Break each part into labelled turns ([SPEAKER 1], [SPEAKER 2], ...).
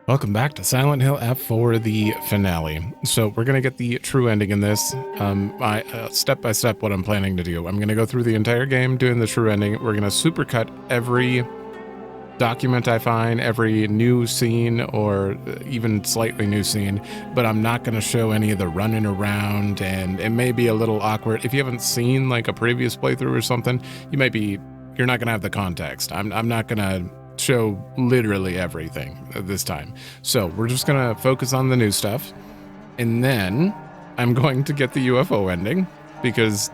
[SPEAKER 1] Welcome back to Silent Hill F for the finale. So we're going to get the true ending in this. Step by step what I'm planning to do. I'm going to go through the entire game doing the true ending. We're going to supercut every document I find, every new scene or even slightly new scene, but I'm not going to show any of the running around, and it may be a little awkward. If you haven't seen like a previous playthrough or something, you're not going to have the context. I'm not going to show literally everything this time. So we're just gonna focus on the new stuff, and then I'm going to get the UFO ending because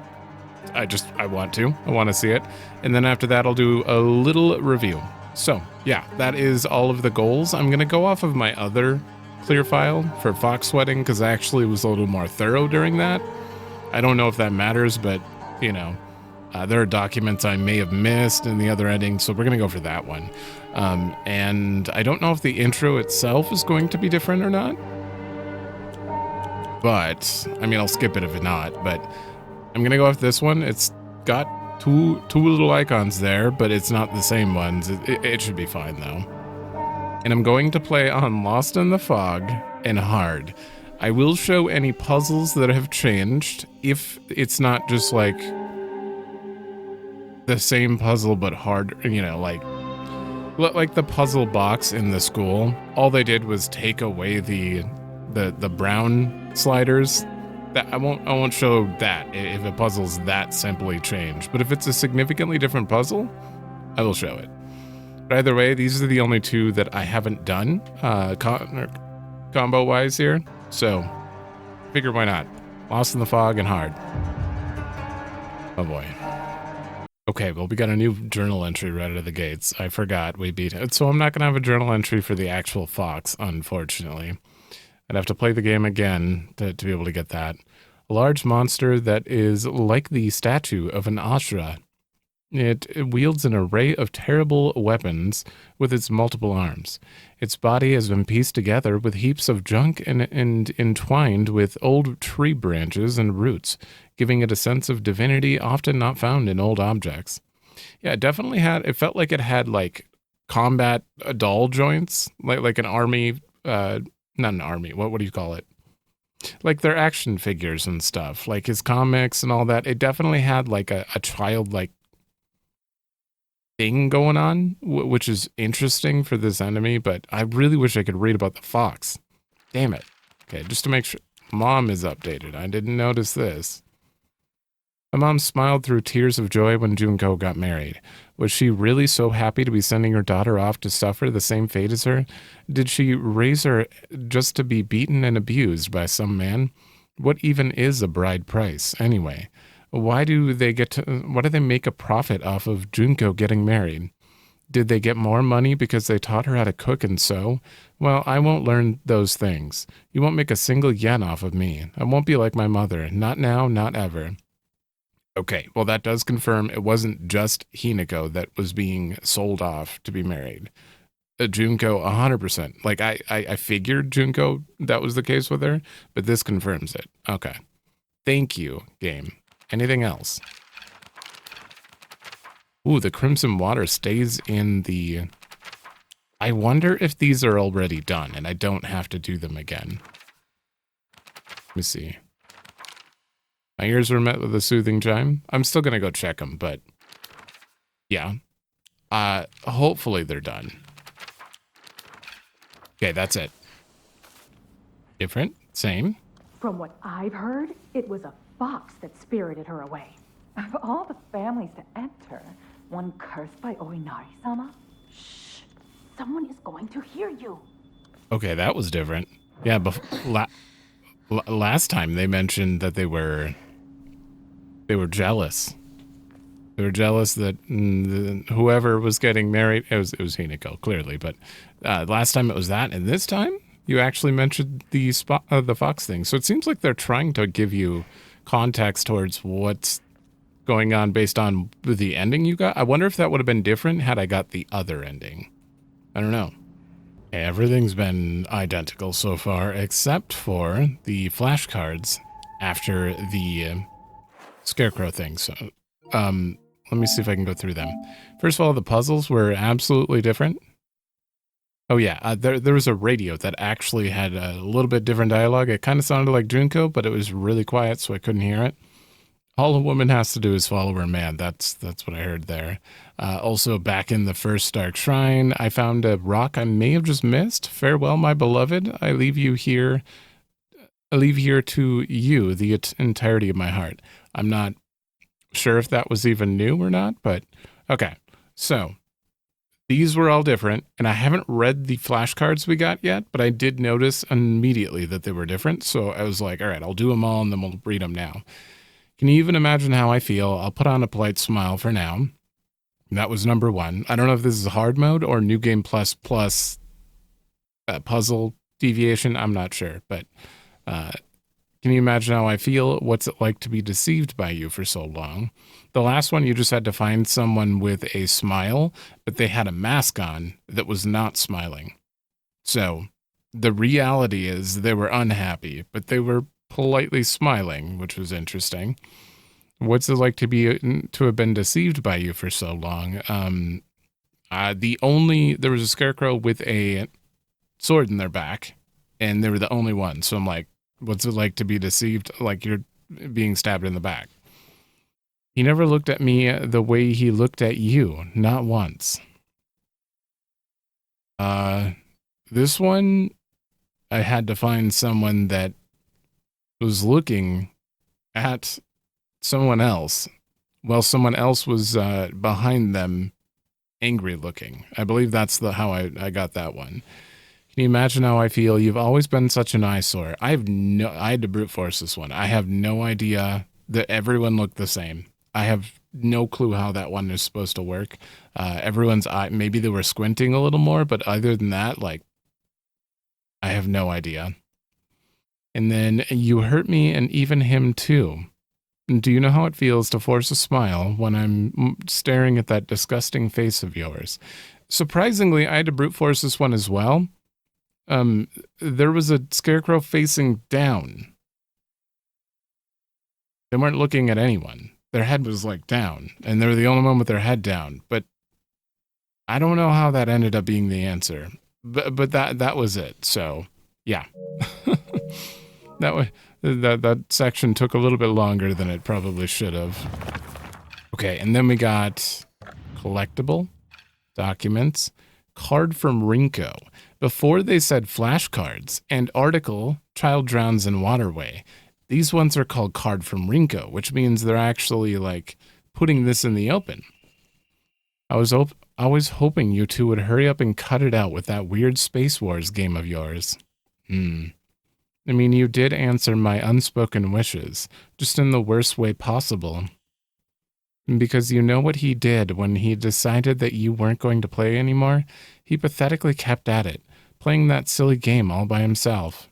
[SPEAKER 1] I want to see it, and then after that I'll do a little review. So yeah, that is all of the goals. I'm gonna go off of my other clear file for fox sweating because I actually was a little more thorough during that. I don't know if that matters, but you know, there are documents I may have missed in the other ending, so we're going to go for that one. And I don't know if the intro itself is going to be different or not. But, I mean, I'll skip it if it's not, but I'm going to go with this one. It's got two little icons there, but it's not the same ones. It should be fine, though. And I'm going to play on Lost in the Fog and Hard. I will show any puzzles that have changed if it's not just like the same puzzle but hard, you know, like the puzzle box in the school. All they did was take away the brown sliders. That I won't show that if a puzzle's that simply changed. But if it's a significantly different puzzle, I will show it. But either way, these are the only two that I haven't done combo wise here. So figure why not? Lost in the Fog and Hard. Oh boy. Okay, well, we got a new journal entry right out of the gates. I forgot we beat it. So I'm not going to have a journal entry for the actual fox, unfortunately. I'd have to play the game again to be able to get that. A large monster that is like the statue of an Ashra. It wields an array of terrible weapons with its multiple arms. Its body has been pieced together with heaps of junk and entwined with old tree branches and roots, giving it a sense of divinity often not found in old objects. Yeah, it felt like it had like combat doll joints, like an army, not an army, what do you call it? Like their action figures and stuff, like his comics and all that. It definitely had like a childlike thing going on, which is interesting for this enemy, but I really wish I could read about the fox. Damn it. Okay, just to make sure. Mom is updated. I didn't notice this. My mom smiled through tears of joy when Junko got married. Was she really so happy to be sending her daughter off to suffer the same fate as her? Did she raise her just to be beaten and abused by some man? What even is a bride price, anyway? Why do they make a profit off of Junko getting married? Did they get more money because they taught her how to cook and sew? Well, I won't learn those things. You won't make a single yen off of me. I won't be like my mother. Not now, not ever. Okay, well, that does confirm it wasn't just Hinako that was being sold off to be married. Junko, 100%. Like, I figured Junko, that was the case with her, but this confirms it. Okay. Thank you, game. Anything else? Ooh, the Crimson Water stays in the... I wonder if these are already done and I don't have to do them again. Let me see. My ears were met with a soothing chime. I'm still going to go check them, but... yeah. Hopefully they're done. Okay, that's it. Different? Same?
[SPEAKER 2] From what I've heard, it was a fox that spirited her away. Of all the families to enter, one cursed by Oinari-sama? Shh! Someone is going to hear you.
[SPEAKER 1] Okay, that was different. Yeah, last time they mentioned that they were jealous. They were jealous that whoever was getting married, it was Hinako, clearly, but last time it was that, and this time you actually mentioned the fox thing. So it seems like they're trying to give you context towards what's going on based on the ending you got. I wonder if that would have been different had I got the other ending. I don't know. Everything's been identical so far, except for the flashcards after the scarecrow thing. So, let me see if I can go through them. First of all, the puzzles were absolutely different. Oh yeah, there was a radio that actually had a little bit different dialogue. It kind of sounded like Junko, but it was really quiet, so I couldn't hear it. All a woman has to do is follow her man. That's what I heard there. Also, back in the first Dark Shrine, I found a rock I may have just missed. Farewell, my beloved. I leave here to you the entirety of my heart. I'm not sure if that was even new or not, but okay. So these were all different, and I haven't read the flashcards we got yet, but I did notice immediately that they were different. So I was like, all right, I'll do them all and then we'll read them now. Can you even imagine how I feel? I'll put on a polite smile for now. That was number 1. I don't know if this is hard mode or new game plus puzzle deviation. I'm not sure, but can you imagine how I feel? What's it like to be deceived by you for so long? The last one, you just had to find someone with a smile, but they had a mask on that was not smiling. So the reality is they were unhappy, but they were politely smiling, which was interesting. What's it like to have been deceived by you for so long? There was a scarecrow with a sword in their back, and they were the only one. So I'm like, what's it like to be deceived? Like you're being stabbed in the back. He never looked at me the way he looked at you, not once. This one, I had to find someone that was looking at someone else while someone else was behind them, angry looking. I believe that's how I got that one. Can you imagine how I feel? You've always been such an eyesore. I had to brute force this one. I have no idea that everyone looked the same. I have no clue how that one is supposed to work. Everyone's eye, maybe they were squinting a little more, but other than that, like, I have no idea. And then you hurt me and even him too. Do you know how it feels to force a smile when I'm staring at that disgusting face of yours? Surprisingly, I had to brute force this one as well. There was a scarecrow facing down. They weren't looking at anyone. Their head was like down, and they were the only one with their head down. But I don't know how that ended up being the answer. But that was it. So yeah, that section took a little bit longer than it probably should have. Okay, and then we got collectible, documents, card from Rinko. Before they said flashcards, and article, child drowns in waterway. These ones are called card from Rinko, which means they're actually like putting this in the open. I was always hoping you two would hurry up and cut it out with that weird Space Wars game of yours. I mean, you did answer my unspoken wishes, just in the worst way possible. Because you know what he did when he decided that you weren't going to play anymore? He pathetically kept at it, playing that silly game all by himself.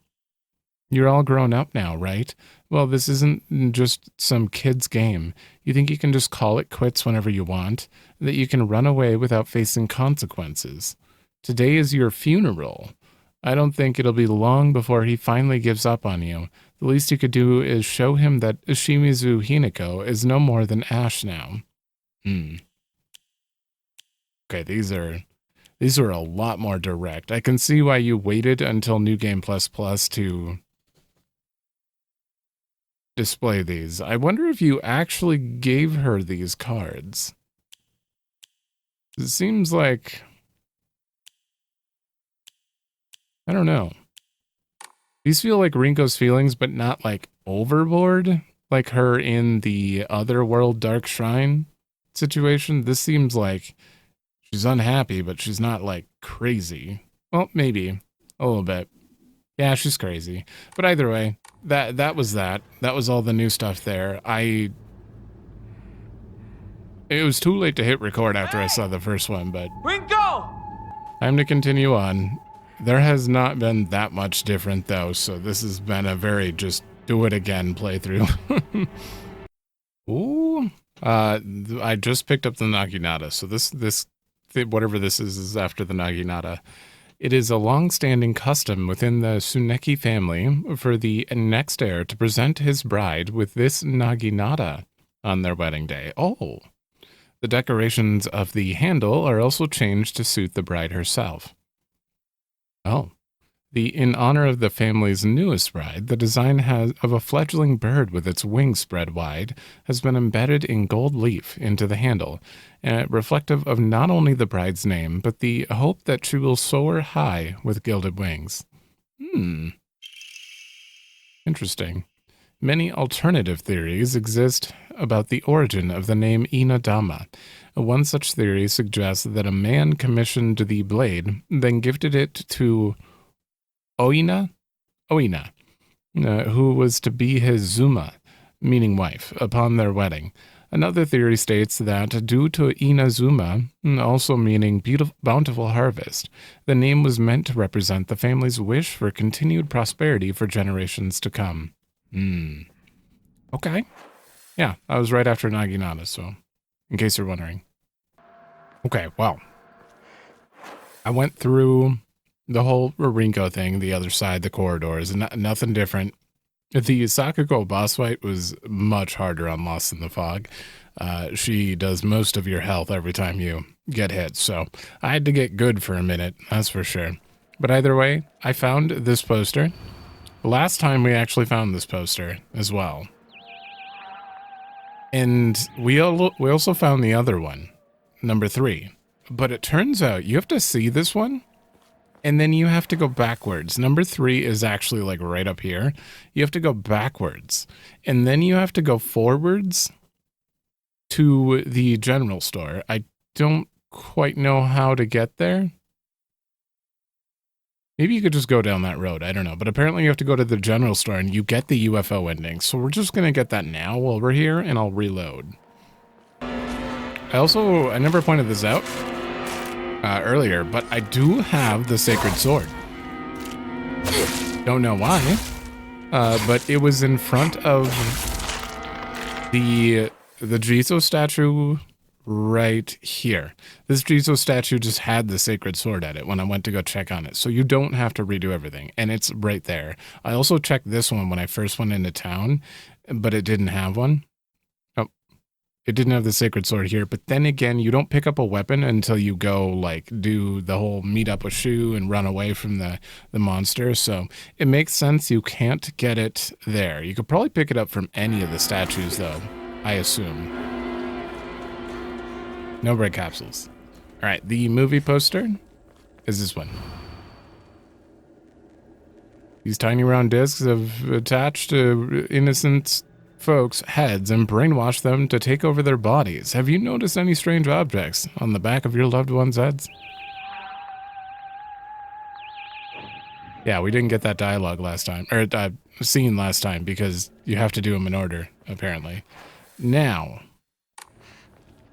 [SPEAKER 1] You're all grown up now, right? Well, this isn't just some kid's game. You think you can just call it quits whenever you want? That you can run away without facing consequences? Today is your funeral. I don't think it'll be long before he finally gives up on you. The least you could do is show him that Shimizu Hinako is no more than ash now. Okay, these are a lot more direct. I can see why you waited until New Game Plus Plus to display these. I wonder if you actually gave her these cards. It seems like, I don't know. These feel like Rinko's feelings, but not like overboard, like her in the other world Dark Shrine situation. This seems like she's unhappy, but she's not like crazy. Well, maybe a little bit. Yeah, she's crazy. But either way, that was that. That was all the new stuff there. It was too late to hit record after I saw the first one, but
[SPEAKER 3] Rinko!
[SPEAKER 1] Time to continue on. There has not been that much different though, so this has been a very just do it again playthrough. Ooh. I just picked up the Naginata, so this whatever this is after the Naginata. It is a long-standing custom within the Tsuneki family for the next heir to present his bride with this Naginata on their wedding day. Oh. The decorations of the handle are also changed to suit the bride herself. Oh. In honor of the family's newest bride, the design of a fledgling bird with its wings spread wide has been embedded in gold leaf into the handle, reflective of not only the bride's name, but the hope that she will soar high with gilded wings. Interesting. Many alternative theories exist about the origin of the name Inadama. One such theory suggests that a man commissioned the blade, then gifted it to Oina, who was to be his Zuma, meaning wife, upon their wedding. Another theory states that due to Inazuma, also meaning bountiful harvest, the name was meant to represent the family's wish for continued prosperity for generations to come. Okay. Yeah, I was right after Naginata, so in case you're wondering. Okay, well. I went through the whole Rinko thing, the other side, the corridors, and nothing different. The Sakugo boss fight was much harder on Lost in the Fog. She does most of your health every time you get hit, so I had to get good for a minute, that's for sure. But either way, I found this poster. Last time we actually found this poster as well. And we also found the other one, number 3. But it turns out you have to see this one, and then you have to go backwards. Number 3 is actually like right up here. You have to go backwards, and then you have to go forwards to the general store. I don't quite know how to get there. Maybe you could just go down that road. I don't know. But apparently you have to go to the general store and you get the UFO ending. So we're just going to get that now while we're here, and I'll reload. I never pointed this out earlier, but I do have the sacred sword. Don't know why, but it was in front of the Jizo statue right here. This Jizo statue just had the sacred sword at it when I went to go check on it. So you don't have to redo everything, and it's right there. I also checked this one when I first went into town, but it didn't have one. It didn't have the sacred sword here, but then again, you don't pick up a weapon until you go, like, do the whole meet up with Shu and run away from the monster, so it makes sense you can't get it there. You could probably pick it up from any of the statues, though, I assume. No break capsules. All right, the movie poster is this one. These tiny round discs have attached to innocent folks' heads and brainwash them to take over their bodies. Have you noticed any strange objects on the back of your loved ones' heads? Yeah, we didn't get that dialogue last time, or scene last time, because you have to do them in order, apparently. Now,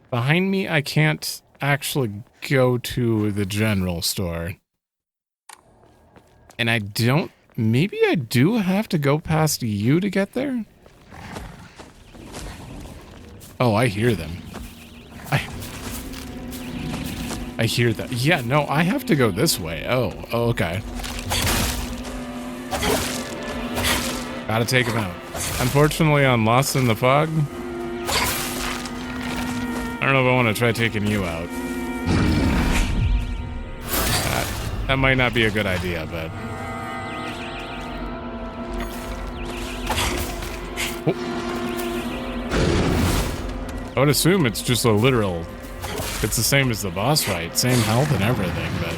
[SPEAKER 1] behind me, I can't actually go to the general store. And I don't, maybe I do have to go past you to get there? Oh, I hear them. I hear that. Yeah, no, I have to go this way. Oh, okay. Gotta take him out. Unfortunately, on Lost in the Fog, I don't know if I want to try taking you out. That might not be a good idea, but... I would assume it's just a literal... It's the same as the boss fight. Same health and everything, but...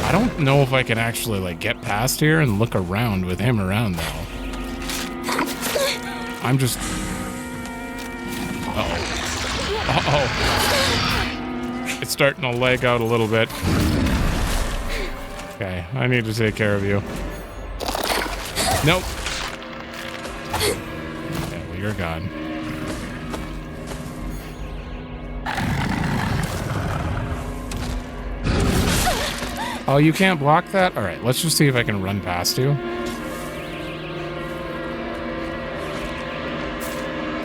[SPEAKER 1] I don't know if I can actually, like, get past here and look around with him around, though. I'm just... Uh-oh. Uh-oh. It's starting to lag out a little bit. Okay, I need to take care of you. Nope. Okay, well, you're gone. Oh, you can't block that? Alright, let's just see if I can run past you.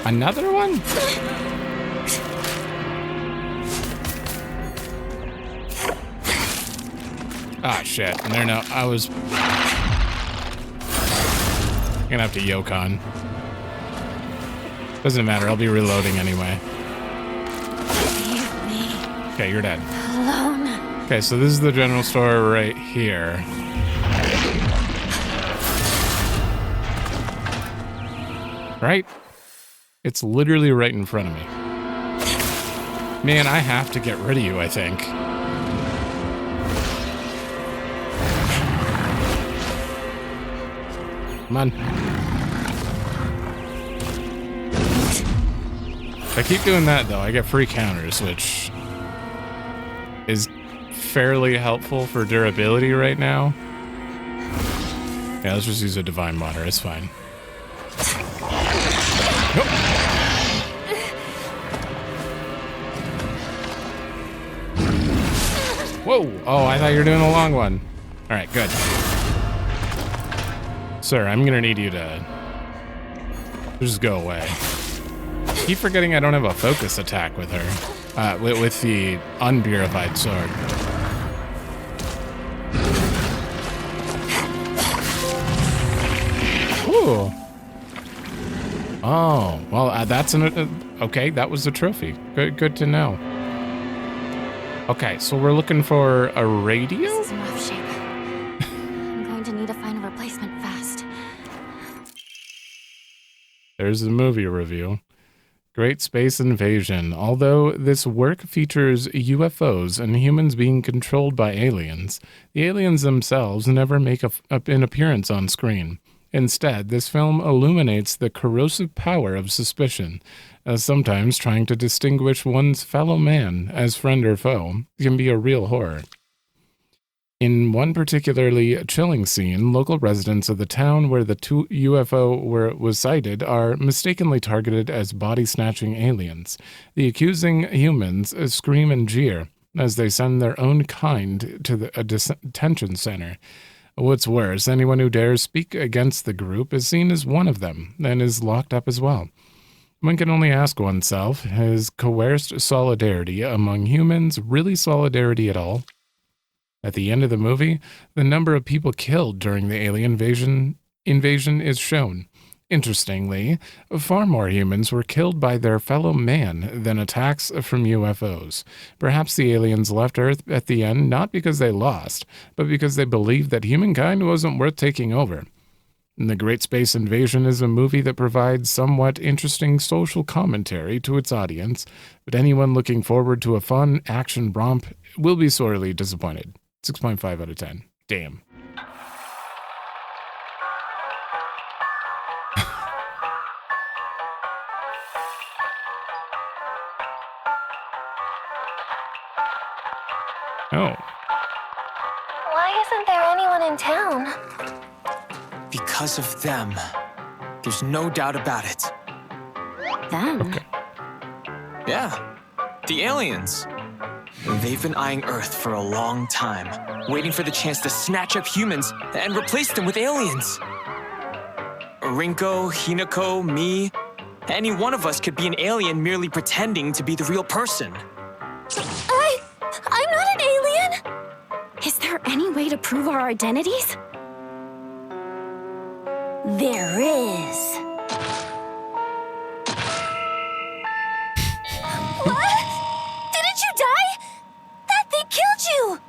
[SPEAKER 1] Another one? Ah, shit. And there, no, I was... gonna have to Yokon. Doesn't matter, I'll be reloading anyway.
[SPEAKER 3] Leave me
[SPEAKER 1] Okay, you're dead.
[SPEAKER 3] alone.
[SPEAKER 1] Okay, so this is the general store right here. Right? It's literally right in front of me. Man, I have to get rid of you, I think. Come on. If I keep doing that, though, I get free counters, which is fairly helpful for durability right now. Yeah, let's just use a divine water. It's fine. Nope. Whoa! Oh, I thought you were doing the long one. All right, good. Sir, I'm gonna need you to just go away. Keep forgetting I don't have a focus attack with her. With the unpurified sword. Ooh. Oh, well, that's okay, that was the trophy. Good to know. Okay, so we're looking for a radio?
[SPEAKER 3] This is in rough shape. I'm going to need to find a replacement fast.
[SPEAKER 1] There's the movie review. Great Space Invasion. Although this work features UFOs and humans being controlled by aliens, the aliens themselves never make an appearance on screen. Instead, this film illuminates the corrosive power of suspicion, as sometimes trying to distinguish one's fellow man as friend or foe can be a real horror. In one particularly chilling scene, local residents of the town where the UFO was sighted are mistakenly targeted as body-snatching aliens. The accusing humans scream and jeer as they send their own kind to a detention center. What's worse, anyone who dares speak against the group is seen as one of them and is locked up as well. One can only ask oneself, is coerced solidarity among humans really solidarity at all? At the end of the movie, the number of people killed during the alien invasion is shown. Interestingly, far more humans were killed by their fellow man than attacks from UFOs. Perhaps the aliens left Earth at the end not because they lost, but because they believed that humankind wasn't worth taking over. The Great Space Invasion is a movie that provides somewhat interesting social commentary to its audience, but anyone looking forward to a fun action romp will be sorely disappointed. 6.5 out of 10. Damn. Oh.
[SPEAKER 3] Why isn't there anyone in town?
[SPEAKER 4] Because of them. There's no doubt about it.
[SPEAKER 3] Them?
[SPEAKER 1] Okay.
[SPEAKER 4] Yeah, the aliens. They've been eyeing Earth for a long time, waiting for the chance to snatch up humans and replace them with aliens. Rinko, Hinako, me, any one of us could be an alien merely pretending to be the real person.
[SPEAKER 3] I'm not an alien! Is there any way to prove our identities? There is. What? Didn't you die? That thing killed you!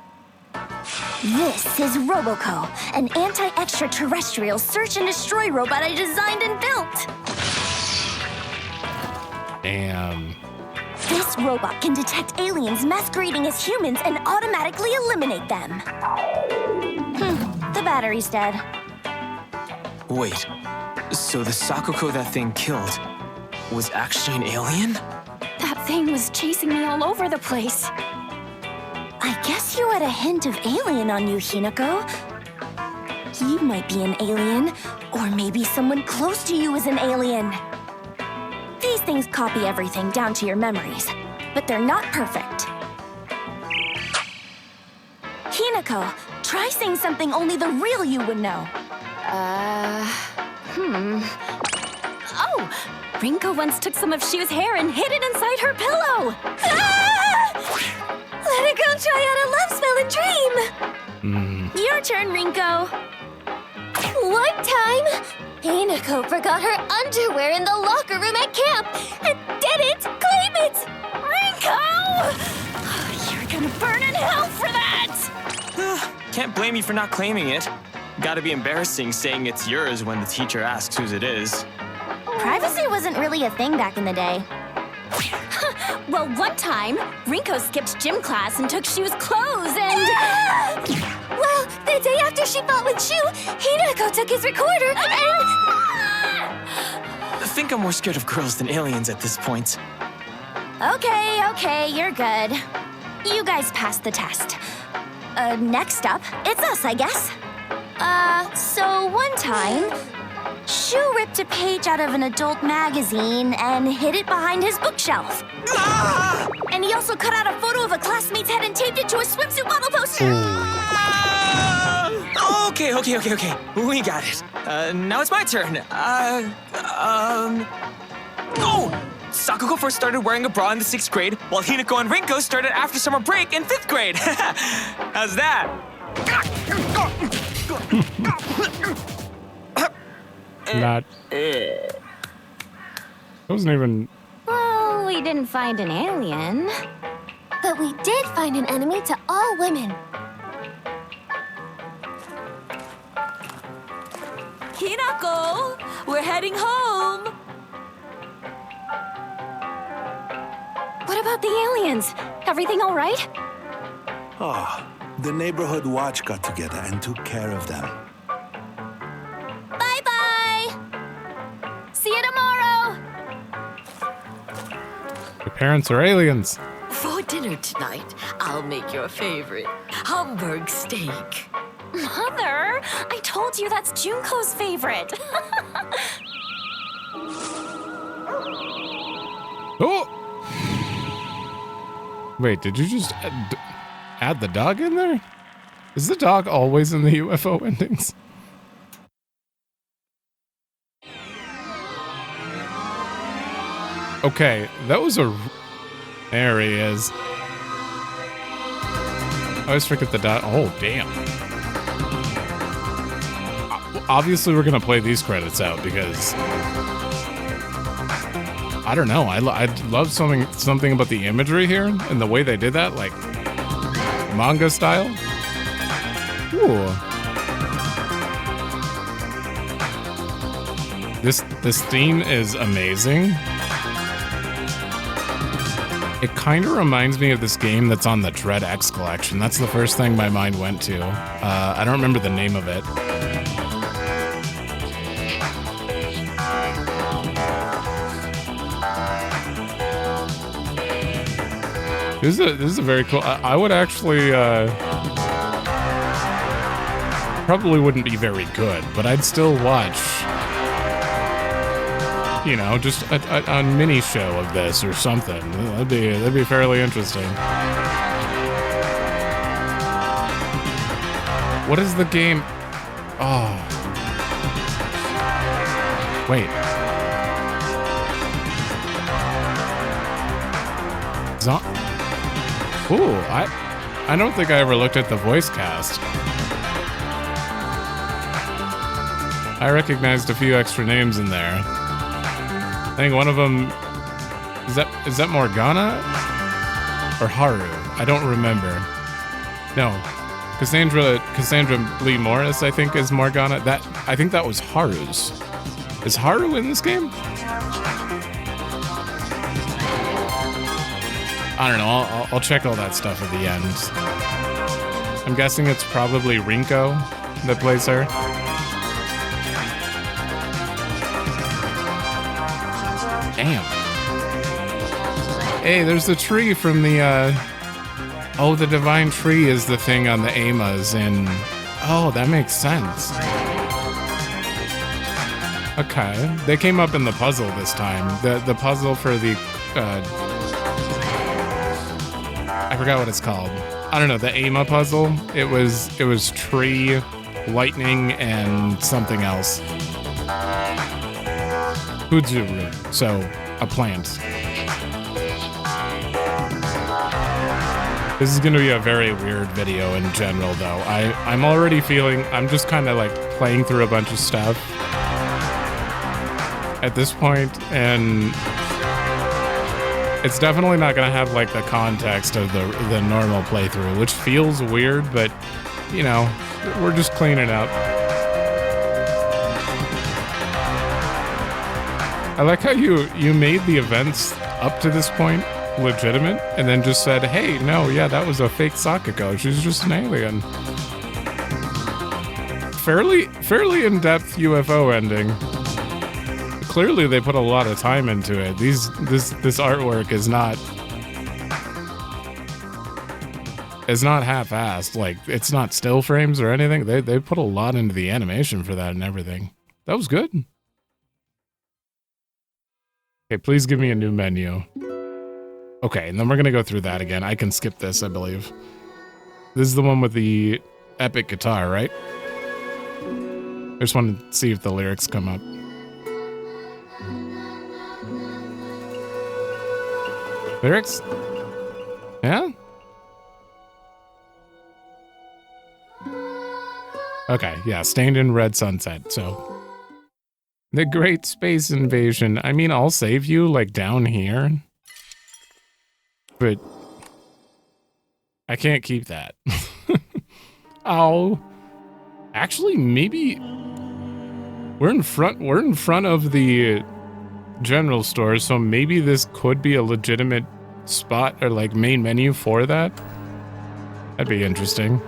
[SPEAKER 3] This is Roboco, an anti-extraterrestrial search and destroy robot I designed and built.
[SPEAKER 1] Damn.
[SPEAKER 3] This robot can detect aliens masquerading as humans and automatically eliminate them. The battery's dead.
[SPEAKER 4] Wait, so the Sakoko that thing killed was actually an alien?
[SPEAKER 3] That thing was chasing me all over the place. I guess you had a hint of alien on you, Hinako. You might be an alien, or maybe someone close to you is an alien. These things copy everything down to your memories, but they're not perfect. Hinako, try saying something only the real you would know. Oh, Rinko once took some of Shu's hair and hid it inside her pillow. Ah! Let it go try out a love spell and dream. Your turn, Rinko. One time, Hinako forgot her underwear in the locker room at camp and didn't claim it. Rinko! You're gonna burn in hell for that!
[SPEAKER 4] can't blame you for not claiming it. Gotta be embarrassing saying it's yours when the teacher asks whose it is.
[SPEAKER 3] Privacy wasn't really a thing back in the day. Well, one time, Rinko skipped gym class and took Shu's clothes and... Well, the day after she fought with Shu, Hinako took his recorder and...
[SPEAKER 4] I think I'm more scared of girls than aliens at this point.
[SPEAKER 3] Okay, you're good. You guys passed the test. Next up, it's us, I guess. So one time, Shu ripped a page out of an adult magazine and hid it behind his bookshelf.
[SPEAKER 4] Ah!
[SPEAKER 3] And he also cut out a photo of a classmate's head and taped it to a swimsuit model poster.
[SPEAKER 4] Ah! Okay. We got it. Now it's my turn. Oh! Sakuko first started wearing a bra in the 6th grade, while Hinako and Rinko started after summer break in 5th grade. How's that?
[SPEAKER 1] Not. Wasn't even.
[SPEAKER 3] Well, we didn't find an alien.
[SPEAKER 5] But we did find an enemy to all women.
[SPEAKER 3] Hinako, we're heading home. What about the aliens? Everything all right?
[SPEAKER 6] The neighborhood watch got together and took care of them.
[SPEAKER 3] Bye-bye. See you tomorrow.
[SPEAKER 1] Your parents are aliens.
[SPEAKER 7] For dinner tonight, I'll make your favorite Hamburg steak.
[SPEAKER 3] Mother, I told you that's Junko's favorite.
[SPEAKER 1] Oh! Wait, did you just add the dog in there? Is the dog always in the UFO endings? Okay, that was a... There he is. I always forget the dog. Oh, damn. Obviously, we're gonna play these credits out because... I don't know. I love something about the imagery here and the way they did that, like manga style. Ooh. This theme is amazing. It kind of reminds me of this game that's on the Dread X collection. That's the first thing my mind went to. I don't remember the name of it. This is a very cool. I would actually probably wouldn't be very good, but I'd still watch. You know, just a mini show of this or something. That'd be fairly interesting. What is the game? Oh, wait. Ooh, I don't think I ever looked at the voice cast. I recognized a few extra names in there. I think one of them is that Morgana or Haru? I don't remember. No, Cassandra Lee Morris, I think, is Morgana. I think that was Haru's. Is Haru in this game? I don't know. I'll check all that stuff at the end. I'm guessing it's probably Rinko that plays her. Damn. Hey, there's the tree from the, Oh, the divine tree is the thing on the Amas in... Oh, that makes sense. Okay. They came up in the puzzle this time. The puzzle for the, I forgot what it's called. I don't know, the Ama puzzle. It was tree, lightning, and something else. Fudzuru, so a plant. This is gonna be a very weird video in general, though. I'm already feeling, I'm just kind of like playing through a bunch of stuff at this point, and it's definitely not gonna have like the context of the normal playthrough, which feels weird, but you know, we're just cleaning up. I like how you made the events up to this point legitimate and then just said, hey, no, yeah, that was a fake Sakuko. She's just an alien. Fairly in-depth UFO ending. Clearly they put a lot of time into it. This artwork is not half-assed. Like, it's not still frames or anything. They put a lot into the animation for that and everything. That was good. Okay, please give me a new menu. Okay, and then we're gonna go through that again. I can skip this, I believe. This is the one with the epic guitar, right? I just want to see if the lyrics come up. Lyrics? Yeah? Okay, yeah, stained in red sunset, so. The Great Space Invasion. I mean, I'll save you, like, down here. But I can't keep that. Oh. Actually, maybe we're in front of the general store, so maybe this could be a legitimate spot or like main menu for that. That'd be interesting.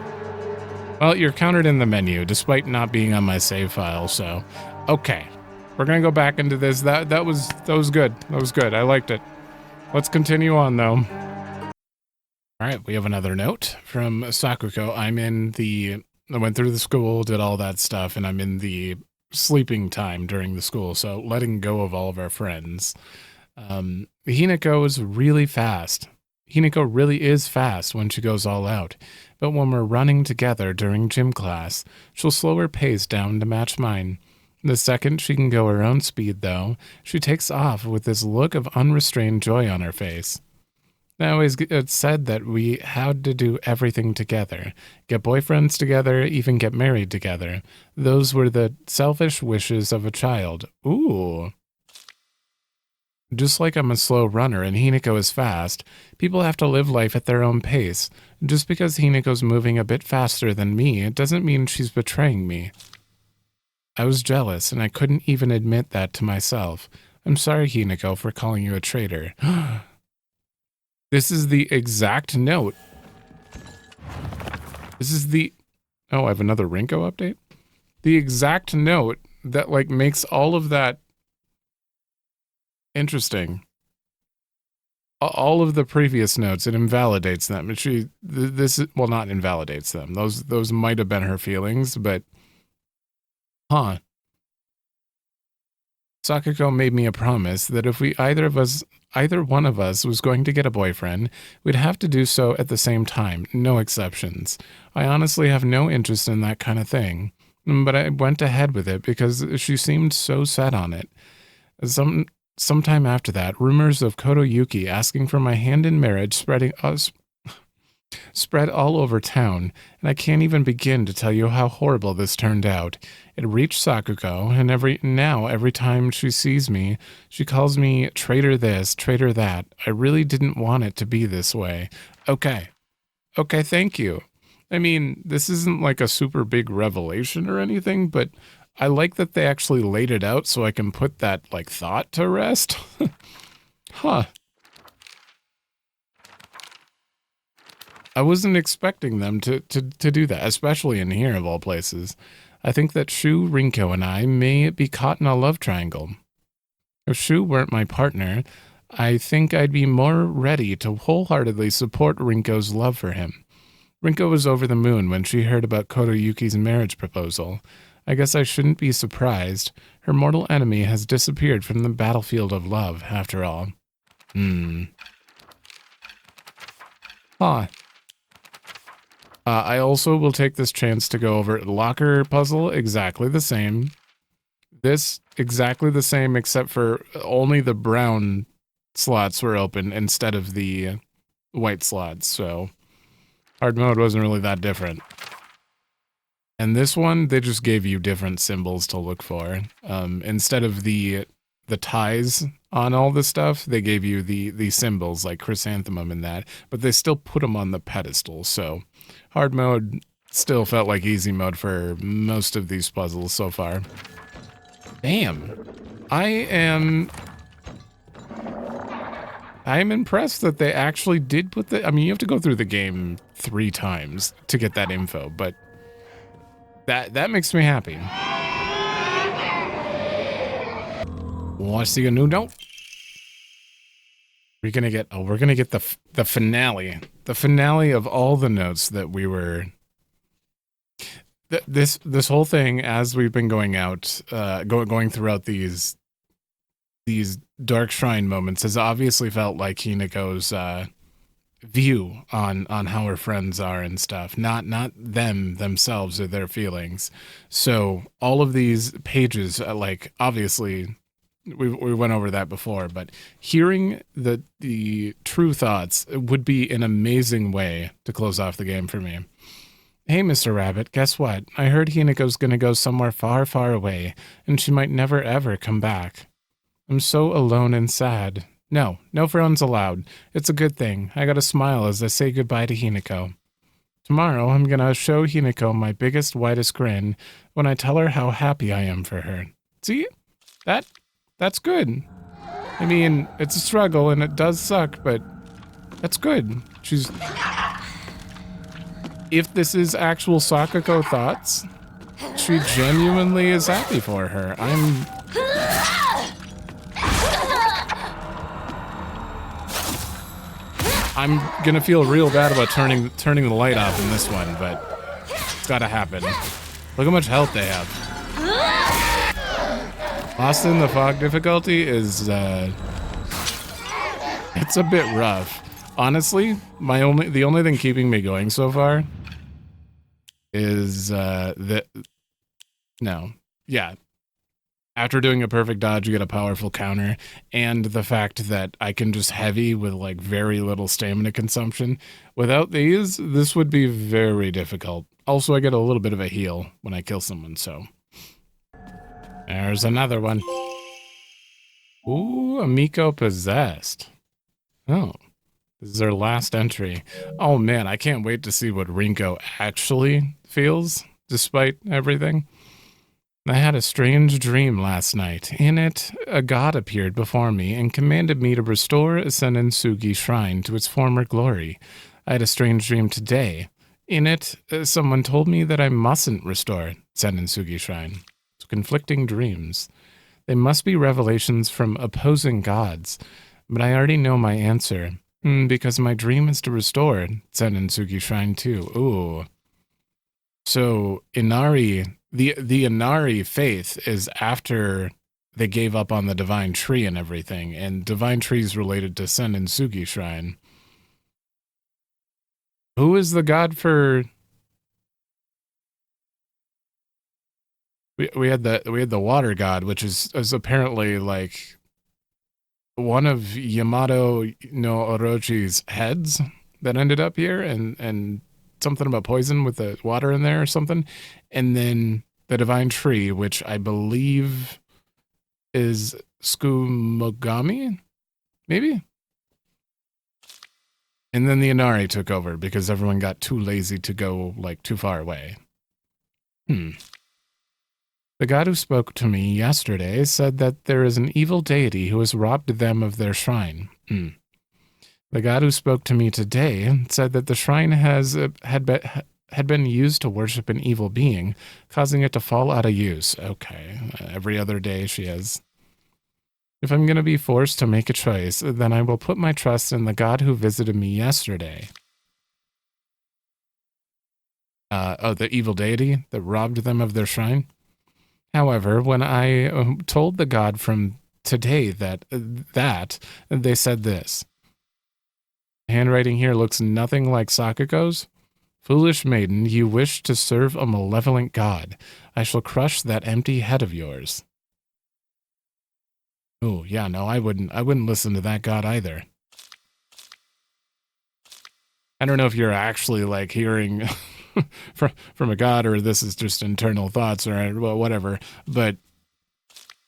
[SPEAKER 1] Well, you're counted in the menu despite not being on my save file, so okay. We're gonna go back into this. That was good. That was good. I liked it. Let's continue on though. All right, we have another note from Sakuko. I went through the school, did all that stuff, and I'm in the sleeping time during the school, so letting go of all of our friends. Hinako is really fast. Hinako really is fast when she goes all out, but when we're running together during gym class, she'll slow her pace down to match mine. The second she can go her own speed, though, she takes off with this look of unrestrained joy on her face. Now, it's said that we had to do everything together. Get boyfriends together, even get married together. Those were the selfish wishes of a child. Ooh. Just like I'm a slow runner and Hinako is fast, people have to live life at their own pace. Just because Hinako's moving a bit faster than me, it doesn't mean she's betraying me. I was jealous, and I couldn't even admit that to myself. I'm sorry, Hinako, for calling you a traitor. This is the exact note. This is the... Oh, I have another Rinko update? The exact note that, like, makes all of that interesting. All of the previous notes, it invalidates them. Well, not invalidates them. Those might have been her feelings, but... Huh. Sakuko made me a promise that if either one of us was going to get a boyfriend, we'd have to do so at the same time, no exceptions. I honestly have no interest in that kind of thing, but I went ahead with it because she seemed so set on it. Sometime after that, rumors of Kotoyuki asking for my hand in marriage spread all over town, and I can't even begin to tell you how horrible this turned out. It reached Sakuko, and every time she sees me, she calls me traitor this, traitor that. I really didn't want it to be this way. Okay, thank you. I mean, this isn't like a super big revelation or anything, but I like that they actually laid it out so I can put that, like, thought to rest. Huh. I wasn't expecting them to do that, especially in here of all places. I think that Shu, Rinko, and I may be caught in a love triangle. If Shu weren't my partner, I think I'd be more ready to wholeheartedly support Rinko's love for him. Rinko was over the moon when she heard about Kotoyuki's marriage proposal. I guess I shouldn't be surprised. Her mortal enemy has disappeared from the battlefield of love, after all. Huh. I also will take this chance to go over locker puzzle, exactly the same. This, exactly the same, except for only the brown slots were open instead of the white slots, so hard mode wasn't really that different. And this one, they just gave you different symbols to look for. Instead of the ties on all the stuff, they gave you the symbols like chrysanthemum and that, but they still put them on the pedestal, so hard mode, still felt like easy mode for most of these puzzles so far. Damn. I'm impressed that they actually did put the... I mean, you have to go through the game 3 times to get that info, but that makes me happy. Want to see a new note? We're gonna get the finale. The finale of all the notes that we were... This whole thing, as we've been going out, going throughout these Dark Shrine moments, has obviously felt like Hinako's view on how her friends are and stuff, not them themselves or their feelings. So all of these pages, like obviously we went over that before, but hearing the true thoughts would be an amazing way to close off the game for me. Hey, Mr. Rabbit, guess what? I heard Hinako's gonna go somewhere far, far away, and she might never ever come back. I'm so alone and sad. No frowns allowed. It's a good thing. I gotta smile as I say goodbye to Hinako. Tomorrow, I'm gonna show Hinako my biggest, widest grin when I tell her how happy I am for her. See? That's good. I mean, it's a struggle and it does suck, but that's good. If this is actual Sakako thoughts, she genuinely is happy for her. I'm gonna feel real bad about turning the light off in this one, but it's gotta happen. Look how much health they have. Lost in the Fog difficulty is it's a bit rough. Honestly, the only thing keeping me going so far is after doing a perfect dodge, you get a powerful counter, and the fact that I can just heavy with like very little stamina consumption. Without these, this would be very difficult. Also, I get a little bit of a heal when I kill someone, so. There's another one. Ooh, Amiko possessed. Oh, this is our last entry. Oh man, I can't wait to see what Rinko actually feels, despite everything. I had a strange dream last night. In it, a god appeared before me and commanded me to restore Senensugi Shrine to its former glory. I had a strange dream today. In it, someone told me that I mustn't restore Senensugi Shrine. So conflicting dreams. They must be revelations from opposing gods, but I already know my answer. Because my dream is to restore Senensugi Shrine too. Ooh. So Inari... The Inari faith is after they gave up on the Divine Tree and everything, and Divine Tree is related to Senensugi Shrine. Who is the god for... We had the water god, which is apparently like one of Yamato no Orochi's heads that ended up here, and something about poison with the water in there or something. And then the Divine Tree, which I believe is Skumogami, maybe? And then the Inari took over because everyone got too lazy to go, like, too far away. The god who spoke to me yesterday said that there is an evil deity who has robbed them of their shrine. The god who spoke to me today said that the shrine had been used to worship an evil being, causing it to fall out of use. Okay, every other day she is. If I'm going to be forced to make a choice, then I will put my trust in the god who visited me yesterday. The evil deity that robbed them of their shrine? However, when I told the god from today that they said this. Handwriting here looks nothing like Sakako's. Foolish maiden, you wish to serve a malevolent god. I shall crush that empty head of yours. Oh, yeah, no, I wouldn't listen to that god either. I don't know if you're actually like hearing from a god or this is just internal thoughts or whatever, but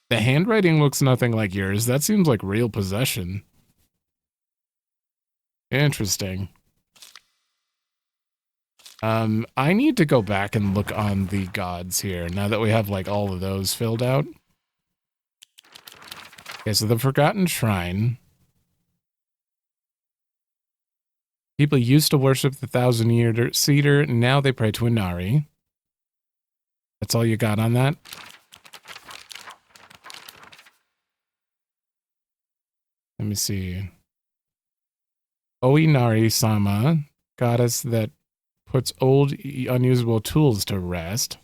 [SPEAKER 1] the handwriting looks nothing like yours. That seems like real possession. Interesting. I need to go back and look on the gods here, now that we have, like, all of those filled out. Okay, so the Forgotten Shrine. People used to worship the Thousand-Year Cedar, now they pray to Inari. That's all you got on that? Let me see. Oinari-sama, goddess that puts old, unusable tools to rest.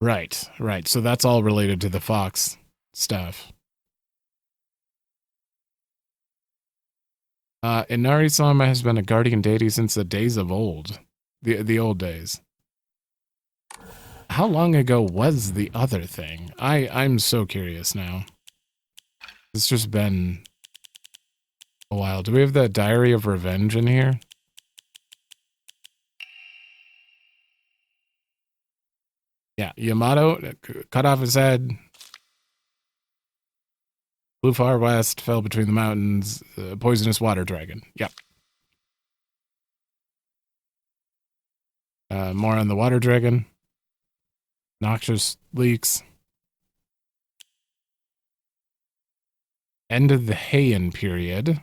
[SPEAKER 1] Right, right. So that's all related to the fox stuff. Inari-sama has been a guardian deity since the days of old. The old days. How long ago was the other thing? I'm so curious now. It's just been a while. Do we have the Diary of Revenge in here? Yeah, Yamato cut off his head. Flew far west, fell between the mountains. Poisonous water dragon. Yep. More on the water dragon. Noxious leaks. End of the Heian period.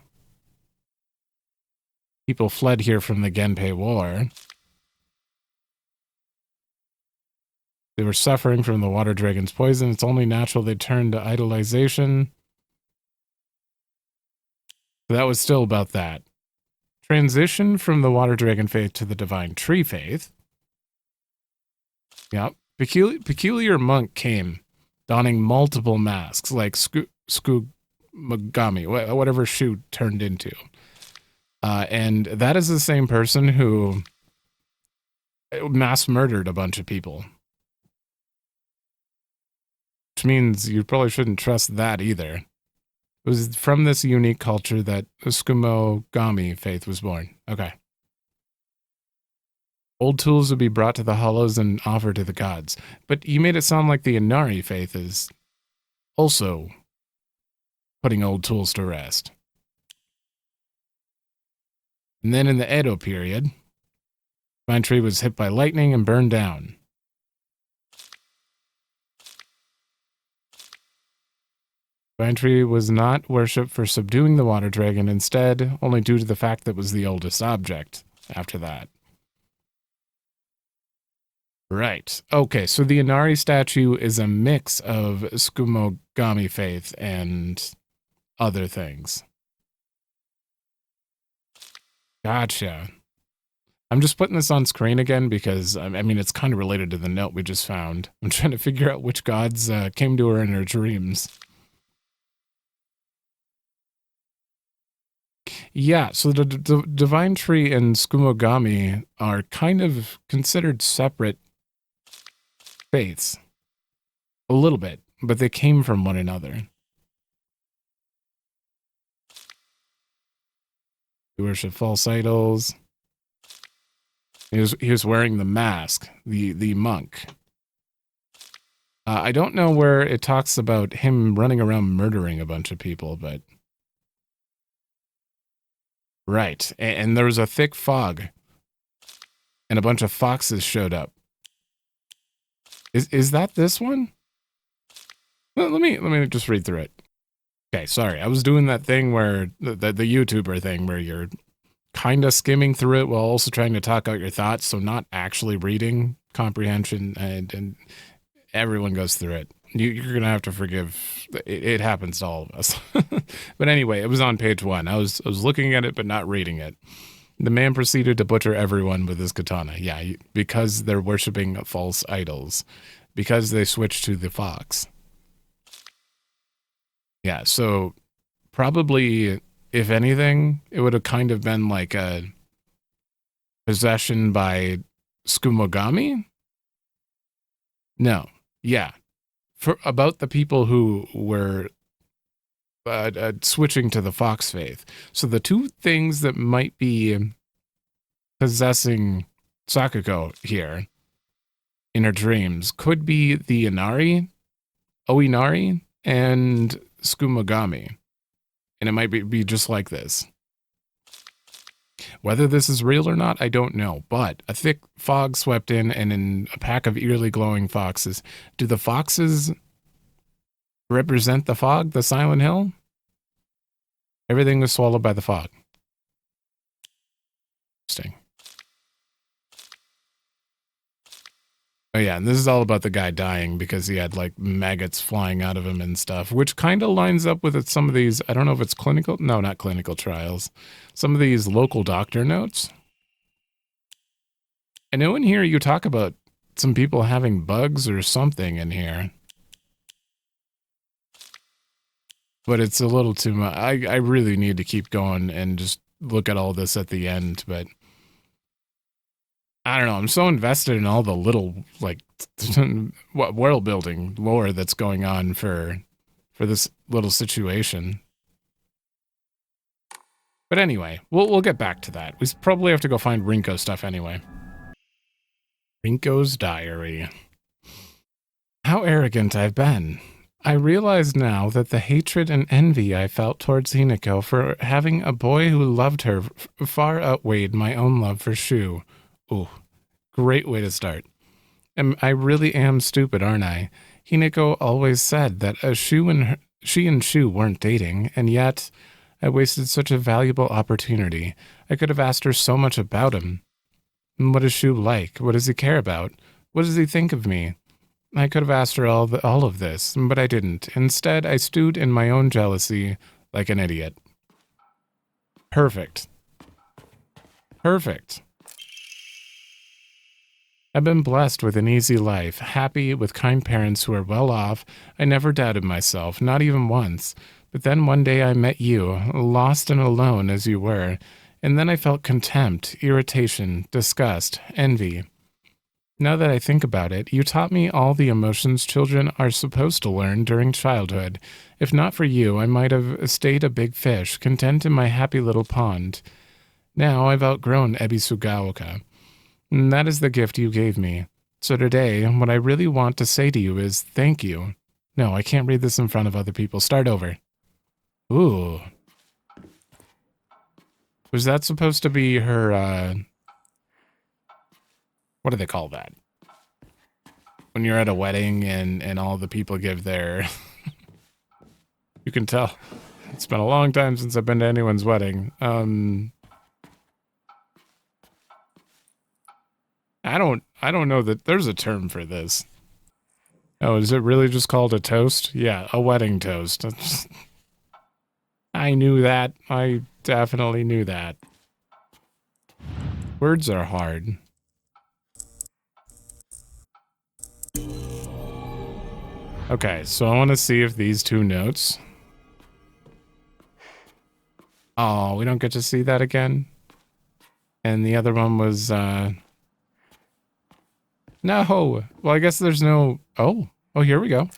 [SPEAKER 1] People fled here from the Genpei War. They were suffering from the water dragon's poison. It's only natural they turned to idolization. So that was still about that. Transition from the water dragon faith to the divine tree faith. Yep. Peculiar monk came, donning multiple masks, like Skugami, whatever Shu turned into. And that is the same person who mass murdered a bunch of people. Which means you probably shouldn't trust that either. It was from this unique culture that Tsukimogami faith was born. Okay. Old tools would be brought to the hollows and offered to the gods. But you made it sound like the Inari faith is also putting old tools to rest. And then in the Edo period, Vine Tree was hit by lightning and burned down. Vine Tree was not worshipped for subduing the water dragon, instead, only due to the fact that it was the oldest object after that. Right. Okay, so the Inari statue is a mix of Tsukimogami faith and other things. Gotcha. I'm just putting this on screen again because, I mean, it's kind of related to the note we just found. I'm trying to figure out which gods came to her in her dreams. Yeah, so the Divine Tree and Tsukimogami are kind of considered separate faiths. A little bit, but they came from one another. He worship false idols. He was wearing the mask, the monk. I don't know where it talks about him running around murdering a bunch of people, but... Right, and there was a thick fog, and a bunch of foxes showed up. Is that this one? Let me just read through it. Okay, sorry, I was doing that thing where the YouTuber thing where you're kind of skimming through it while also trying to talk out your thoughts, so not actually reading comprehension, and everyone goes through it. You're gonna have to forgive. It happens to all of us. But anyway, it was on page 1. I was looking at it but not reading it. The man proceeded to butcher everyone with his katana. Yeah, because they're worshiping false idols. Because they switched to the fox. Yeah, so probably, if anything, it would have kind of been like a possession by Tsukimogami? No. Yeah. About the people who were switching to the fox faith. So the two things that might be possessing Sakuko here in her dreams could be the Inari, Oinari, and Tsukimogami. And it might be just like this. Whether this is real or not, I don't know. But a thick fog swept in, and in a pack of eerily glowing foxes. Do the foxes represent the fog, the Silent Hill? Everything was swallowed by the fog. Interesting. Oh yeah, and this is all about the guy dying because he had like maggots flying out of him and stuff, which kind of lines up with some of these, I don't know if it's clinical, no, not clinical trials. Some of these local doctor notes. I know in here you talk about some people having bugs or something in here. But it's a little too much. I really need to keep going and just look at all this at the end, but I don't know. I'm so invested in all the little, like, world building lore that's going on for this little situation. But anyway, we'll get back to that. We probably have to go find Rinko stuff anyway. Rinko's diary. How arrogant I've been. I realize now that the hatred and envy I felt towards Hinako for having a boy who loved her far outweighed my own love for Shu. Ooh, great way to start. I really am stupid, aren't I? Hinako always said that she and Shu weren't dating, and yet I wasted such a valuable opportunity. I could have asked her so much about him. What is Shu like? What does he care about? What does he think of me? I could have asked her all of this, but I didn't. Instead, I stewed in my own jealousy like an idiot. Perfect. Perfect. I've been blessed with an easy life, happy with kind parents who are well off. I never doubted myself, not even once. But then one day I met you, lost and alone as you were, and then I felt contempt, irritation, disgust, envy. Now that I think about it, you taught me all the emotions children are supposed to learn during childhood. If not for you, I might have stayed a big fish, content in my happy little pond. Now I've outgrown Ebisugaoka. And that is the gift you gave me. So today, what I really want to say to you is thank you. No, I can't read this in front of other people. Start over. Ooh. Was that supposed to be her, what do they call that? When you're at a wedding and all the people give their... You can tell. It's been a long time since I've been to anyone's wedding. I don't know that there's a term for this. Oh, is it really just called a toast? Yeah, a wedding toast. I knew that. I definitely knew that. Words are hard. Okay, so I want to see if these two notes... Oh, we don't get to see that again? And the other one was, No! Well, I guess there's no... Oh, here we go.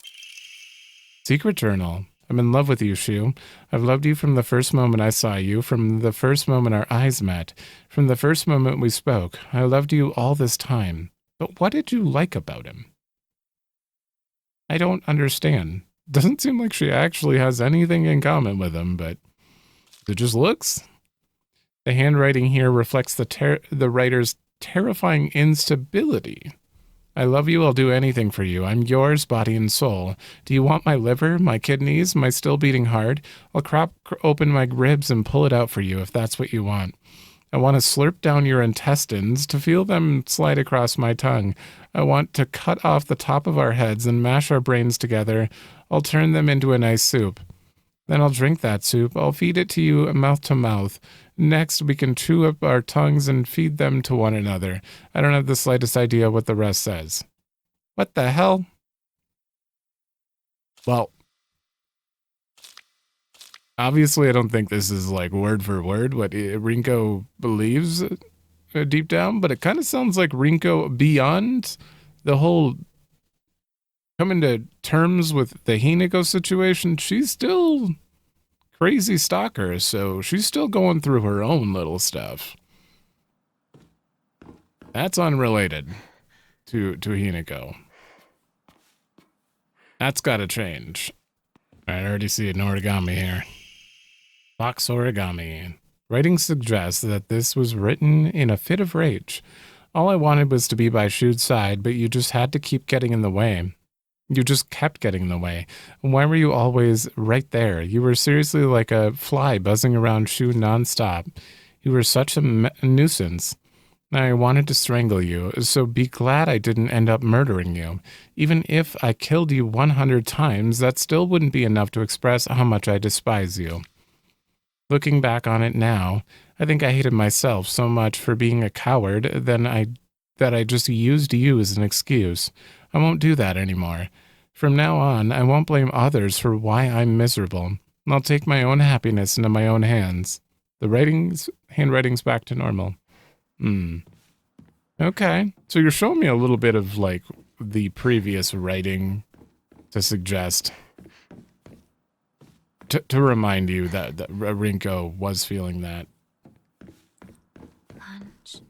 [SPEAKER 1] Secret journal. I'm in love with you, Shu. I've loved you from the first moment I saw you, from the first moment our eyes met, from the first moment we spoke. I loved you all this time. But what did you like about him? I don't understand. Doesn't seem like she actually has anything in common with him, but it just looks. The handwriting here reflects the writer's terrifying instability. I love you, I'll do anything for you. I'm yours, body and soul. Do you want my liver, my kidneys, my still beating heart? I'll crack open my ribs and pull it out for you if that's what you want. I want to slurp down your intestines, to feel them slide across my tongue. I want to cut off the top of our heads and mash our brains together. I'll turn them into a nice soup. Then I'll drink that soup. I'll feed it to you mouth to mouth. Next, we can chew up our tongues and feed them to one another. I don't have the slightest idea what the rest says. What the hell? Well, obviously I don't think this is like word for word what Rinko believes deep down, but it kind of sounds like Rinko, beyond the whole coming to terms with the Hinako situation, she's still crazy stalker, so she's still going through her own little stuff. That's unrelated to Hinako. That's got to change. I already see an origami here. Box origami. Writing suggests that this was written in a fit of rage. All I wanted was to be by Shu's side, but you just had to keep getting in the way. You just kept getting in the way. Why were you always right there? You were seriously like a fly buzzing around Shu nonstop. You were such a nuisance. I wanted to strangle you, so be glad I didn't end up murdering you. Even if I killed you 100 times, that still wouldn't be enough to express how much I despise you. Looking back on it now, I think I hated myself so much for being a coward that I just used you as an excuse. I won't do that anymore. From now on, I won't blame others for why I'm miserable. I'll take my own happiness into my own hands. The handwriting's back to normal. Okay. So you're showing me a little bit of, like, the previous writing to suggest... To remind you that Rinko was feeling that.
[SPEAKER 3] Lunch.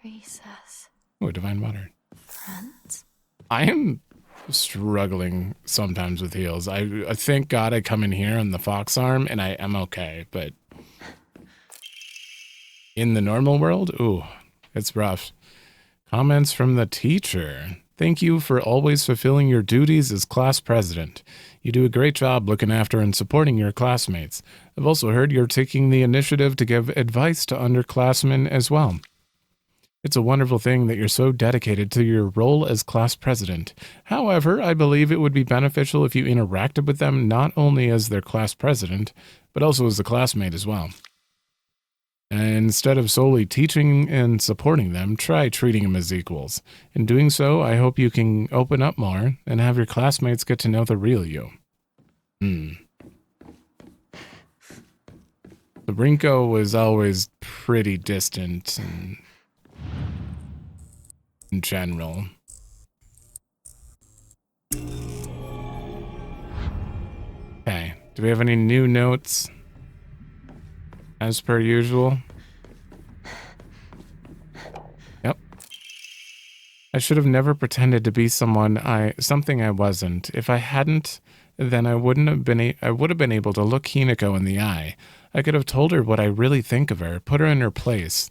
[SPEAKER 3] Recess.
[SPEAKER 1] Oh, divine water.
[SPEAKER 3] Friends.
[SPEAKER 1] I am struggling sometimes with heals. I thank God I come in here on the fox arm and I am okay, but in the normal world, ooh, it's rough. Comments from the teacher. Thank you for always fulfilling your duties as class president. You do a great job looking after and supporting your classmates. I've also heard you're taking the initiative to give advice to underclassmen as well. It's a wonderful thing that you're so dedicated to your role as class president. However, I believe it would be beneficial if you interacted with them not only as their class president, but also as a classmate as well. And instead of solely teaching and supporting them, try treating them as equals. In doing so, I hope you can open up more and have your classmates get to know the real you. The Rinko was always pretty distant and in general. Okay, do we have any new notes? As per usual. Yep. I should have never pretended to be something I wasn't. If I hadn't, then I would have been able to look Hinako in the eye. I could have told her what I really think of her, put her in her place.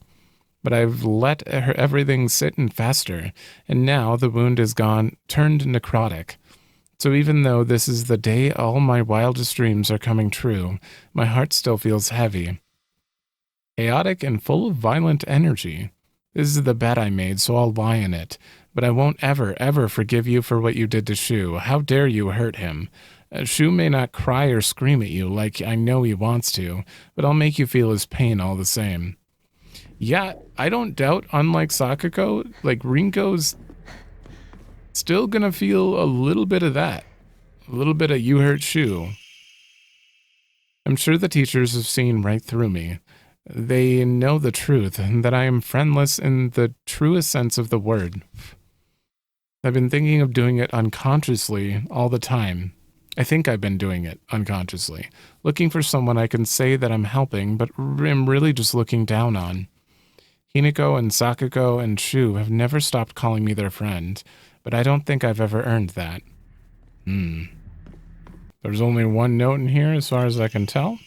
[SPEAKER 1] But I've let everything sit and fester, and now the wound is gone, turned necrotic. So even though this is the day all my wildest dreams are coming true, my heart still feels heavy. Chaotic and full of violent energy. This is the bet I made, so I'll lie in it. But I won't ever forgive you for what you did to Shu. How dare you hurt him? Shu may not cry or scream at you like I know he wants to, but I'll make you feel his pain all the same. Yeah, I don't doubt, unlike Sakuko, like Rinko's still gonna feel a little bit of that. A little bit of you hurt Shu. I'm sure the teachers have seen right through me. They know the truth, and that I am friendless in the truest sense of the word. I've been thinking of doing it unconsciously all the time. I think I've been doing it unconsciously, looking for someone I can say that I'm helping, but am really just looking down on. Hinako and Sakuko and Shu have never stopped calling me their friend, but I don't think I've ever earned that. There's only one note in here as far as I can tell.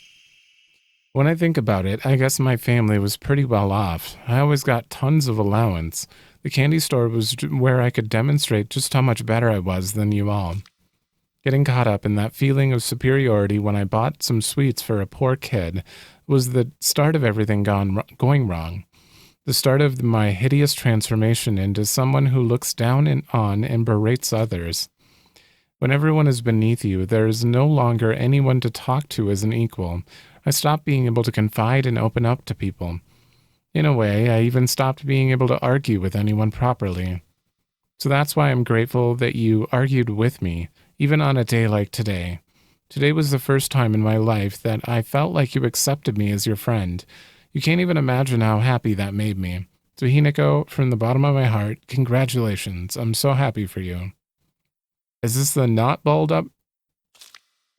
[SPEAKER 1] When I think about it, I guess my family was pretty well off. I always got tons of allowance. The candy store was where I could demonstrate just how much better I was than you all. Getting caught up in that feeling of superiority when I bought some sweets for a poor kid was the start of everything going wrong. The start of my hideous transformation into someone who looks down on and berates others. When everyone is beneath you, there is no longer anyone to talk to as an equal. I stopped being able to confide and open up to people. In a way, I even stopped being able to argue with anyone properly. So that's why I'm grateful that you argued with me, even on a day like today. Today was the first time in my life that I felt like you accepted me as your friend. You can't even imagine how happy that made me. So Hinako, from the bottom of my heart, congratulations. I'm so happy for you. Is this the not balled up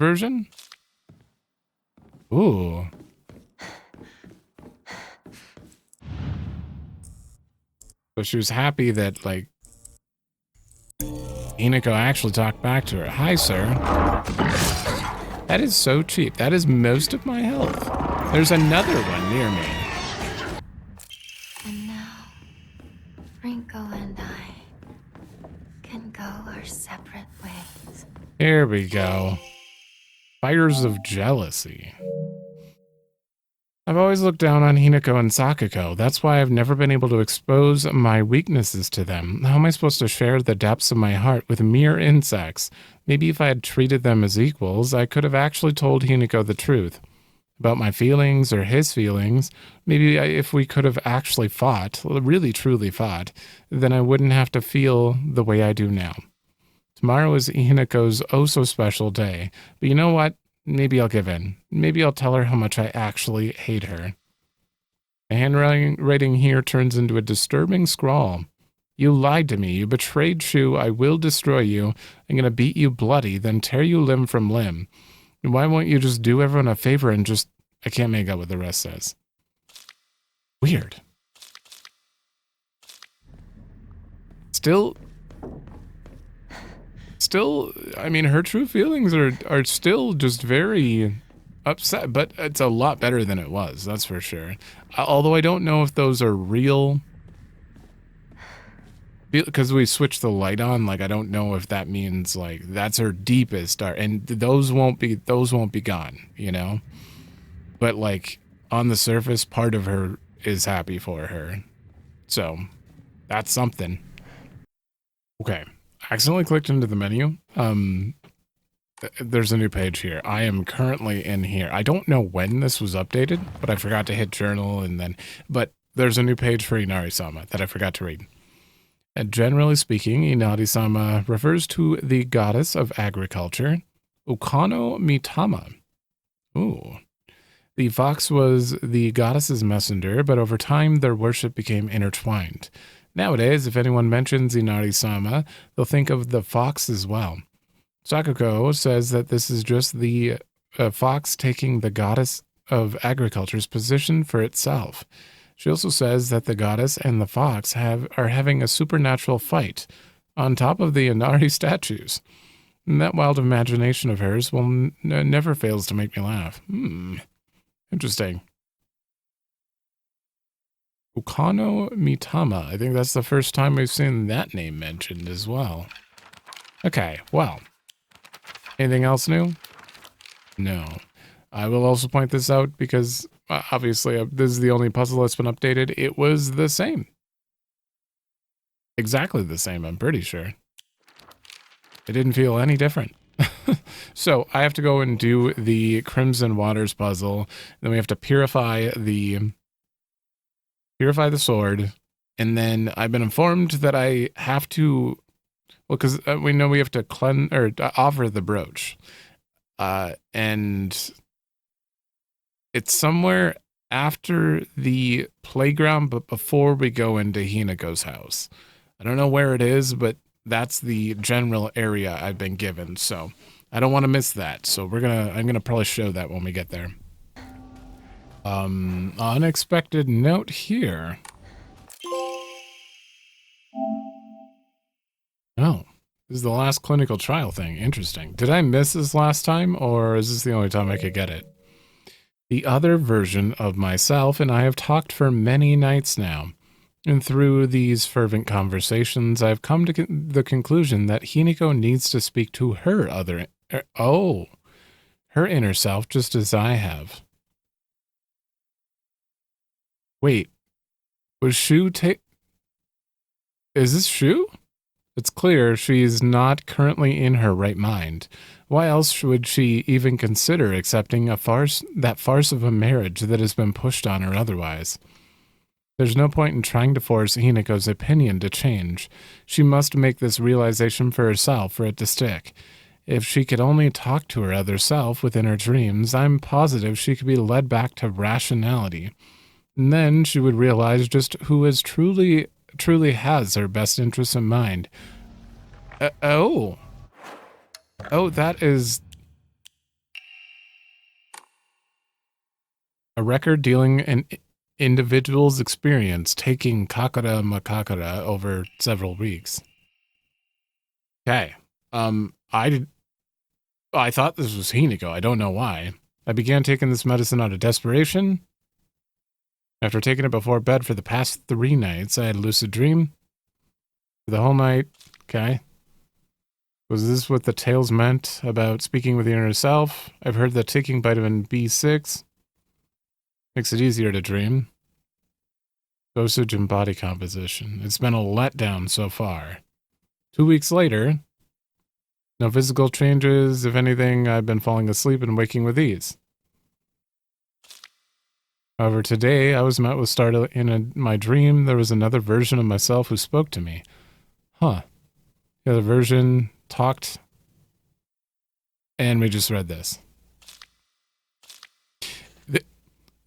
[SPEAKER 1] version? Ooh. So she was happy that, like, Hinako actually talked back to her. Hi, sir. That is so cheap. That is most of my health. There's another one near me.
[SPEAKER 5] And now, Rinko and I can go our separate ways.
[SPEAKER 1] Here we go. Fires of jealousy. I've always looked down on Hinako and Sakako. That's why I've never been able to expose my weaknesses to them. How am I supposed to share the depths of my heart with mere insects? Maybe if I had treated them as equals, I could have actually told Hinako the truth about my feelings or his feelings. Maybe if we could have actually fought, really truly fought, then I wouldn't have to feel the way I do now. Tomorrow is Hinako's oh-so-special day, but you know what? Maybe I'll give in. Maybe I'll tell her how much I actually hate her. The handwriting here turns into a disturbing scrawl. You lied to me. You betrayed Shu. I will destroy you. I'm going to beat you bloody, then tear you limb from limb. And why won't you just do everyone a favor and just... I can't make out what the rest says. Weird. Still, I mean, her true feelings are still just very upset, but it's a lot better than it was, that's for sure. Although I don't know if those are real, because we switched the light on. Like, I don't know if that means like that's her deepest art, and those won't be gone, you know. But like on the surface, part of her is happy for her, so that's something. Okay. Accidentally clicked into the menu. There's a new page here. I am currently in here. I don't know when this was updated, but I forgot to hit journal but there's a new page for Inari-sama that I forgot to read. And generally speaking, Inari-sama refers to the goddess of agriculture, Ukano Mitama. Ooh. The fox was the goddess's messenger, but over time their worship became intertwined. Nowadays, if anyone mentions Inari-sama, they'll think of the fox as well. Sakako says that this is just the fox taking the goddess of agriculture's position for itself. She also says that the goddess and the fox are having a supernatural fight on top of the Inari statues. And that wild imagination of hers never fails to make me laugh. Interesting. Ukano Mitama. I think that's the first time we've seen that name mentioned as well. Okay, well. Anything else new? No. I will also point this out because, obviously, this is the only puzzle that's been updated. It was the same. Exactly the same, I'm pretty sure. It didn't feel any different. So, I have to go and do the Crimson Waters puzzle. Then we have to purify the sword, and then I've been informed that I have to, well, because we know we have to cleanse or offer the brooch, and it's somewhere after the playground, but before we go into Hinako's house. I don't know where it is, but that's the general area I've been given, so I don't want to miss that. So I'm gonna probably show that when we get there. Unexpected note here. Oh, this is the last clinical trial thing. Interesting. Did I miss this last time, or is this the only time I could get it? The other version of myself and I have talked for many nights now, and through these fervent conversations, I've come to the conclusion that Hinako needs to speak to her her inner self just as I have. Wait, was Shu is this Shu? It's clear she's not currently in her right mind. Why else would she even consider accepting that farce of a marriage that has been pushed on her otherwise? There's no point in trying to force Hinako's opinion to change. She must make this realization for herself for it to stick. If she could only talk to her other self within her dreams, I'm positive she could be led back to rationality. And then she would realize just who is truly has her best interests in mind. Oh, that is a record dealing an individual's experience taking Kakara Makakara over several weeks. Okay. I thought this was Hinako. I don't know why. I began taking this medicine out of desperation. After taking it before bed for the past 3 nights, I had a lucid dream. For the whole night. Okay. Was this what the tales meant about speaking with the inner self? I've heard that taking vitamin B6 makes it easier to dream. Dosage and body composition. It's been a letdown so far. 2 weeks later, no physical changes. If anything, I've been falling asleep and waking with ease. However, today I was met with startle in my dream. There was another version of myself who spoke to me. Huh. The other version talked, and we just read this.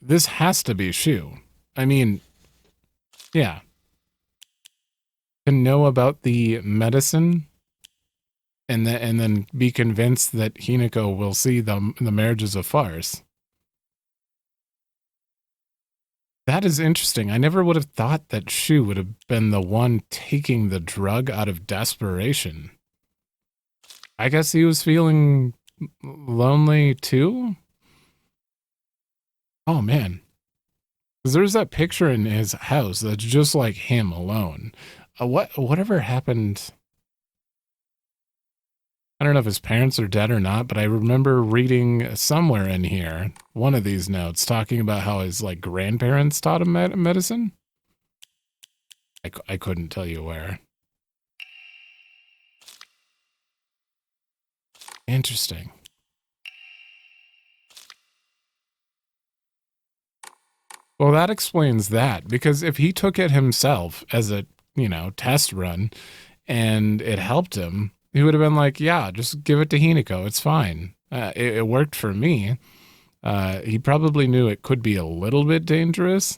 [SPEAKER 1] This has to be Shu. I mean, yeah. To know about the medicine and then be convinced that Hinako will see the marriage as a farce. That is interesting. I never would have thought that Shu would have been the one taking the drug out of desperation. I guess he was feeling lonely too? Oh man. Because there's that picture in his house that's just like him alone. Whatever happened... I don't know if his parents are dead or not, but I remember reading somewhere in here, one of these notes, talking about how his like grandparents taught him medicine. I couldn't tell you where. Interesting. Well, that explains that, because if he took it himself as a, test run and it helped him, he would have been like, yeah, just give it to Hinako. It's fine. It worked for me. He probably knew it could be a little bit dangerous,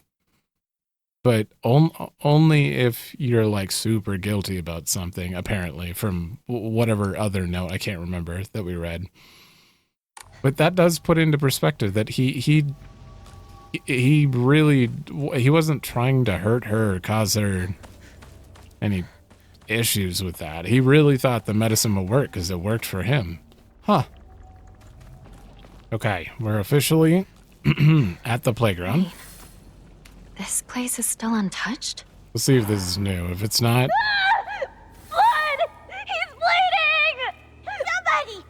[SPEAKER 1] but only if you're like super guilty about something, apparently, from whatever other note, I can't remember, that we read. But that does put into perspective that he wasn't trying to hurt her or cause her any issues with that. He really thought the medicine would work because it worked for him. Huh. Okay, we're officially at the playground.
[SPEAKER 5] Wait. This place is still untouched?
[SPEAKER 1] Let's see if this is new. If it's not...
[SPEAKER 3] Blood! He's bleeding! Somebody!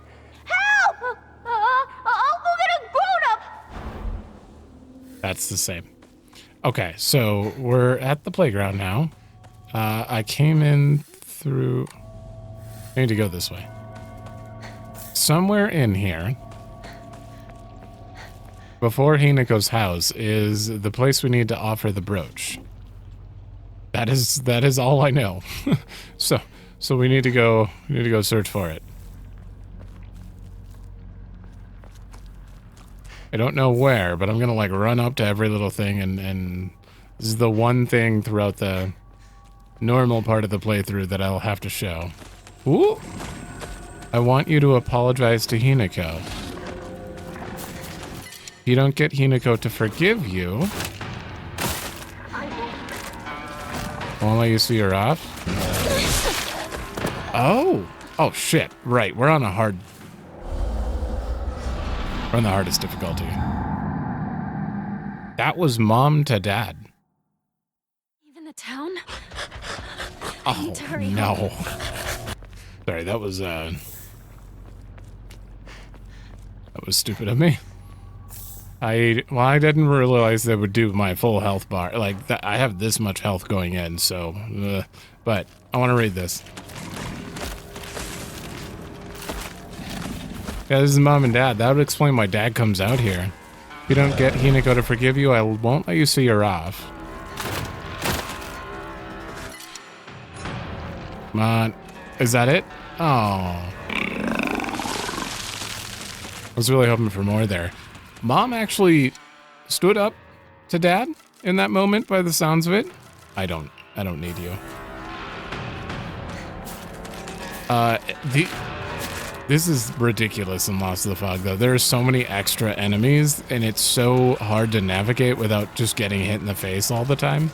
[SPEAKER 3] Help! I'll go get a grown-up!
[SPEAKER 1] That's the same. Okay, so we're at the playground now. I came in through... I need to go this way. Somewhere in here, before Hinako's house, is the place we need to offer the brooch. That is all I know. So we need to go search for it. I don't know where, but I'm gonna like run up to every little thing, and this is the one thing throughout the normal part of the playthrough that I'll have to show. Ooh! I want you to apologize to Hinako. If you don't get Hinako to forgive you, won't let you see her off. Oh shit! Right, we're on the hardest difficulty. That was mom to dad.
[SPEAKER 3] Even the town?
[SPEAKER 1] Oh no! Sorry, that was stupid of me. I didn't realize they would do my full health bar. Like, I have this much health going in, so... but I want to read this. Yeah, this is mom and dad. That would explain why dad comes out here. If you don't get Hinako to forgive you, I won't let you see her off. Come on. Is that it? Oh. I was really hoping for more there. Mom actually stood up to dad in that moment by the sounds of it. I don't need you. This is ridiculous in Lost of the Fog, though. There are so many extra enemies, and it's so hard to navigate without just getting hit in the face all the time.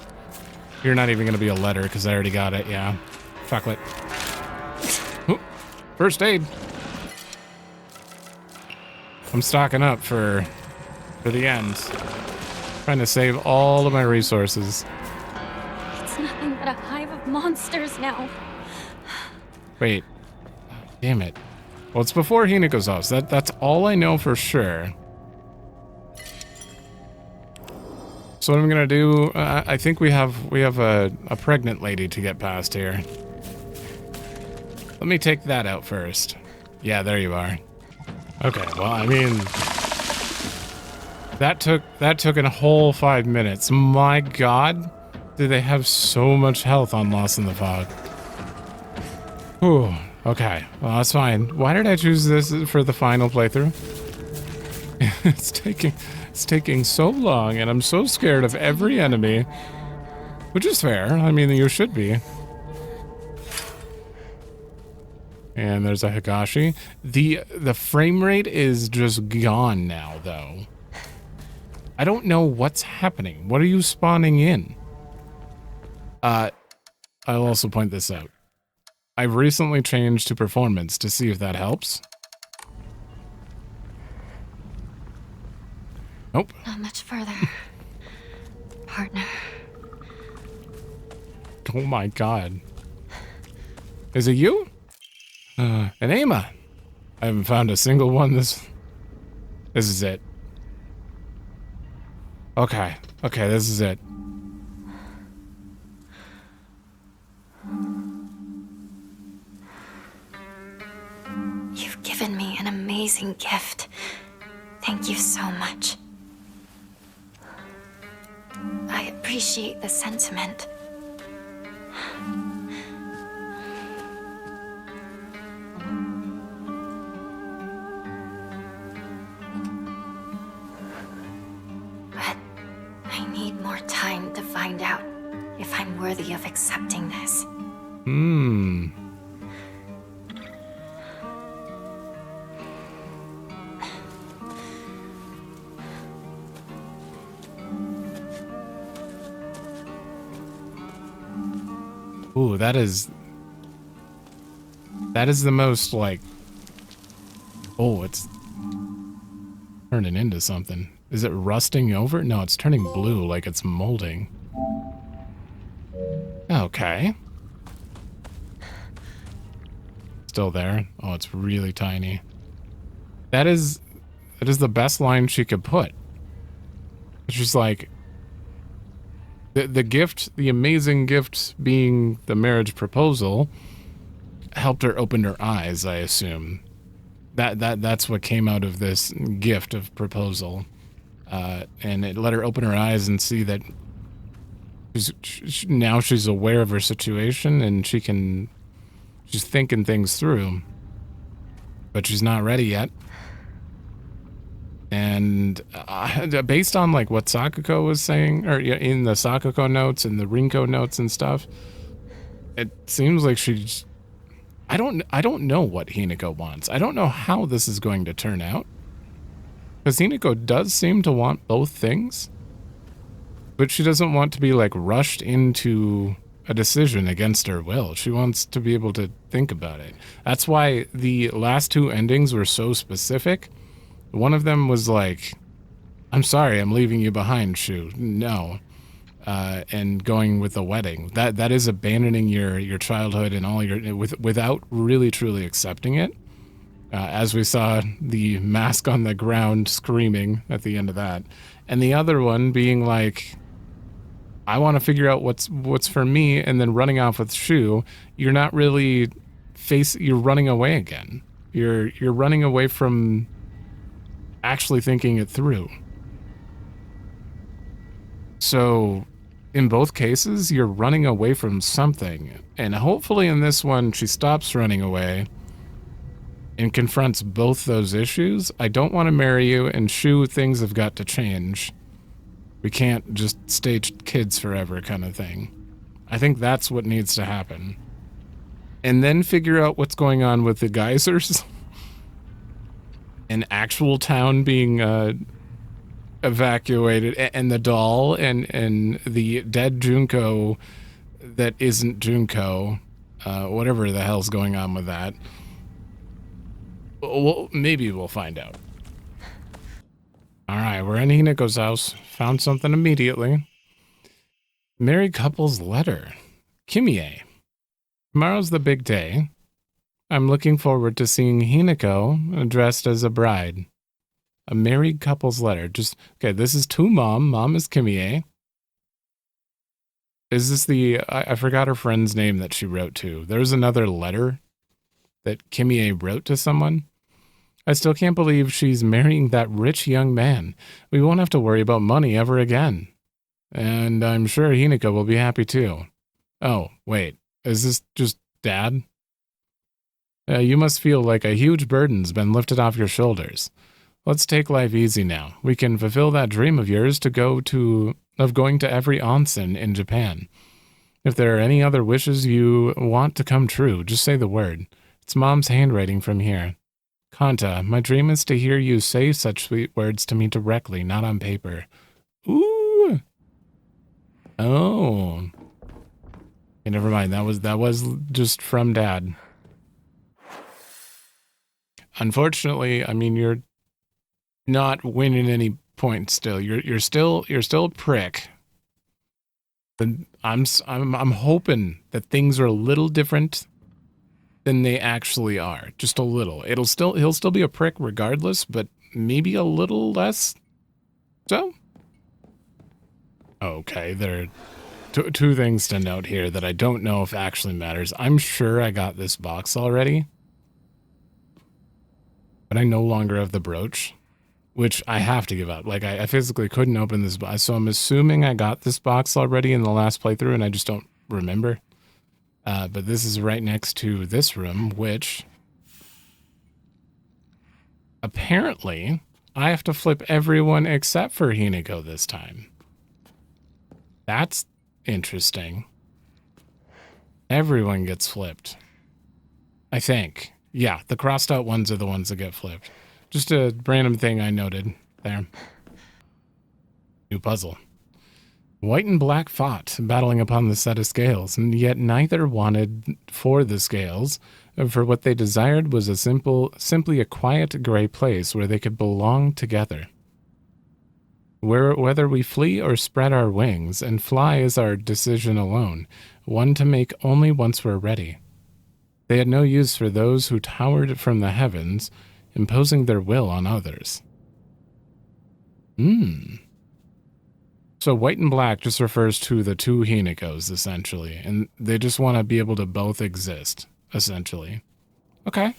[SPEAKER 1] You're not even going to be a letter, because I already got it, yeah. Chocolate. Ooh, first aid. I'm stocking up for the end. Trying to save all of my resources.
[SPEAKER 3] It's nothing but a hive of monsters now.
[SPEAKER 1] Wait. Damn it. Well, it's before Hinako's house. That's all I know for sure. So what I'm gonna do, I think we have a pregnant lady to get past here. Let me take that out first. Yeah, there you are. Okay, well, I mean, that took a whole 5 minutes. My God, do they have so much health on Lost in the Fog? Whew. Okay, well, that's fine. Why did I choose this for the final playthrough? It's taking so long, and I'm so scared of every enemy. Which is fair. I mean, you should be. And there's a Higashi. The frame rate is just gone now, though. I don't know what's happening. What are you spawning in? I'll also point this out. I've recently changed to performance to see if that helps. Nope.
[SPEAKER 5] Not much further. Partner.
[SPEAKER 1] Oh my God. Is it you? An Ama. I haven't found a single one. This is it. Okay. Okay, this is it.
[SPEAKER 5] You've given me an amazing gift. Thank you so much. I appreciate the sentiment. But I need more time to find out if I'm worthy of accepting this.
[SPEAKER 1] Ooh, that is the most, like... Oh, it's turning into something. Is it rusting over? No, it's turning blue, like it's molding. Okay. Still there? Oh, it's really tiny. That is the best line she could put. She's like... The gift, the amazing gift being the marriage proposal, helped her open her eyes, I assume. That's what came out of this gift of proposal. And it let her open her eyes and see that now she's aware of her situation and she's thinking things through. But she's not ready yet. And based on like what Sakuko was saying, or in the Sakuko notes and the Rinko notes and stuff, it seems like she's... I don't know what Hinako wants. I don't know how this is going to turn out. Because Hinako does seem to want both things. But she doesn't want to be like rushed into a decision against her will. She wants to be able to think about it. That's why the last two endings were so specific. One of them was like, I'm sorry, I'm leaving you behind, Shu. No. And going with the wedding. That is abandoning your childhood and all your... without really truly accepting it. As we saw the mask on the ground screaming at the end of that. And the other one being like, I want to figure out what's for me, and then running off with Shu. You're not really... you're running away again. You're running away from... actually thinking it through. So in both cases, you're running away from something. And hopefully in this one, she stops running away and confronts both those issues. I don't want to marry you, and Shu, things have got to change. We can't just stay kids forever kind of thing. I think that's what needs to happen. And then figure out what's going on with the geysers. An actual town being evacuated, and the doll, and the dead Junko that isn't Junko, whatever the hell's going on with that. Well, maybe we'll find out. All right, we're in Hinako's house. Found something immediately. Married couple's letter. Kimie. Tomorrow's the big day. I'm looking forward to seeing Hinako dressed as a bride. A married couple's letter. Okay, this is to Mom. Mom is Kimie. Is this I forgot her friend's name that she wrote to. There's another letter that Kimie wrote to someone. I still can't believe she's marrying that rich young man. We won't have to worry about money ever again. And I'm sure Hinako will be happy too. Oh, wait. Is this just Dad? You must feel like a huge burden's been lifted off your shoulders. Let's take life easy now. We can fulfill that dream of yours of going to every onsen in Japan. If there are any other wishes you want to come true, just say the word. It's Mom's handwriting from here. Kanta, my dream is to hear you say such sweet words to me directly, not on paper. Ooh. Oh. Okay, never mind. That was just from Dad. Unfortunately, I mean, you're not winning any points still. You're still a prick. But I'm hoping that things are a little different than they actually are. Just a little. He'll still be a prick regardless, but maybe a little less so. Okay, there are two things to note here that I don't know if actually matters. I'm sure I got this box already, but I no longer have the brooch, which I have to give up. Like, I physically couldn't open this box, so I'm assuming I got this box already in the last playthrough, and I just don't remember. But this is right next to this room, which apparently I have to flip everyone except for Hinako this time. That's interesting. Everyone gets flipped, I think. Yeah, the crossed out ones are the ones that get flipped. Just a random thing I noted there. New puzzle. White and black fought, battling upon the set of scales, and yet neither wanted for the scales. For what they desired was simply a quiet gray place where they could belong together. Whether we flee or spread our wings, and fly is our decision alone, one to make only once we're ready. They had no use for those who towered from the heavens, imposing their will on others. So white and black just refers to the two Hinakos, essentially, and they just want to be able to both exist, essentially. Okay.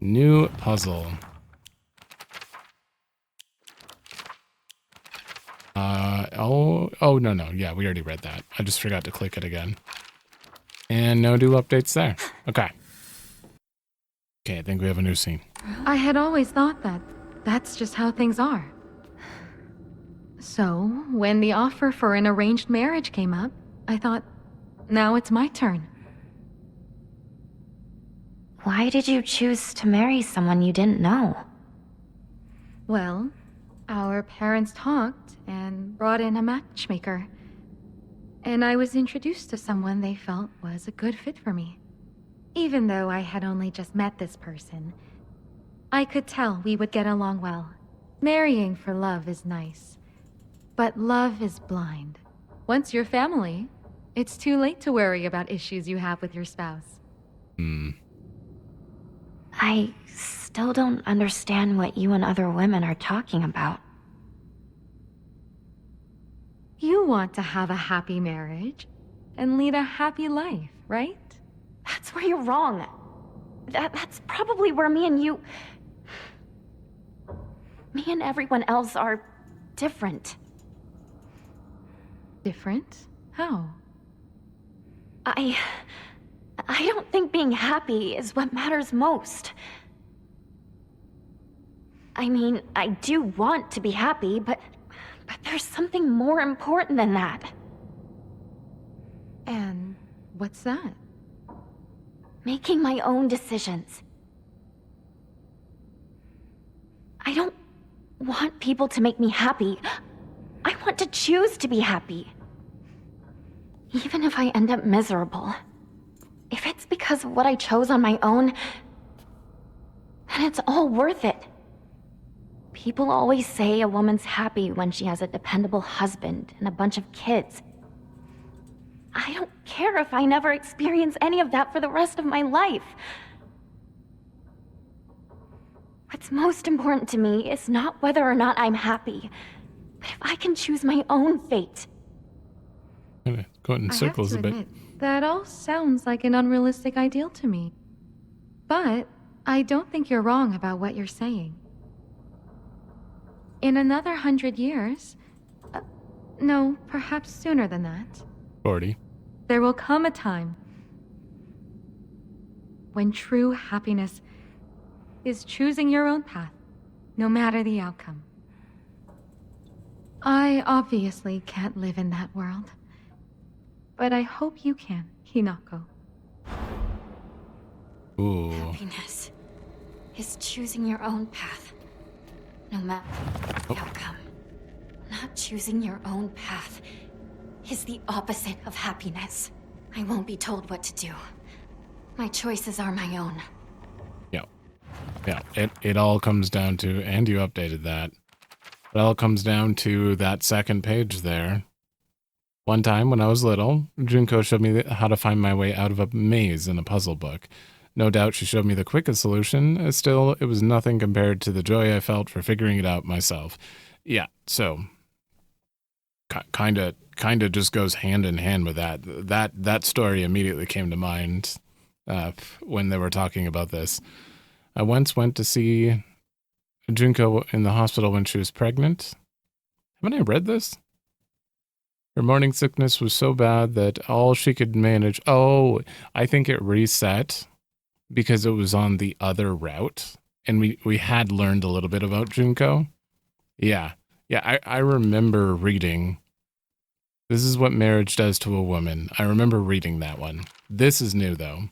[SPEAKER 1] New puzzle. Oh, no. Yeah, we already read that. I just forgot to click it again. And no new updates there. Okay. Okay, I think we have a new scene.
[SPEAKER 2] I had always thought that that's just how things are. So, when the offer for an arranged marriage came up, I thought, now it's my turn.
[SPEAKER 5] Why did you choose to marry someone you didn't know?
[SPEAKER 2] Well, our parents talked and brought in a matchmaker. And I was introduced to someone they felt was a good fit for me. Even though I had only just met this person, I could tell we would get along well. Marrying for love is nice, but love is blind. Once you're family, it's too late to worry about issues you have with your spouse.
[SPEAKER 5] I still don't understand what you and other women are talking about.
[SPEAKER 2] You want to have a happy marriage and lead a happy life, right?
[SPEAKER 5] That's where you're wrong. That's probably where me and everyone else are different.
[SPEAKER 2] Different? How?
[SPEAKER 5] I don't think being happy is what matters most. I mean, I do want to be happy, but there's something more important than that.
[SPEAKER 2] And what's that?
[SPEAKER 5] Making my own decisions. I don't want people to make me happy. I want to choose to be happy. Even if I end up miserable. If it's because of what I chose on my own, then it's all worth it. People always say a woman's happy when she has a dependable husband and a bunch of kids. I don't care if I never experience any of that for the rest of my life. What's most important to me is not whether or not I'm happy, but if I can choose my own fate.
[SPEAKER 1] Kinda going in circles a bit.
[SPEAKER 8] Admit, that all sounds like an unrealistic ideal to me. But I don't think you're wrong about what you're saying. In another 100 years, no, perhaps sooner than that,
[SPEAKER 1] 40.
[SPEAKER 8] there will come a time when true happiness is choosing your own path, no matter the outcome. I obviously can't live in that world, but I hope you can, Hinako.
[SPEAKER 1] Ooh.
[SPEAKER 5] Happiness is choosing your own path, no matter the outcome. Not choosing your own path is the opposite of happiness. I won't be told what to do. My choices are my own.
[SPEAKER 1] Yeah, it all comes down to, and you updated that, it all comes down to that second page there. One time when I was little, Junko showed me how to find my way out of a maze in a puzzle book. No doubt she showed me the quickest solution, still, it was nothing compared to the joy I felt for figuring it out myself. Yeah, so, kinda just goes hand in hand with that. That story immediately came to mind when they were talking about this. I once went to see Junko in the hospital when she was pregnant. Haven't I read this? Her morning sickness was so bad that all she could manage... Oh, I think it reset because it was on the other route. And we had learned a little bit about Junko. Yeah, I remember reading... This is what marriage does to a woman. I remember reading that one. This is new, though.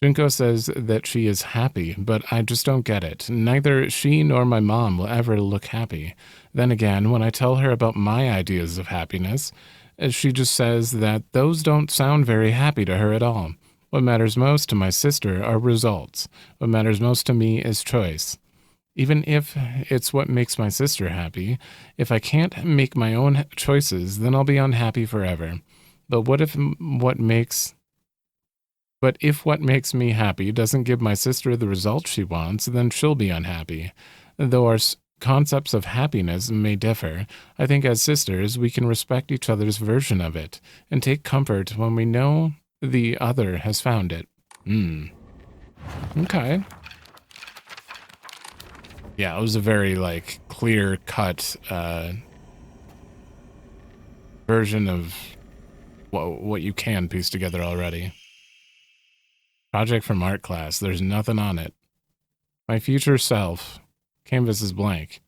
[SPEAKER 1] Junko says that she is happy, but I just don't get it. Neither she nor my mom will ever look happy. Then again, when I tell her about my ideas of happiness, she just says that those don't sound very happy to her at all. What matters most to my sister are results. What matters most to me is choice. Even if it's what makes my sister happy, if I can't make my own choices, then I'll be unhappy forever. But if what makes me happy doesn't give my sister the result she wants, then she'll be unhappy. Though our concepts of happiness may differ, I think as sisters we can respect each other's version of it and take comfort when we know the other has found it. Okay. Yeah, it was a very, clear-cut version of what you can piece together already. Project from art class. There's nothing on it. My future self. Canvas is blank.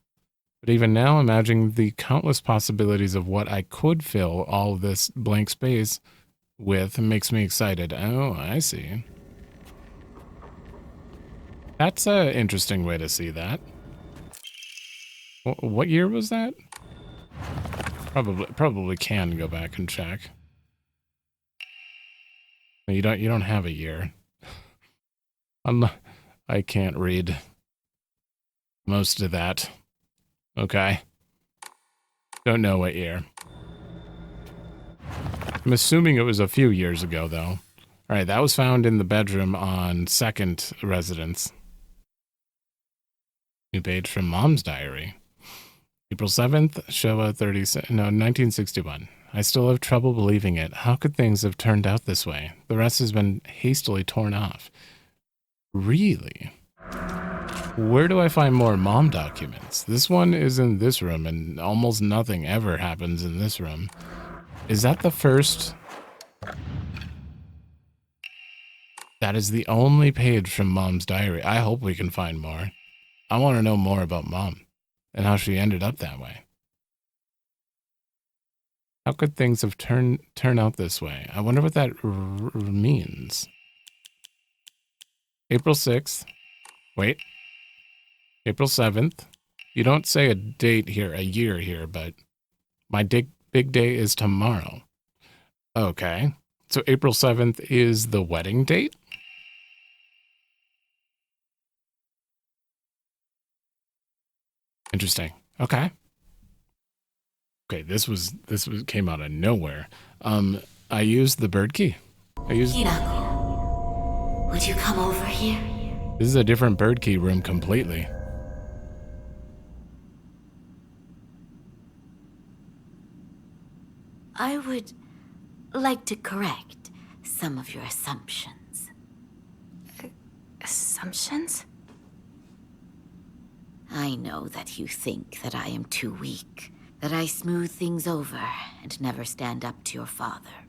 [SPEAKER 1] But even now, imagining the countless possibilities of what I could fill all this blank space with makes me excited. Oh, I see. That's an interesting way to see that. What year was that? Probably can go back and check. You don't have a year. I can't read most of that. Okay. Don't know what year. I'm assuming it was a few years ago, though. Alright, that was found in the bedroom on second residence. New page from Mom's diary. April 7th, Showa 1961. I still have trouble believing it. How could things have turned out this way? The rest has been hastily torn off. Really? Where do I find more mom documents? This one is in this room, and almost nothing ever happens in this room. Is that the first? That is the only page from Mom's diary. I hope we can find more. I want to know more about Mom and how she ended up that way. How could things have turn out this way? I wonder what that means. April 6th. Wait. April 7th. You don't say a date here, a year here, but my big day is tomorrow. Okay. So April 7th is the wedding date? Interesting. Okay. Okay, this came out of nowhere. I used the bird key.
[SPEAKER 7] Hinako, would you come over here?
[SPEAKER 1] This is a different bird key room completely.
[SPEAKER 7] I would like to correct some of your assumptions.
[SPEAKER 5] Assumptions?
[SPEAKER 7] I know that you think that I am too weak, that I smooth things over and never stand up to your father.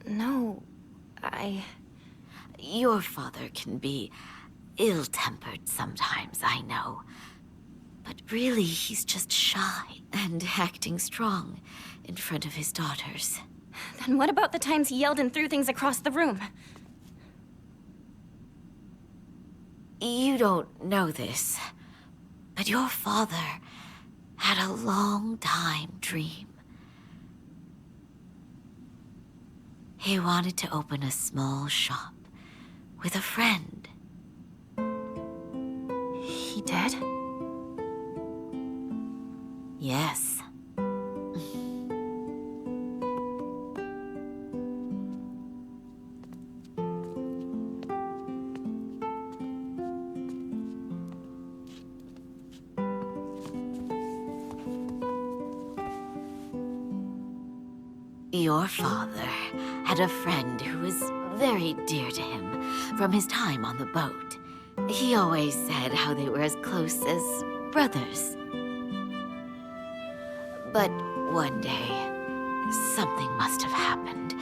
[SPEAKER 5] No,
[SPEAKER 7] Your father can be ill-tempered sometimes, I know. But really, he's just shy and acting strong in front of his daughters.
[SPEAKER 5] Then what about the times he yelled and threw things across the room?
[SPEAKER 7] You don't know this, but your father had a long time dream. He wanted to open a small shop with a friend.
[SPEAKER 5] He did?
[SPEAKER 7] Yes. Your father had a friend who was very dear to him from his time on the boat. He always said how they were as close as brothers. But one day, something must have happened.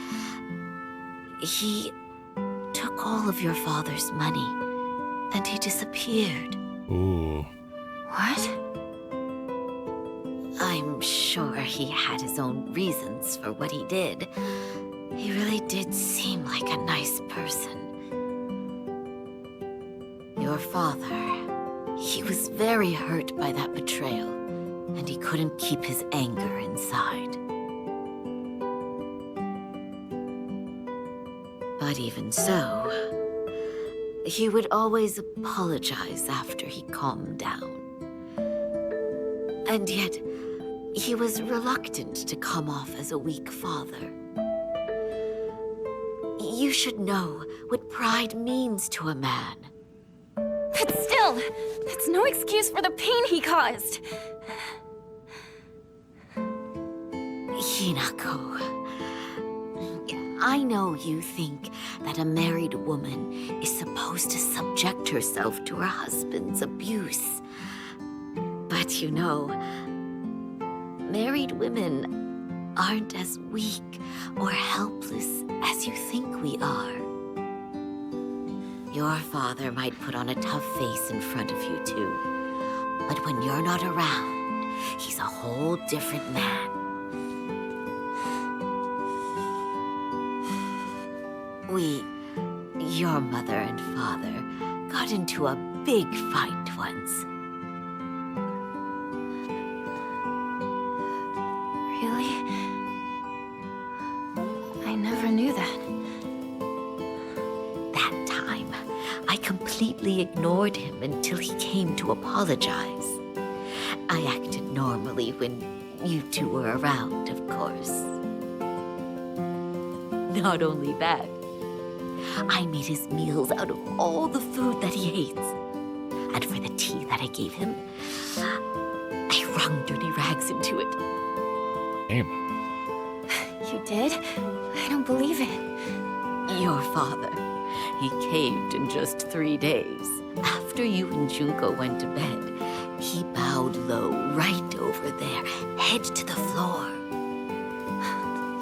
[SPEAKER 7] He took all of your father's money, and he disappeared.
[SPEAKER 1] Ooh.
[SPEAKER 5] What?
[SPEAKER 7] I'm sure he had his own reasons for what he did. He really did seem like a nice person. Your father, he was very hurt by that betrayal, and he couldn't keep his anger inside. But even so, he would always apologize after he calmed down. And yet, he was reluctant to come off as a weak father. You should know what pride means to a man.
[SPEAKER 5] But still, that's no excuse for the pain he caused.
[SPEAKER 7] Hinako, I know you think that a married woman is supposed to subject herself to her husband's abuse. But you know, married women aren't as weak or helpless as you think we are. Your father might put on a tough face in front of you too, but when you're not around, he's a whole different man. Your mother and father, got into a big fight once.
[SPEAKER 5] Really? I never knew that.
[SPEAKER 7] That time, I completely ignored him until he came to apologize. I acted normally when you two were around, of course. Not only that, I made his meals out of all the food that he hates. And for the tea that I gave him, I wrung dirty rags into it.
[SPEAKER 1] Damn.
[SPEAKER 5] You did? I don't believe it.
[SPEAKER 7] Your father, he caved in just 3 days. After you and Junko went to bed, he bowed low right over there, head to the floor.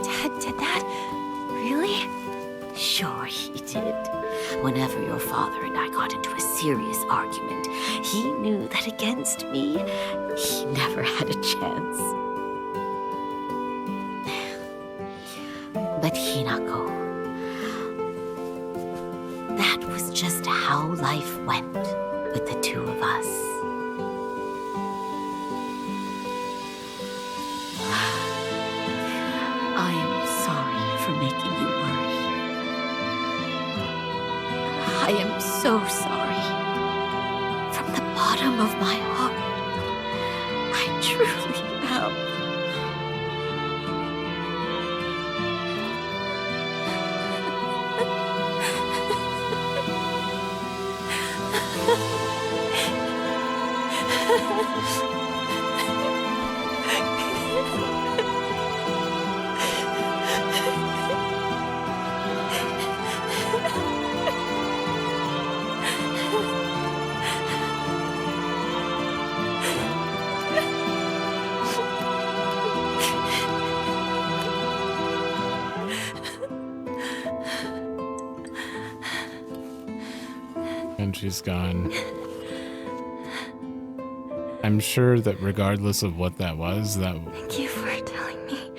[SPEAKER 5] Dad did that? Really?
[SPEAKER 7] Sure he did. Whenever your father and I got into a serious argument, he knew that against me, he never had a chance. But Hinako, that was just how life went with the two of us. I am sorry for making you worry. I am so sorry. From the bottom of my heart. truly am.
[SPEAKER 1] And she's gone. I'm sure that regardless of what that was, that
[SPEAKER 5] Thank you for telling me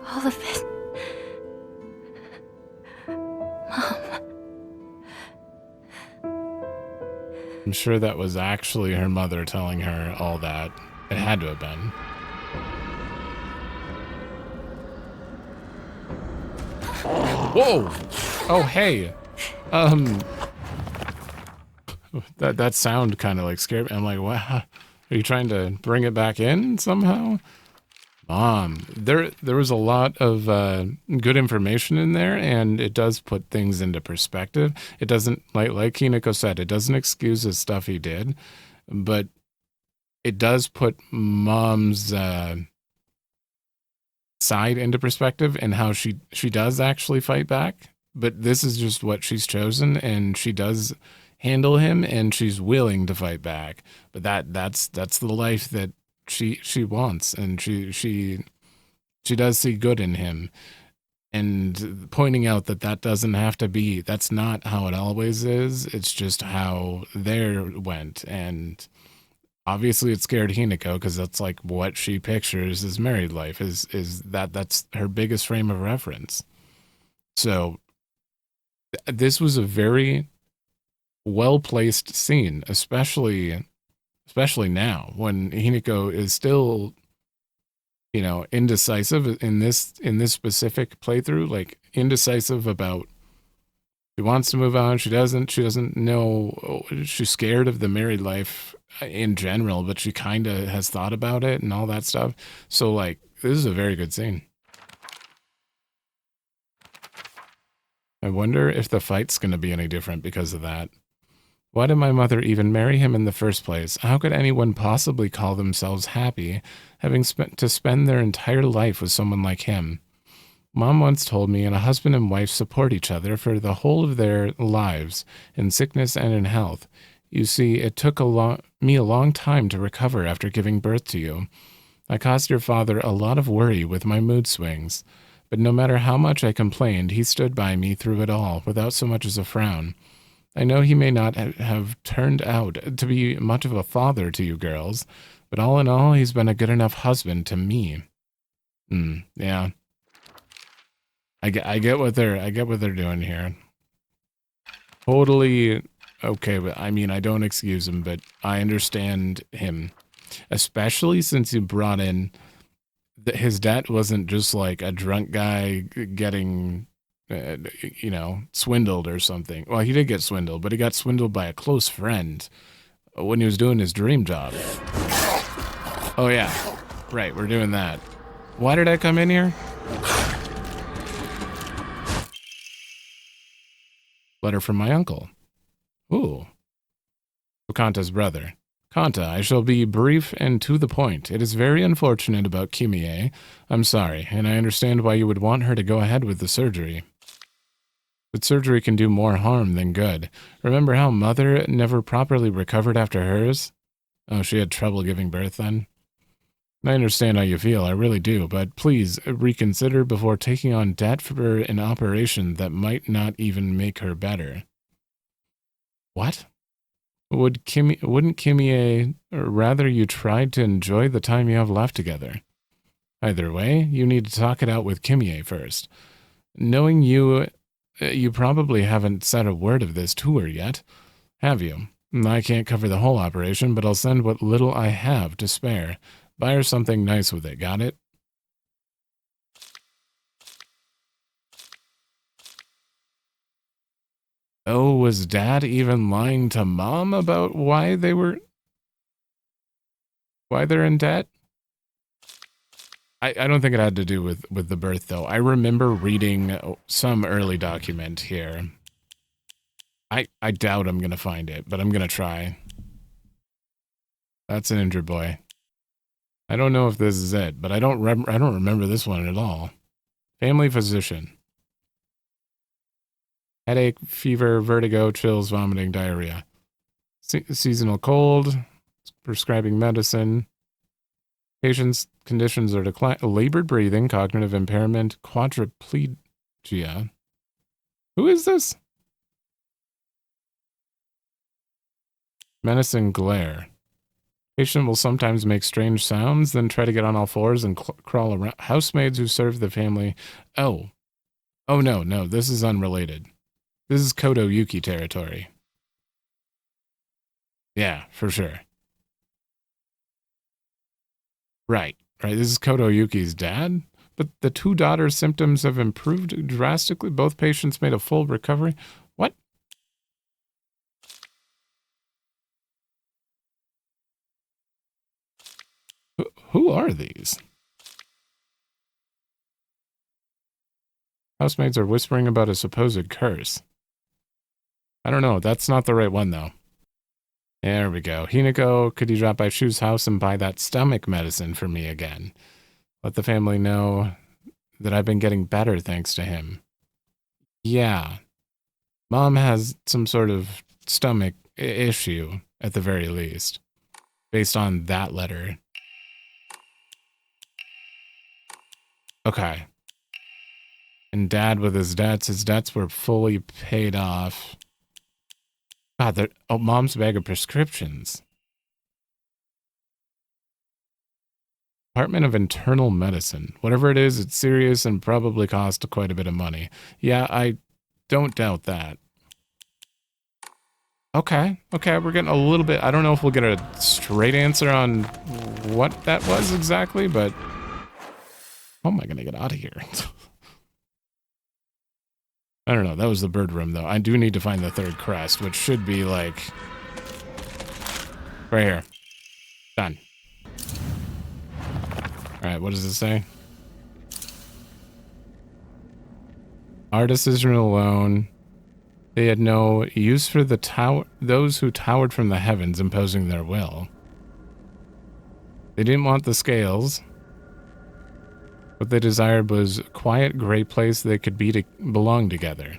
[SPEAKER 5] all of this.
[SPEAKER 1] I'm sure that was actually her mother telling her all that. It had to have been. Whoa! Oh, hey. That sound kind of like scared me. I'm like, what? Are you trying to bring it back in somehow? Mom, there was a lot of good information in there, and it does put things into perspective. It doesn't, like Hinako said, it doesn't excuse the stuff he did, but it does put Mom's side into perspective and how she does actually fight back. But this is just what she's chosen, and she does handle him, and she's willing to fight back. But that's the life that she wants, and she does see good in him, and pointing out that doesn't have to be, that's not how it always is. It's just how there went. And obviously it scared Hinako, because that's like what she pictures as married life, is that's her biggest frame of reference. So this was a very well-placed scene, especially now when Hinako is still, indecisive in this specific playthrough, like indecisive about, she wants to move on, she doesn't know, she's scared of the married life in general, but she kind of has thought about it and all that stuff. So like, this is a very good scene. I wonder if the fight's going to be any different because of that. Why did my mother even marry him in the first place? How could anyone possibly call themselves happy having to spend their entire life with someone like him? Mom once told me a husband and wife support each other for the whole of their lives, in sickness and in health. You see, it took me a long time to recover after giving birth to you. I caused your father a lot of worry with my mood swings. But no matter how much I complained, he stood by me through it all, without so much as a frown. I know he may not have turned out to be much of a father to you girls, but all in all, he's been a good enough husband to me. Yeah. I get what they're doing here. Totally okay, but I mean, I don't excuse him, but I understand him, especially since you brought in his dad wasn't just like a drunk guy getting, swindled or something. Well, he did get swindled, but he got swindled by a close friend when he was doing his dream job. Oh, yeah. Right, we're doing that. Why did I come in here? Letter from my uncle. Ooh. Kanta's brother. Kanta, I shall be brief and to the point. It is very unfortunate about Kimie. I'm sorry, and I understand why you would want her to go ahead with the surgery. But surgery can do more harm than good. Remember how Mother never properly recovered after hers? Oh, she had trouble giving birth then? I understand how you feel, I really do, but please reconsider before taking on debt for an operation that might not even make her better. What? Wouldn't Kimie rather you tried to enjoy the time you have left together? Either way, you need to talk it out with Kimie first. Knowing you probably haven't said a word of this to her yet, have you? I can't cover the whole operation, but I'll send what little I have to spare. Buy her something nice with it, got it? Oh, was Dad even lying to Mom about why they were... why they're in debt? I don't think it had to do with the birth, though. I remember reading some early document here. I doubt I'm going to find it, but I'm going to try. That's an injured boy. I don't know if this is it, but I don't remember this one at all. Family physician. Headache, fever, vertigo, chills, vomiting, diarrhea. Seasonal cold, prescribing medicine. Patient's conditions are decline, labored breathing, cognitive impairment, quadriplegia. Who is this? Menacing glare. Patient will sometimes make strange sounds, then try to get on all fours and crawl around. Housemaids who serve the family. Oh. Oh, no, this is unrelated. This is Kodo Yuki territory. Yeah, for sure. Right. This is Kodo Yuki's dad, but the two daughters' symptoms have improved drastically. Both patients made a full recovery. What? Who are these? Housemaids are whispering about a supposed curse. I don't know. That's not the right one, though. There we go. Hinako, could you drop by Shu's house and buy that stomach medicine for me again? Let the family know that I've been getting better thanks to him. Yeah. Mom has some sort of stomach issue, at the very least, based on that letter. Okay. And Dad with his debts were fully paid off. God, Mom's bag of prescriptions. Department of Internal Medicine. Whatever it is, it's serious and probably cost quite a bit of money. Yeah, I don't doubt that. Okay, we're getting a little bit... I don't know if we'll get a straight answer on what that was exactly, but... How am I going to get out of here? I don't know. That was the bird room, though. I do need to find the third crest, which should be, like... right here. Done. Alright, what does it say? Our decision alone. They had no use for those who towered from the heavens, imposing their will. They didn't want the scales. What they desired was a quiet, gray place they could belong together.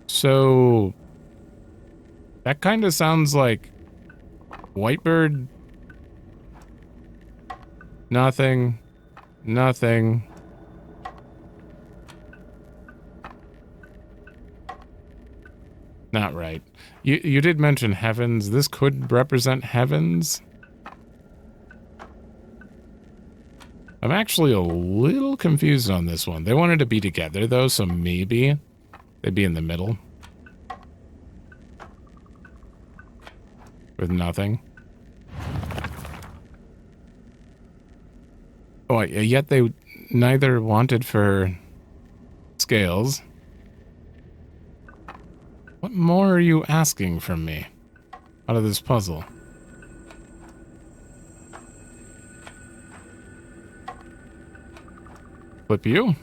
[SPEAKER 1] So... that kind of sounds like... Whitebird... Nothing. Nothing. Not right. You did mention heavens. This could represent heavens. I'm actually a little confused on this one. They wanted to be together, though, so maybe they'd be in the middle. With nothing. Oh, yet they neither wanted for scales. What more are you asking from me out of this puzzle? Flip you?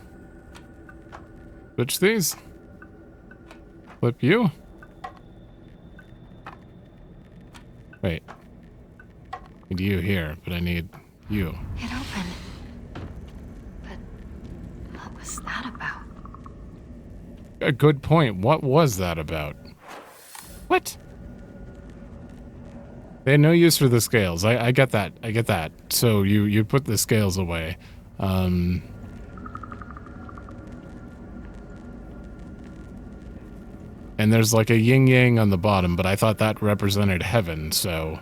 [SPEAKER 1] Switch these? Flip you? Wait. Need you here, but I need you.
[SPEAKER 8] It opened. But what was that about?
[SPEAKER 1] A good point. What was that about? What? They had no use for the scales. I get that. I get that. So you put the scales away. And there's like a yin-yang on the bottom, but I thought that represented heaven, so...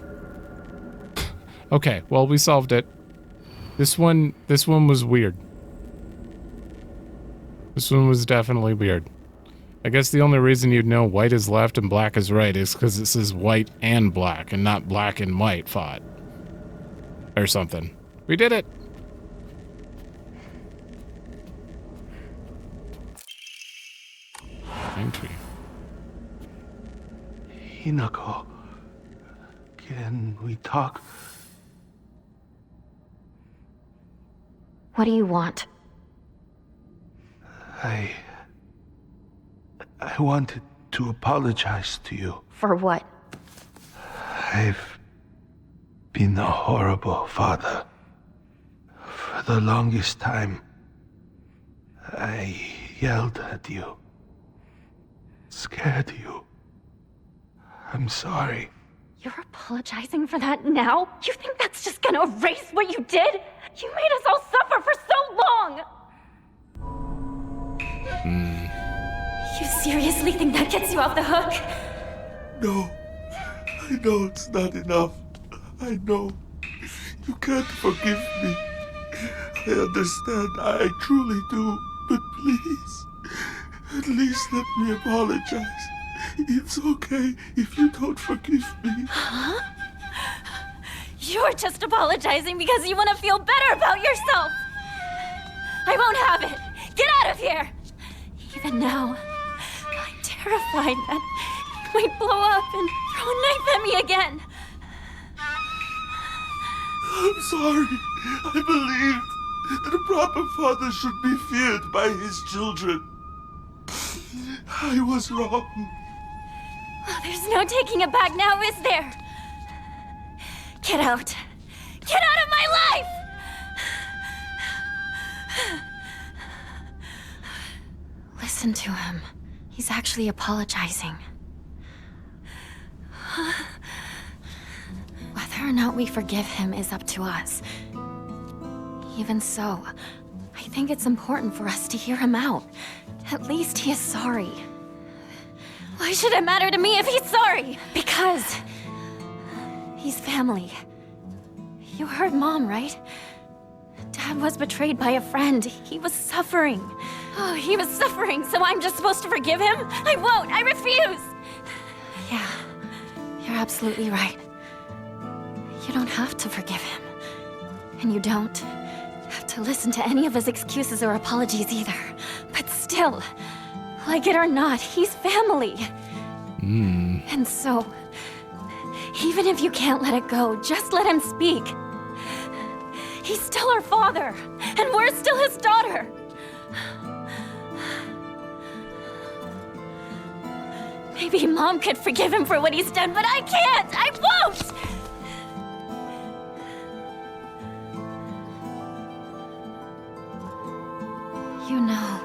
[SPEAKER 1] Okay, well, we solved it. This one was weird. This one was definitely weird. I guess the only reason you'd know white is left and black is right is because it says white and black, and not black and white fought. Or something. We did it! Pine tree.
[SPEAKER 6] Hinako, can we talk?
[SPEAKER 5] What do you want?
[SPEAKER 6] I wanted to apologize to you.
[SPEAKER 5] For what?
[SPEAKER 6] I've been a horrible father. For the longest time, I yelled at you. Scared you. I'm sorry.
[SPEAKER 5] You're apologizing for that now? You think that's just gonna erase what you did? You made us all suffer for so long! You seriously think that gets you off the hook?
[SPEAKER 6] No. I know it's not enough. I know. You can't forgive me. I understand. I truly do. But please, at least let me apologize. It's okay if you don't forgive me.
[SPEAKER 5] Huh? You're just apologizing because you want to feel better about yourself! I won't have it! Get out of here! Even now, I'm terrified that you might blow up and throw a knife at me again.
[SPEAKER 6] I'm sorry. I believed that a proper father should be feared by his children. I was wrong.
[SPEAKER 5] Oh, there's no taking it back now, is there? Get out. Get out of my life! Listen to him. He's actually apologizing. Whether or not we forgive him is up to us. Even so, I think it's important for us to hear him out. At least he is sorry. Why should it matter to me if he's sorry? Because he's family. You heard Mom, right? Dad was betrayed by a friend. He was suffering. Oh, he was suffering, so I'm just supposed to forgive him? I won't! I refuse! Yeah, you're absolutely right. You don't have to forgive him. And you don't have to listen to any of his excuses or apologies either. But still, like it or not, he's family. And so, even if you can't let it go, just let him speak. He's still our father, and we're still his daughter. Maybe Mom could forgive him for what he's done, but I can't! I won't! You know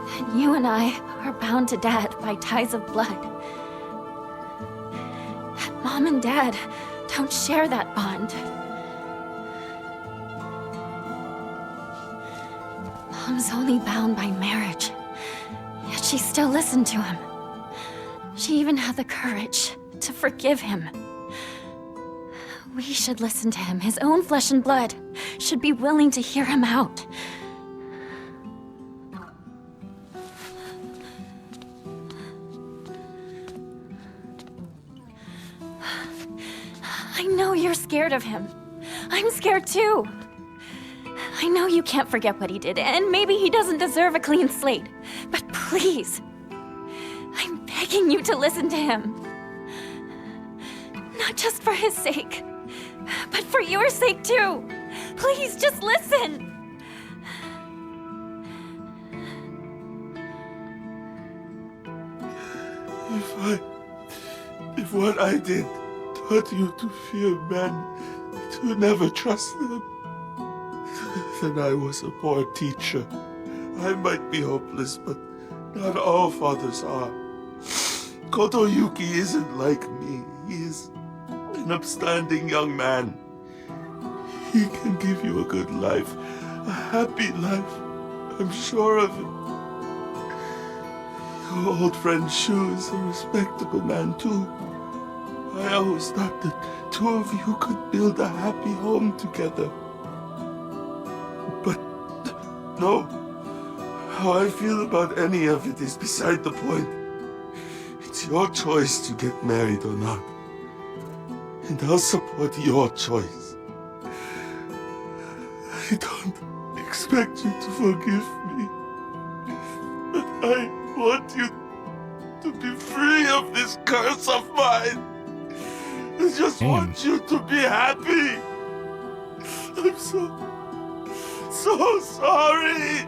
[SPEAKER 5] that you and I are bound to Dad by ties of blood. That Mom and Dad don't share that bond. Mom's only bound by marriage, yet she still listened to him. She even had the courage to forgive him. We should listen to him. His own flesh and blood should be willing to hear him out. I know you're scared of him. I'm scared too. I know you can't forget what he did, and maybe he doesn't deserve a clean slate. But please, I'm begging you to listen to him. Not just for his sake, but for your sake too. Please, just listen.
[SPEAKER 6] If what I did taught you to fear men, to never trust them, then I was a poor teacher. I might be hopeless, but not all fathers are. Kotoyuki isn't like me. He is an upstanding young man. He can give you a good life, a happy life. I'm sure of it. Your old friend Shu is a respectable man too. I always thought that two of you could build a happy home together. But no, how I feel about any of it is beside the point. It's your choice to get married or not. And I'll support your choice. I don't expect you to forgive me. But I want you to be free of this curse of mine. I just want you to be happy. so sorry.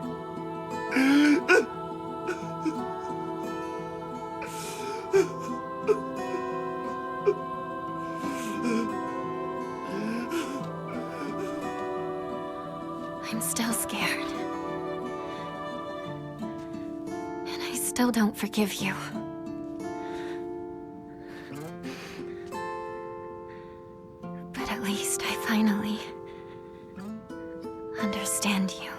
[SPEAKER 5] I'm still scared. And I still don't forgive you. But at least I finally understand you.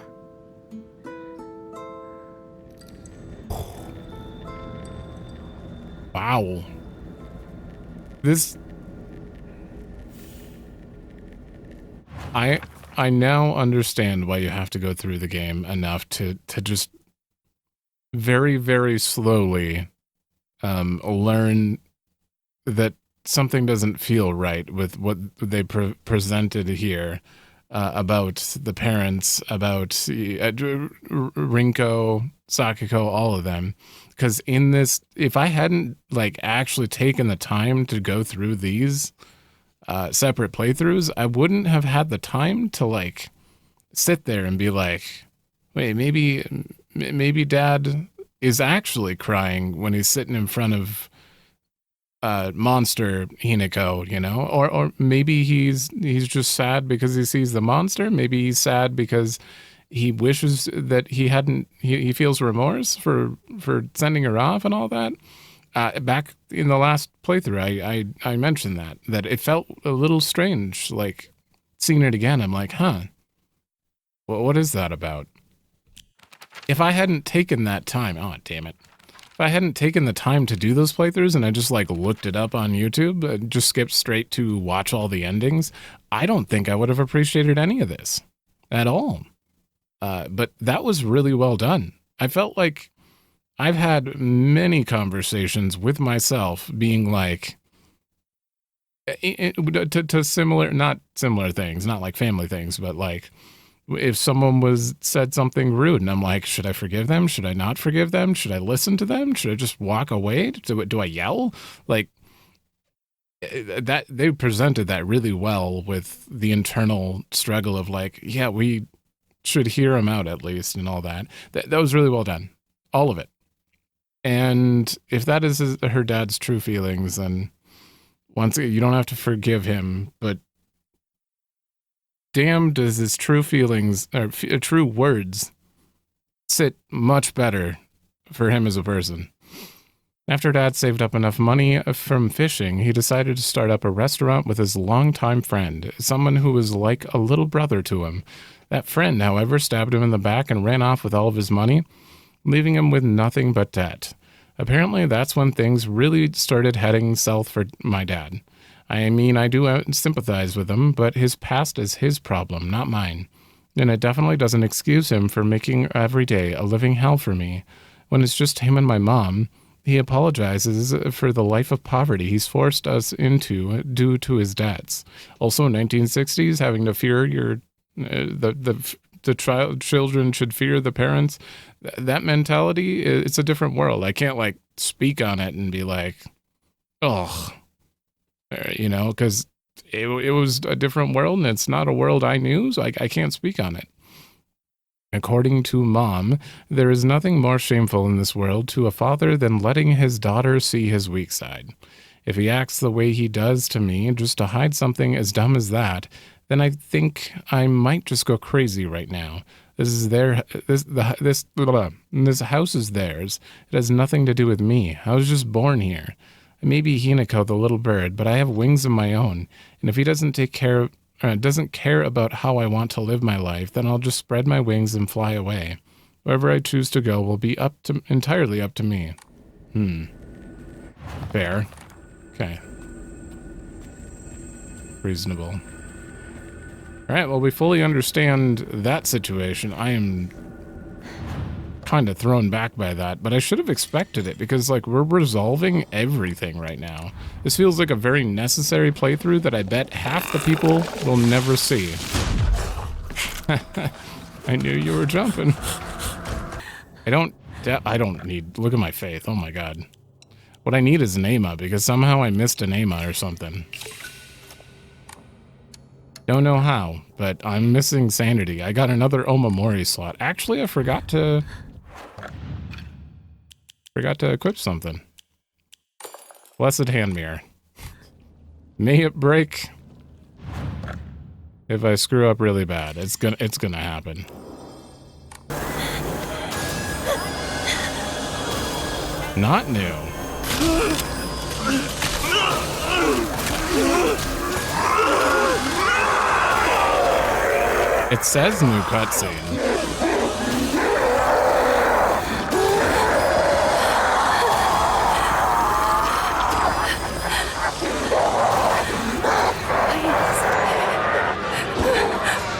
[SPEAKER 1] Wow. This... I now understand why you have to go through the game enough to just very, very slowly learn that something doesn't feel right with what they presented here about the parents, about Rinko, Sakiko, all of them. Because in this, if I hadn't like actually taken the time to go through these separate playthroughs, I wouldn't have had the time to like sit there and be like, wait, maybe dad is actually crying when he's sitting in front of monster Hinako, you know, or maybe he's just sad because he sees the monster. Maybe he's sad because he wishes that he feels remorse for sending her off and all that. Back in the last playthrough, I mentioned that it felt a little strange, like seeing it again. I'm like, huh, well, what is that about? If I hadn't taken that time, oh, damn it. If I hadn't taken the time to do those playthroughs and I just like looked it up on YouTube and just skipped straight to watch all the endings, I don't think I would have appreciated any of this at all. But that was really well done. I felt like I've had many conversations with myself being like, to similar, not similar things, not like family things, but like if someone said something rude and I'm like, should I forgive them? Should I not forgive them? Should I listen to them? Should I just walk away? Do I yell? Like that, they presented that really well with the internal struggle of like, yeah, we should hear him out at least and all that. That was really well done. All of it. And if that is her dad's true feelings, then once again, you don't have to forgive him, but damn, does his true feelings or true words sit much better for him as a person. After Dad saved up enough money from fishing, he decided to start up a restaurant with his longtime friend, someone who was like a little brother to him. That friend, however, stabbed him in the back and ran off with all of his money, leaving him with nothing but debt. Apparently, that's when things really started heading south for my dad. I mean, I do sympathize with him, but his past is his problem, not mine. And it definitely doesn't excuse him for making every day a living hell for me. When it's just him and my mom, he apologizes for the life of poverty he's forced us into due to his debts. Also, 1960s, having to fear the children should fear the parents. That mentality, it's a different world. I can't like speak on it and be like, ugh, you know, because it was a different world and it's not a world I knew, so I can't speak on it. According to Mom, there is nothing more shameful in this world to a father than letting his daughter see his weak side. If he acts the way he does to me just to hide something as dumb as that, then I think I might just go crazy right now. This house is theirs. It has nothing to do with me. I was just born here. I may be Hinako the little bird, but I have wings of my own. And if he doesn't care about how I want to live my life, then I'll just spread my wings and fly away. Wherever I choose to go will be entirely up to me. Fair. Okay. Reasonable. Alright, well, we fully understand that situation. I am kind of thrown back by that, but I should have expected it because, like, we're resolving everything right now. This feels like a very necessary playthrough that I bet half the people will never see. I knew you were jumping. I don't need, look at my faith, oh my god. What I need is Nema, because somehow I missed a Nema or something. Don't know how, but I'm missing sanity. I got another Omamori slot. Actually, I forgot to equip something. Blessed hand mirror. May it break if I screw up really bad. It's gonna happen. Not new. It says new cutscene.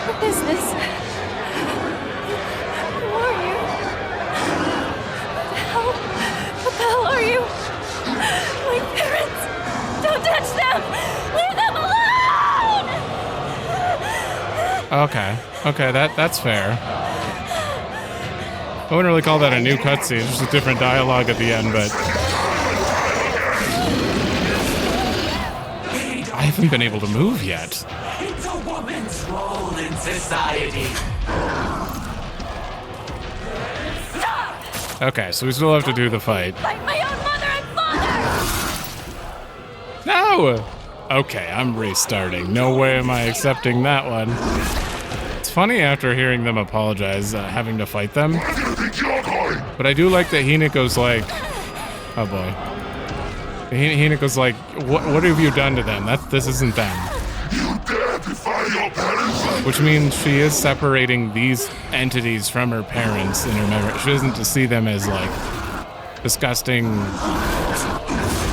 [SPEAKER 3] What is this? Who are you? What the hell are you? My parents! Don't touch them! Leave them alone!
[SPEAKER 1] Okay, that's fair. I wouldn't really call that a new cutscene, just a different dialogue at the end, but I haven't been able to move yet.
[SPEAKER 9] It's a woman's role in society.
[SPEAKER 1] Okay, so we still have to do the fight.
[SPEAKER 3] Like my own mother and father!
[SPEAKER 1] No! Okay, I'm restarting. No way am I accepting that one. It's funny after hearing them apologize, having to fight them. But I do like that Hinako's like... Oh boy. Hinako's like, what have you done to them? This isn't them. Which means she is separating these entities from her parents in her memory. She doesn't just see them as like disgusting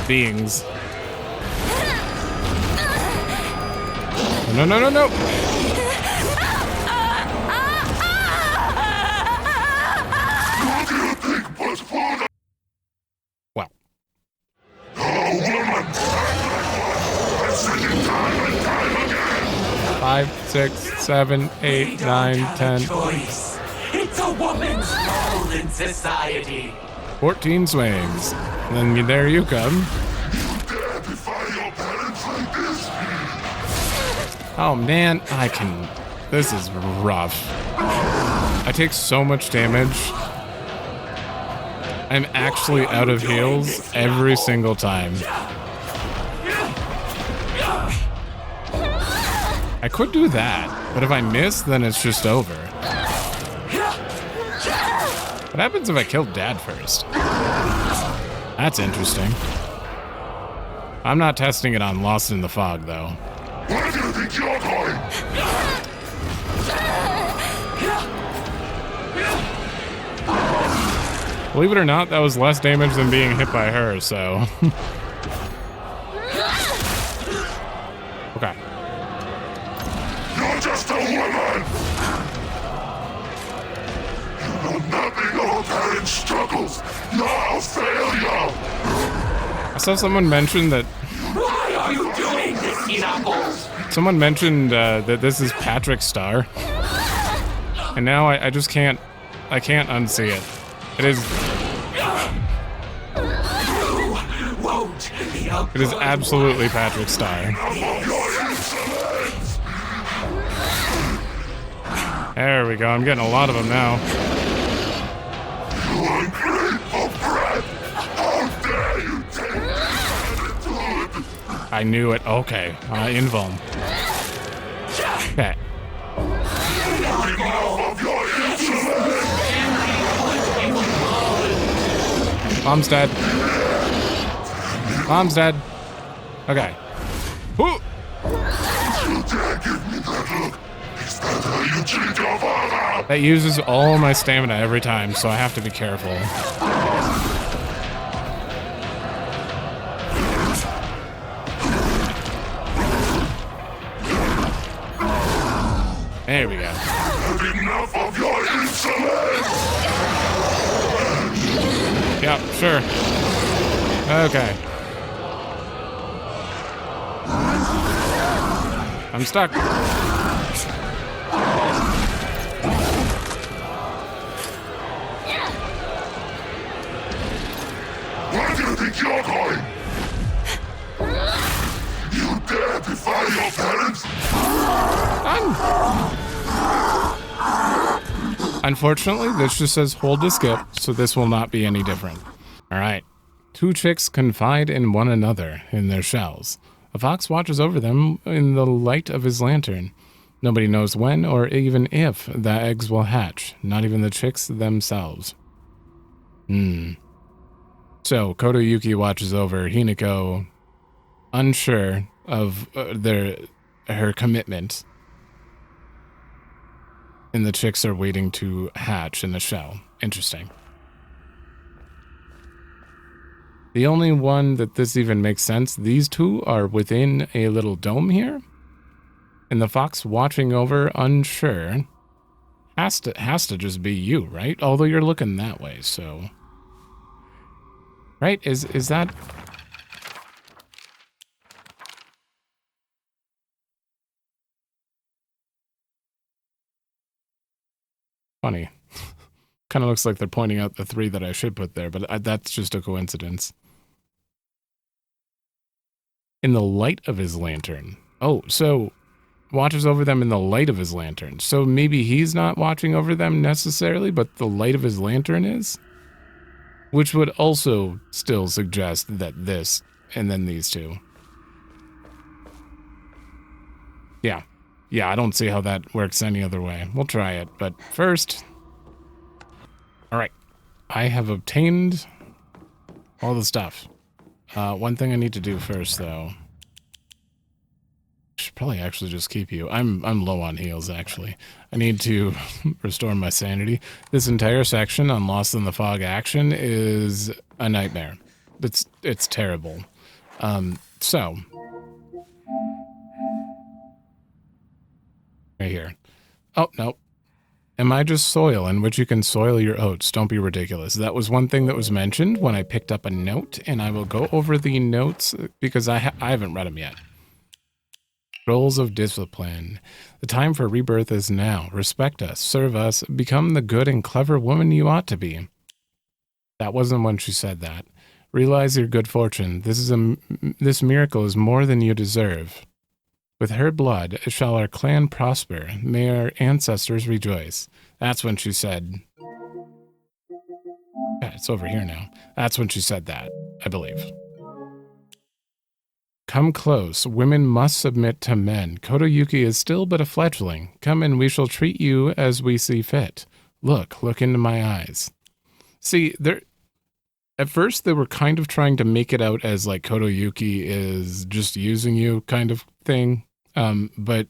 [SPEAKER 1] beings. No. Wow. 5, 6, 7, 8, 9, 10.
[SPEAKER 9] It's a woman's role in society.
[SPEAKER 1] 14 swings. And then there you come. Oh man, this is rough. I take so much damage. I'm actually out of heals every single time. I could do that, but if I miss, then it's just over. What happens if I kill Dad first? That's interesting. I'm not testing it on Lost in the Fog, though.
[SPEAKER 6] Where do you think you're going?
[SPEAKER 1] Believe it or not, that was less damage than being hit by her, so... Okay.
[SPEAKER 6] You're just a woman! You know nothing of a parent's struggles. You're a failure!
[SPEAKER 1] I saw someone mention that...
[SPEAKER 9] Why are you doing this, Hinako?
[SPEAKER 1] Someone mentioned that this is Patrick's star. And now I just can't... I can't unsee it. It is... It is absolutely Patrick's star. There we go. I'm getting a lot of them now. I knew it. Okay. Invuln. Okay. Mom's dead. Mom's dead. Okay. Ooh. That uses all my stamina every time, so I have to be careful. There we go.
[SPEAKER 6] Enough of your insolence!
[SPEAKER 1] Yep, sure. Okay. I'm stuck.
[SPEAKER 6] Where do you think you're going? You dare defy your parents?
[SPEAKER 1] Unfortunately, this just says hold to skip, so this will not be any different. Alright. 2 chicks confide in one another in their shells. A fox watches over them in the light of his lantern. Nobody knows when or even if the eggs will hatch, not even the chicks themselves. So, Kotoyuki watches over Hinako, unsure of her commitment. And the chicks are waiting to hatch in the shell. Interesting. The only one that this even makes sense, these 2 are within a little dome here. And the fox watching over, unsure, has to just be you, right? Although you're looking that way, so... Right? Is that... Funny. Kind of looks like they're pointing out the 3 that I should put there, but that's just a coincidence. In the light of his lantern. Oh, so watches over them in the light of his lantern. So maybe he's not watching over them necessarily, but the light of his lantern is? Which would also still suggest that this, and then these 2. Yeah. Yeah, I don't see how that works any other way. We'll try it, but first... Alright. I have obtained all the stuff. One thing I need to do first, though... Should probably actually just keep you. I'm low on heals, actually. I need to restore my sanity. This entire section on Lost in the Fog action is a nightmare. It's terrible. So right here. Oh no. Am I just soil in which you can soil your oats? Don't be ridiculous. That was one thing that was mentioned when I picked up a note, and I will go over the notes because I haven't read them yet. Roles of discipline. The time for rebirth is now. Respect us, serve us, become the good and clever woman you ought to be. That wasn't when she said that. Realize your good fortune. This miracle is more than you deserve. With her blood shall our clan prosper. May our ancestors rejoice. That's when she said... Yeah, it's over here now. That's when she said that, I believe. Come close. Women must submit to men. Kotoyuki is still but a fledgling. Come and we shall treat you as we see fit. Look into my eyes. See, at first they were kind of trying to make it out as like Kotoyuki is just using you kind of thing. But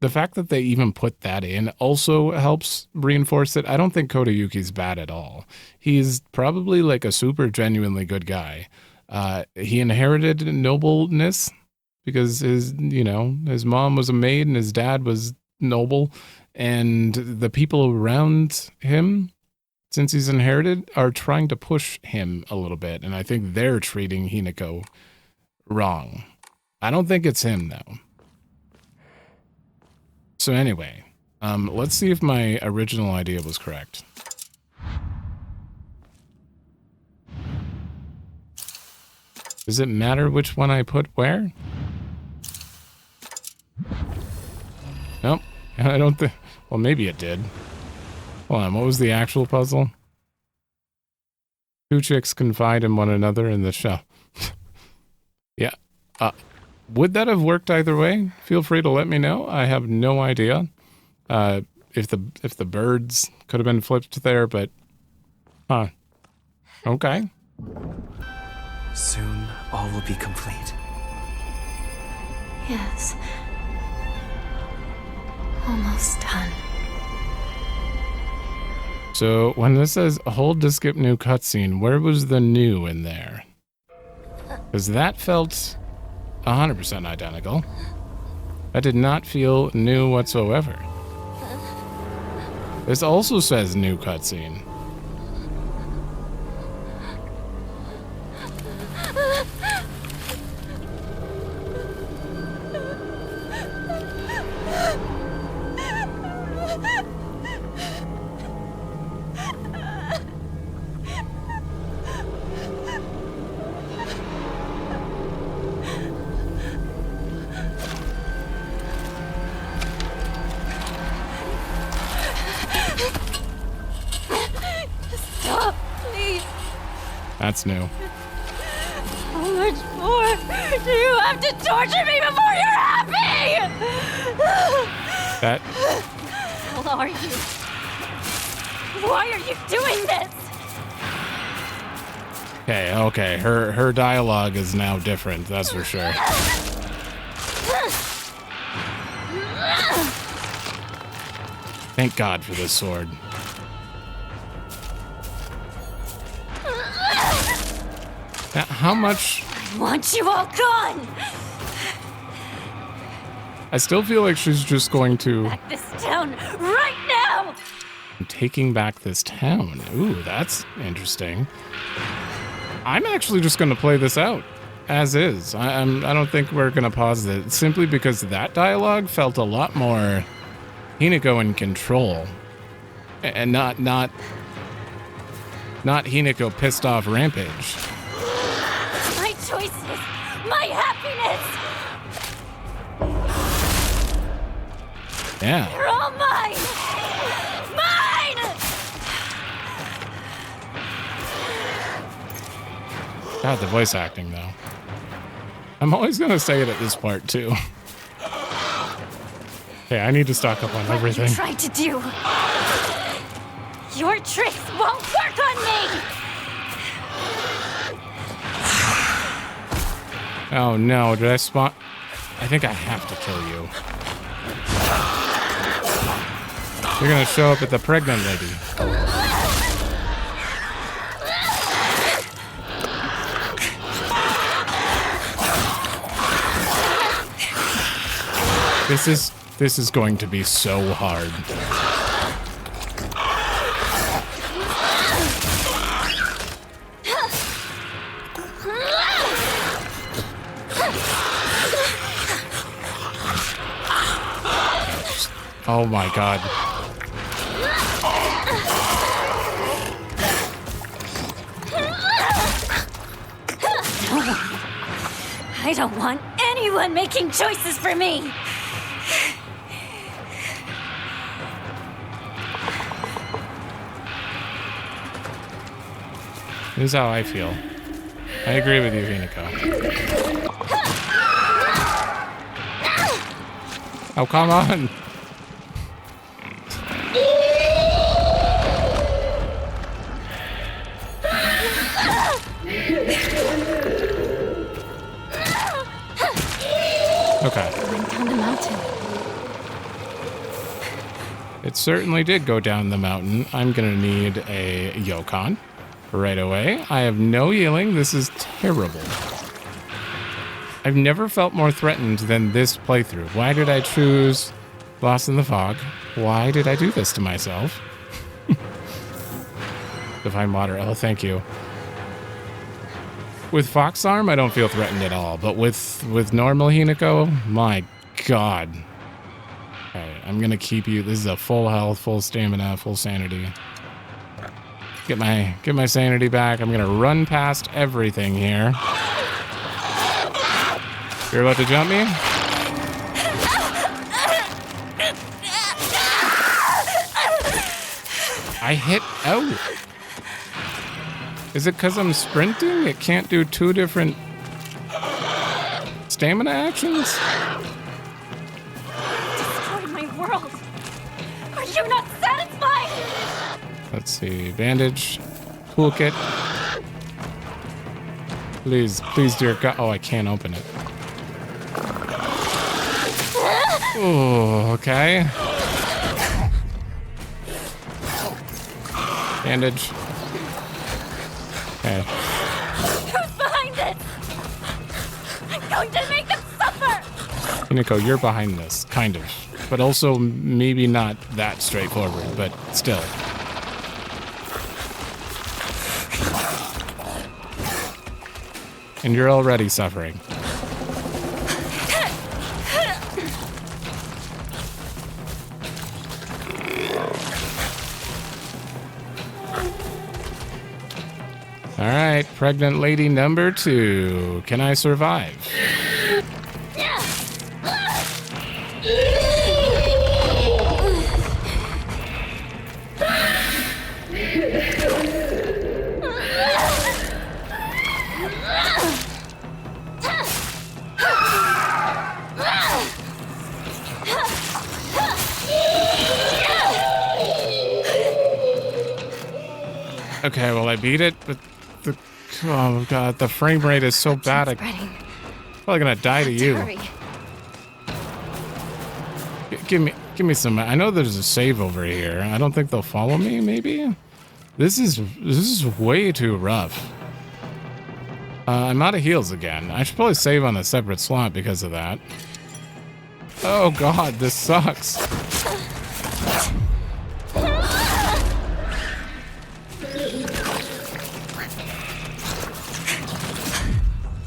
[SPEAKER 1] the fact that they even put that in also helps reinforce it. I don't think Kotoyuki's bad at all. He's probably like a super genuinely good guy. He inherited nobleness because his mom was a maid and his dad was noble, and the people around him, since he's inherited, are trying to push him a little bit, and I think they're treating Hinako wrong. I don't think it's him, though. So anyway, let's see if my original idea was correct. Does it matter which one I put where? Nope. I don't think... Well, maybe it did. Hold on, what was the actual puzzle? 2 chicks confide in one another in the shell. Yeah. Would that have worked either way? Feel free to let me know. I have no idea. If the birds could have been flipped there, but... Huh. Okay.
[SPEAKER 4] Soon, all will be complete.
[SPEAKER 3] Yes. Almost done.
[SPEAKER 1] So, when this says hold to skip new cutscene, where was the new in there? Because that felt 100% identical. That did not feel new whatsoever. This also says new cutscene. That's new.
[SPEAKER 3] How much more do you have to torture me before you're happy?
[SPEAKER 1] That
[SPEAKER 3] Who are you? Why are you doing this?
[SPEAKER 1] okay. Her dialogue is now different, that's for sure. Thank God for this sword. Now, how much?
[SPEAKER 3] I want you all gone!
[SPEAKER 1] I still feel like she's just going to
[SPEAKER 3] Back this town right now!
[SPEAKER 1] taking back this town. Ooh, that's interesting. I'm actually just going to play this out as is. I don't think we're going to pause it simply because that dialogue felt a lot more Hinako in control, and not Hinako pissed off Rampage.
[SPEAKER 3] My choices! My happiness!
[SPEAKER 1] Yeah.
[SPEAKER 3] They're all mine! Mine!
[SPEAKER 1] God, the voice acting though. I'm always gonna say it at this part too. Hey, I need to stock up on everything.
[SPEAKER 3] What are you trying to do? Your tricks won't work on me!
[SPEAKER 1] Oh no, did I spawn? I think I have to kill you. You're gonna show up at the pregnant lady. This is going to be so hard. Oh my God.
[SPEAKER 3] I don't want anyone making choices for me!
[SPEAKER 1] This is how I feel. I agree with you, Hinako. Oh, come on. Okay.
[SPEAKER 3] Went down the mountain.
[SPEAKER 1] It certainly did go down the mountain. I'm gonna need a Yokon right away. I have no healing. This is terrible. I've never felt more threatened than this playthrough. Why did I choose Lost in the Fog? Why did I do this to myself? Divine Water. Oh, thank you. With Fox Arm, I don't feel threatened at all. But with normal Hinako, my God. Okay, I'm going to keep you. This is a full health, full stamina, full sanity. Get my sanity back. I'm going to run past everything here. You're about to jump me? I hit out. Is it because I'm sprinting? It can't do two different stamina actions?
[SPEAKER 3] Destroy my world! Are you not satisfied?
[SPEAKER 1] Let's see. Bandage. Toolkit. Please, dear God. Oh, I can't open it. Oh, okay. Bandage. Okay.
[SPEAKER 3] Who's behind this? I'm going to make them suffer!
[SPEAKER 1] Hinako, you're behind this, kind of. But also maybe not that straightforward, but still. And you're already suffering. All right, pregnant lady number 2. Can I survive? Okay, well I beat it, but the oh god, the frame rate is so bad. I'm probably gonna die to you.
[SPEAKER 3] Hurry.
[SPEAKER 1] Give me some. I know there's a save over here. I don't think they'll follow me. Maybe this is way too rough. I'm out of heals again. I should probably save on a separate slot because of that. Oh god, this sucks.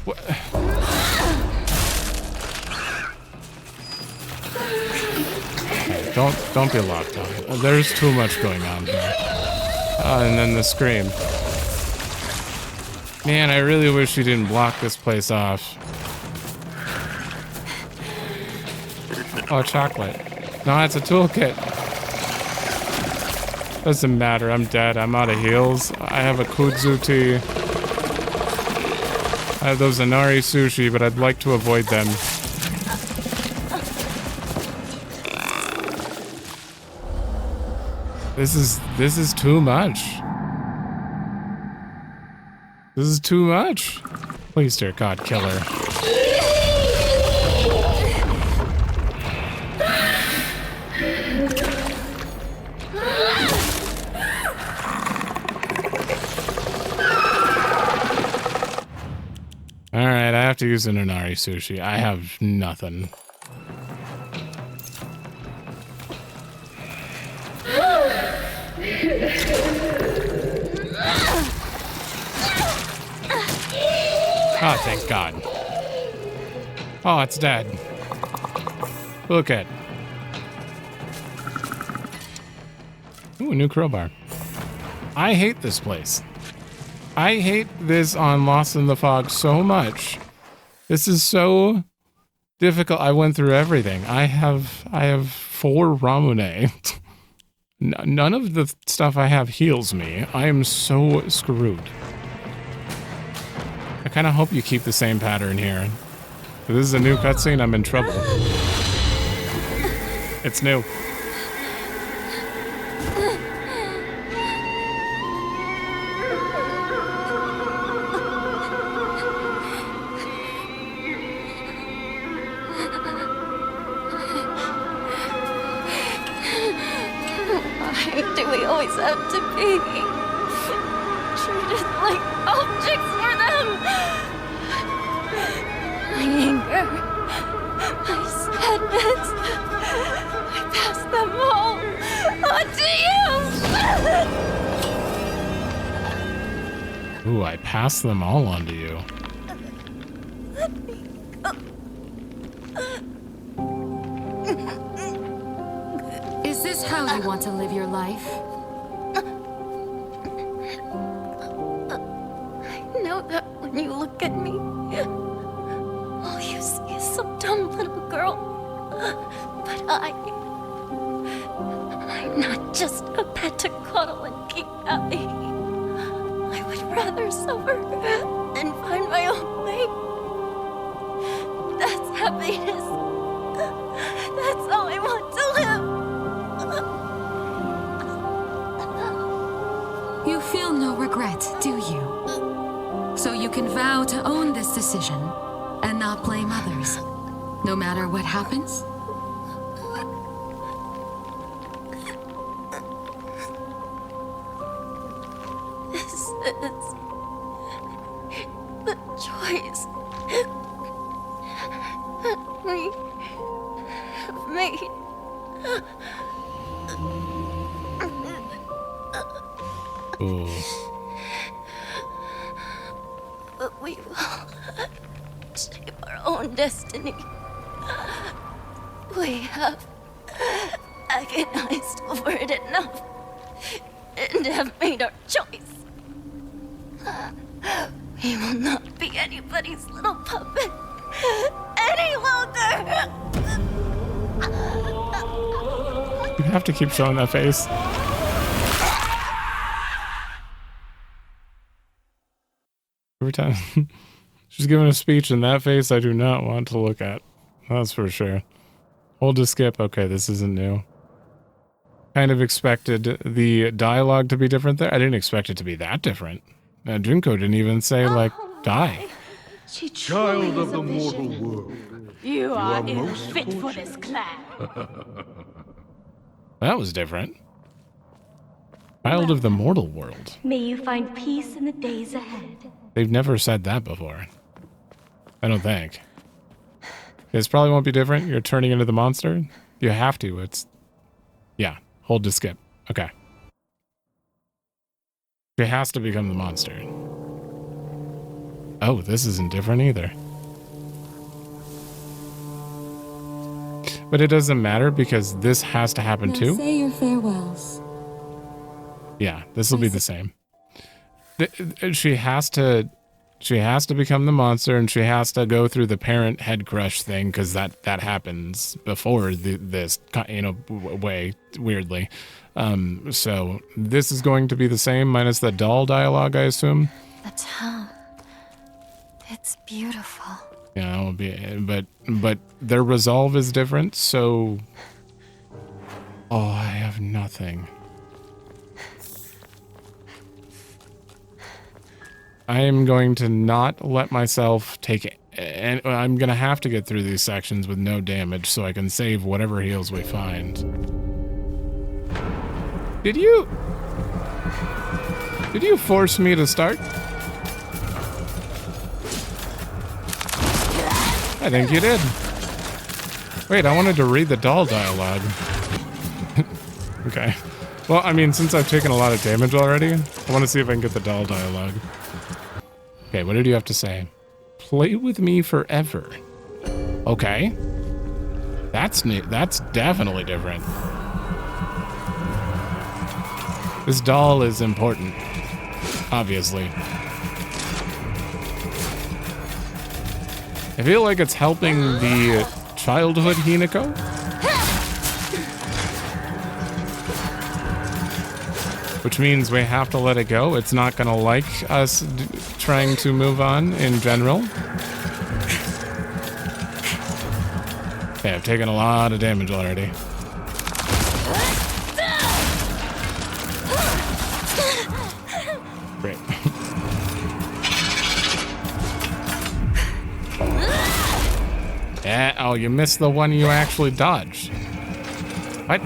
[SPEAKER 1] What? Okay, don't be locked on. There's too much going on here. And then the scream. Man, I really wish you didn't block this place off. Oh, chocolate. No, it's a toolkit. Doesn't matter, I'm dead. I'm out of heals. I have a kudzu tea. I have those Inari sushi, but I'd like to avoid them. This is too much. This is too much. Please, dear God, kill her. Alright, I have to use an Inari sushi. I have nothing. Oh, thank God. Oh, it's dead. Look at. Ooh, a new crowbar. I hate this place. I hate this on Lost in the Fog so much. This is so difficult. I went through everything. I have 4 Ramune. None of the stuff I have heals me. I am so screwed. I kind of hope you keep the same pattern here. If this is a new cutscene, I'm in trouble. It's new.
[SPEAKER 3] Why do we always have to be treated like objects for them? My anger, my sadness, I pass them all onto you!
[SPEAKER 1] Ooh, I pass them all onto you.
[SPEAKER 8] Is this how you want to live your life?
[SPEAKER 3] I know that when you look at me, all you see is some dumb little girl. But I'm not just a pet to cuddle and keep happy. I would rather suffer than find my own way. That's happiness. That's how I want to live.
[SPEAKER 8] You feel no regret, do you? So you can vow to own this decision and not blame others, no matter what happens?
[SPEAKER 3] This is the choice that we have made.
[SPEAKER 1] Ooh.
[SPEAKER 3] But we will shape our own destiny. We have agonized over it enough and have made our choice. We will not be anybody's little puppet any longer.
[SPEAKER 1] You have to keep showing that face. Every time she's giving a speech in that face, I do not want to look at. That's for sure. Hold to skip. Okay, this isn't new. kind of expected the dialogue to be different there. I didn't expect it to be that different. Junko didn't even say, like, die.
[SPEAKER 2] She
[SPEAKER 6] Child of the mortal world.
[SPEAKER 2] You are
[SPEAKER 6] most
[SPEAKER 2] fit for this clan.
[SPEAKER 1] That was different. Child of the mortal world.
[SPEAKER 7] May you find peace in the days ahead.
[SPEAKER 1] They've never said that before. I don't think. This probably won't be different. You're turning into the monster. You have to. It's... Yeah. Hold to skip. Okay. She has to become the monster. Oh, this isn't different either. But it doesn't matter because this has to happen
[SPEAKER 8] Now
[SPEAKER 1] too.
[SPEAKER 8] say your farewells.
[SPEAKER 1] Yeah, this will be the same. She has to become the monster, and she has to go through the parent head crush thing because that happens before this way, weirdly. So this is going to be the same minus the doll dialogue, I assume.
[SPEAKER 5] The town. It's beautiful.
[SPEAKER 1] Yeah, it will be, but their resolve is different. So, oh, I have nothing. I am going to not let myself take it, and I'm going to have to get through these sections with no damage so I can save whatever heals we find. Did you force me to start? I think you did. Wait, I wanted to read the doll dialogue. Okay. Well, I mean, since I've taken a lot of damage already, I want to see if I can get the doll dialogue. Okay, what did you have to say? Play with me forever. Okay. That's new. That's definitely different. This doll is important, obviously. I feel like it's helping the childhood Hinako. Which means we have to let it go. It's not gonna like us trying to move on in general. Okay, I've taken a lot of damage already. Great. Yeah, oh, you missed the one you actually dodged. What?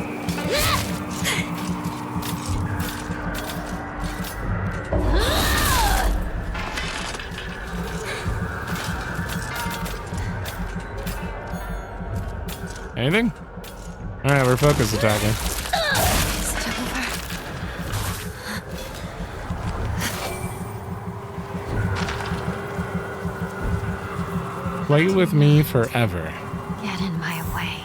[SPEAKER 1] Anything? Alright, we're focus attacking. Play with me forever.
[SPEAKER 5] Get in my way.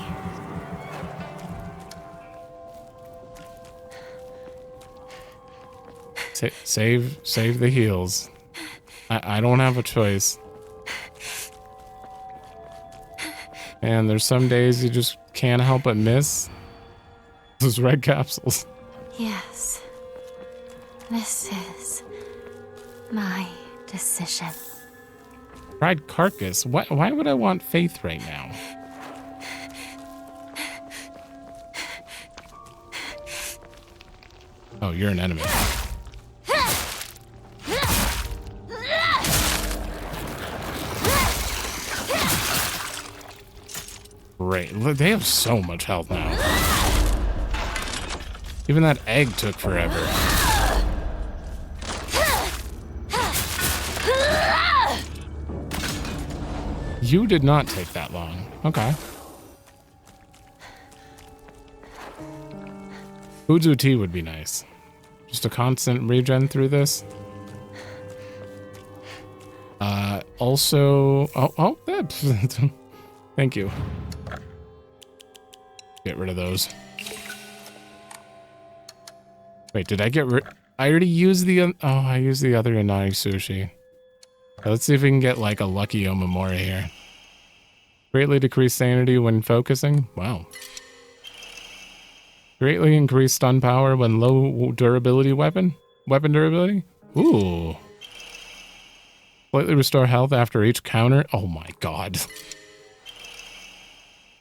[SPEAKER 1] Save the heals. I don't have a choice. And there's some days you just can't help but miss those red capsules.
[SPEAKER 5] Yes. This is my decision.
[SPEAKER 1] Fried carcass. Why would I want faith right now? Oh, you're an enemy. Great. They have so much health now. Even that egg took forever. You did not take that long. Okay. Fuzu tea would be nice. Just a constant regen through this. Also... Oh, thank you. Get rid of those. Wait, did I get rid... I already used the... Oh, I used the other Inai sushi. Let's see if we can get, like, a lucky Omamori here. Greatly decreased sanity when focusing. Wow. Greatly increased stun power when low durability weapon. Weapon durability? Ooh. Slightly restore health after each counter. Oh my god.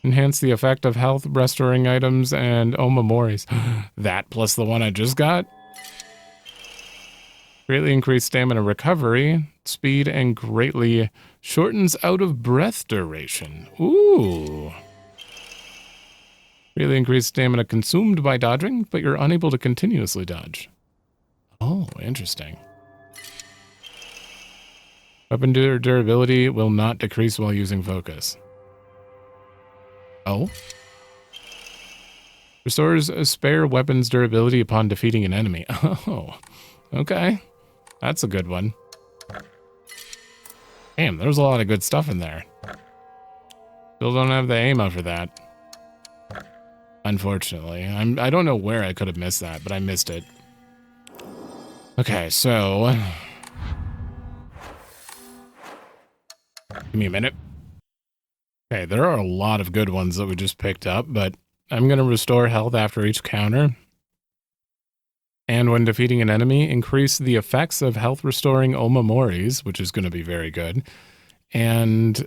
[SPEAKER 1] Enhance the effect of health restoring items and omemoris. That plus the one I just got. Greatly increase stamina recovery, speed, and greatly shortens out of breath duration. Ooh. Greatly increase stamina consumed by dodging, but you're unable to continuously dodge. Oh, interesting. Weapon durability will not decrease while using focus. Oh. Restores a spare weapon's durability upon defeating an enemy. Oh, okay. That's a good one. Damn, there's a lot of good stuff in there. Still don't have the ammo for that. Unfortunately. I don't know where I could have missed that, but I missed it. Okay, so... Give me a minute. Okay, there are a lot of good ones that we just picked up, but I'm going to restore health after each counter. And when defeating an enemy, increase the effects of health restoring omemoris, which is going to be very good. And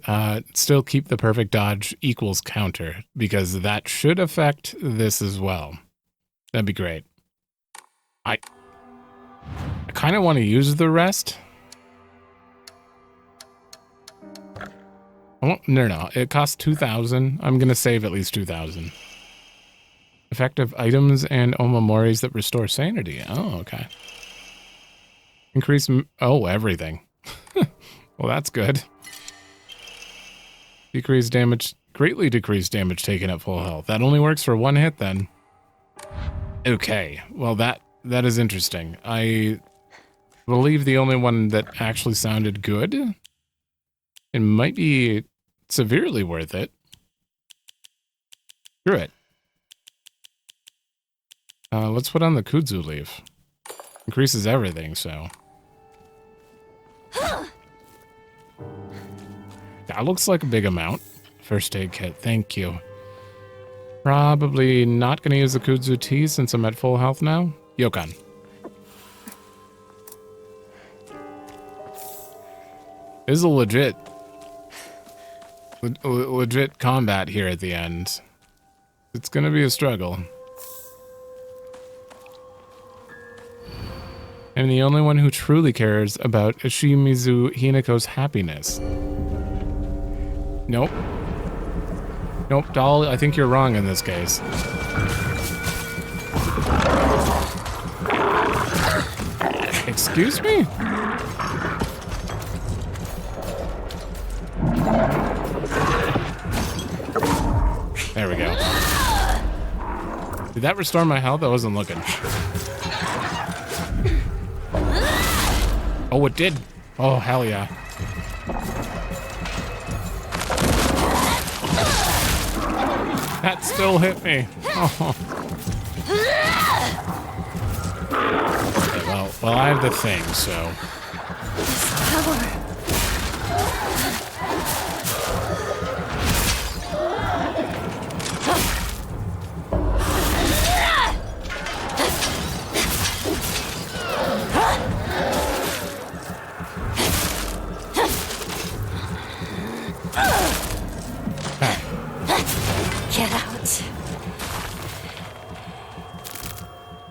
[SPEAKER 1] still keep the perfect dodge equals counter, because that should affect this as well. That'd be great. I kind of want to use the rest. Oh, no. It costs 2,000. I'm going to save at least 2,000. Effective items and omemoris that restore sanity. Oh, okay. Increase... everything. Well, that's good. Decrease damage... Greatly decrease damage taken at full health. That only works for one hit, then. Okay. Well, that is interesting. I believe the only one that actually sounded good... It might be severely worth it. Screw it. Let's put on the kudzu leaf. Increases everything, so. That looks like a big amount. First aid kit, thank you. Probably not going to use the kudzu tea since I'm at full health now. Yokan. This is a legit combat here at the end. It's gonna be a struggle. I'm the only one who truly cares about Shimizu Hinako's happiness. Nope. Nope, doll, I think you're wrong in this case. Excuse me? There we go. Did that restore my health? I wasn't looking. Oh, it did. Oh, hell yeah. That still hit me. Oh. Okay, well, I have the thing, so.
[SPEAKER 5] Get out.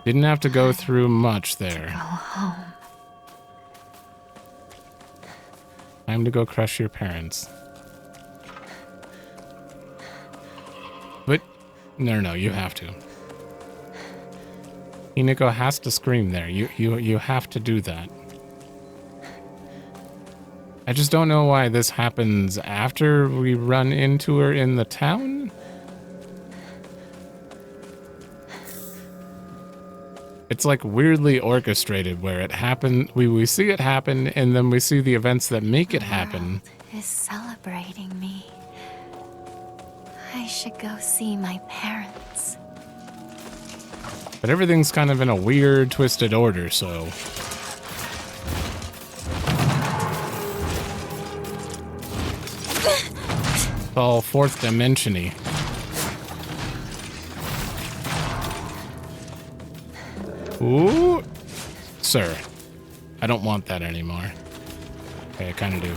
[SPEAKER 1] Didn't have to go through much there.
[SPEAKER 5] Go home.
[SPEAKER 1] Time to go crush your parents. But no, you have to. Hinako has to scream there. You have to do that. I just don't know why this happens after we run into her in the town. It's like weirdly orchestrated where it happened. We see it happen, and then we see the events that make it happen.
[SPEAKER 5] The world is celebrating me. I should go see my parents.
[SPEAKER 1] But everything's kind of in a weird, twisted order, so. It's all fourth dimension-y. Ooh. Sir, I don't want that anymore. Okay, I kind of do.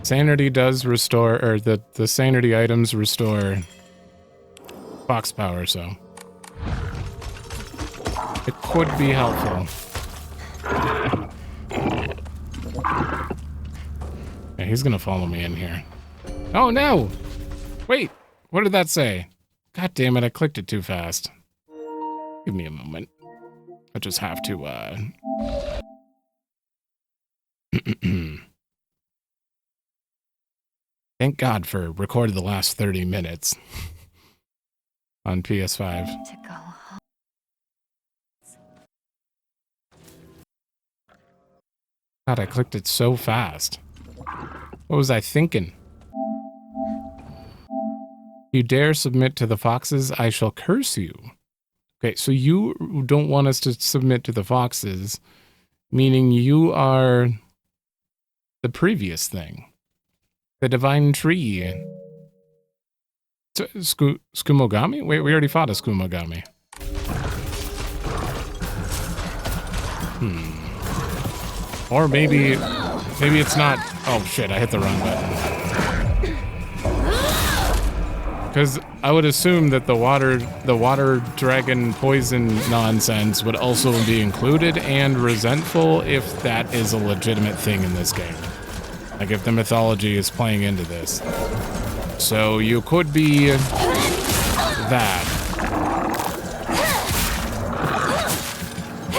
[SPEAKER 1] Sanity does restore, or the sanity items restore fox power, so it could be helpful. Yeah, he's gonna follow me in here. Oh no! Wait, what did that say? God damn it, I clicked it too fast. Give me a moment. I just have to, Thank God for recorded the last 30 minutes on PS5.
[SPEAKER 5] To go home.
[SPEAKER 1] God, I clicked it so fast. What was I thinking? You dare submit to the foxes, I shall curse you. Okay, so you don't want us to submit to the foxes, meaning you are the previous thing. The divine tree. Skumogami? Wait, we already fought a Skumogami. Or maybe it's not. Oh shit, I hit the wrong button. Because I would assume that the water dragon poison nonsense would also be included and resentful if that is a legitimate thing in this game. Like if the mythology is playing into this. So you could be that.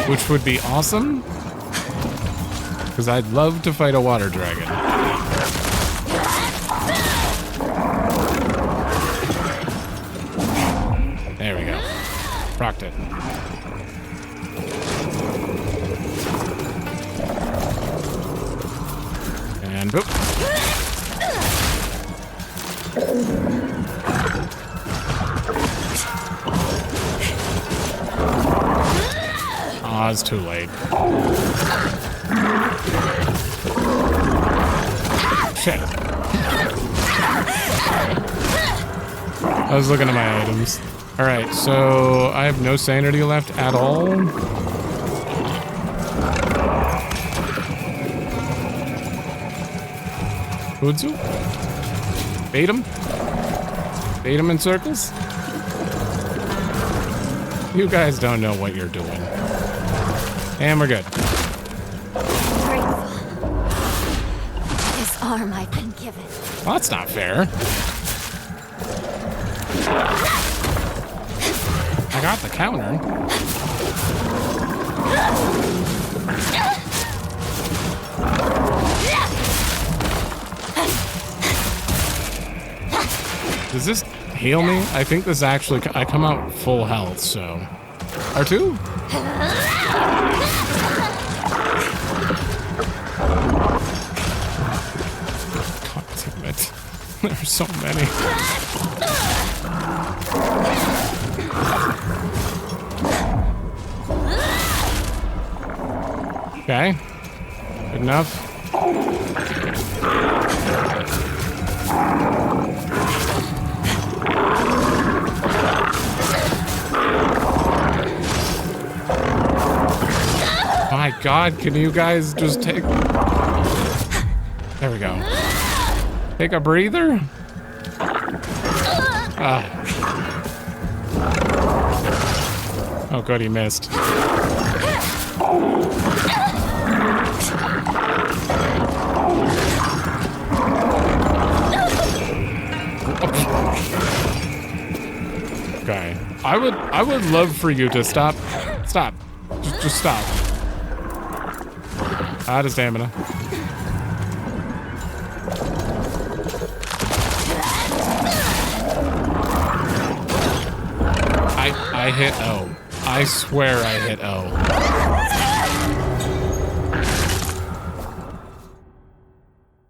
[SPEAKER 1] Which would be awesome. Because I'd love to fight a water dragon. There we go. Rocked it. And boop. Aw, it's too late. Shit. I was looking at my items. Alright, so I have no sanity left at all. Udzu? Bait him? Bait him in circles? You guys don't know what you're doing. And we're good.
[SPEAKER 5] This arm I've been given.
[SPEAKER 1] Well, that's not fair. I got the counter. Does this heal me? I think this actually, I come out full health, so. R2? God damn it. There's so many. Okay. Good enough. My God, can you guys just take... There we go. Take a breather? Oh, good, he missed. Okay. I would love for you to stop. Stop. Just stop. Out of stamina. I hit O. I swear I hit O.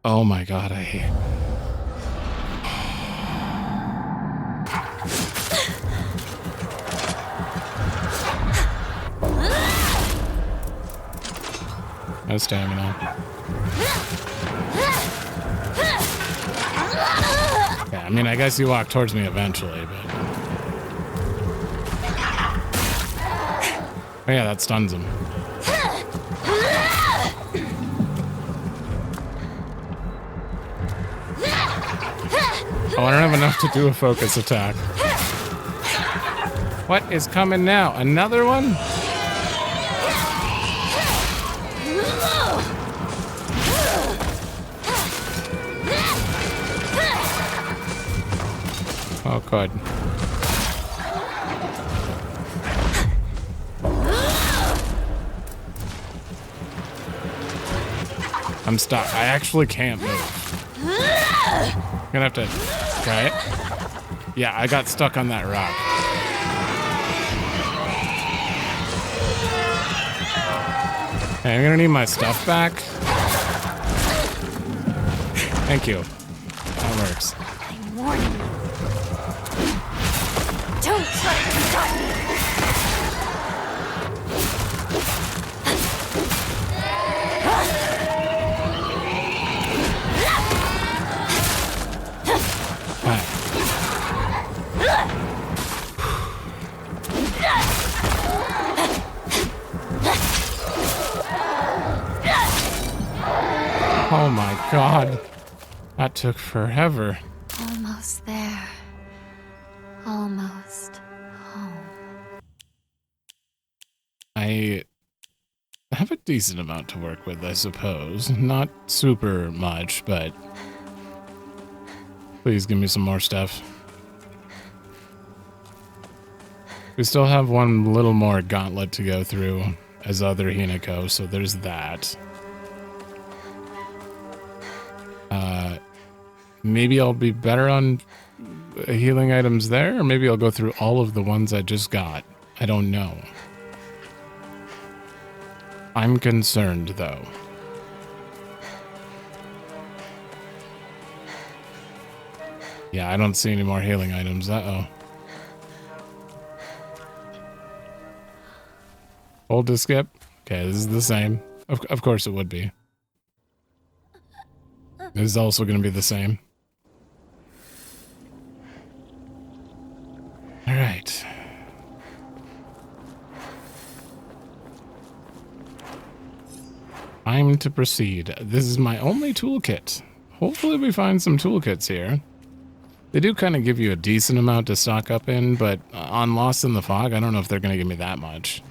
[SPEAKER 1] Oh my God, I hate. No stamina. Yeah, I mean, I guess you walk towards me eventually, but... Oh yeah, that stuns him. Oh, I don't have enough to do a focus attack. What is coming now? Another one? Oh, good. I'm stuck. I actually can't move. I'm gonna have to try it. Yeah, I got stuck on that rock. Okay, I'm gonna need my stuff back. Thank you. That works.
[SPEAKER 3] I'm warning you. Don't try to stop me!
[SPEAKER 1] Oh my god. That took forever.
[SPEAKER 3] Almost there. Almost home.
[SPEAKER 1] I have a decent amount to work with, I suppose. Not super much, but please give me some more stuff. We still have one little more gauntlet to go through as other Hinako, so there's that. Maybe I'll be better on healing items there, or maybe I'll go through all of the ones I just got. I don't know. I'm concerned, though. Yeah, I don't see any more healing items. Uh-oh. Hold to skip? Okay, this is the same. Of course it would be. This is also going to be the same. All right. Time to proceed. This is my only toolkit. Hopefully we find some toolkits here. They do kind of give you a decent amount to stock up in, but on Lost in the Fog, I don't know if they're going to give me that much.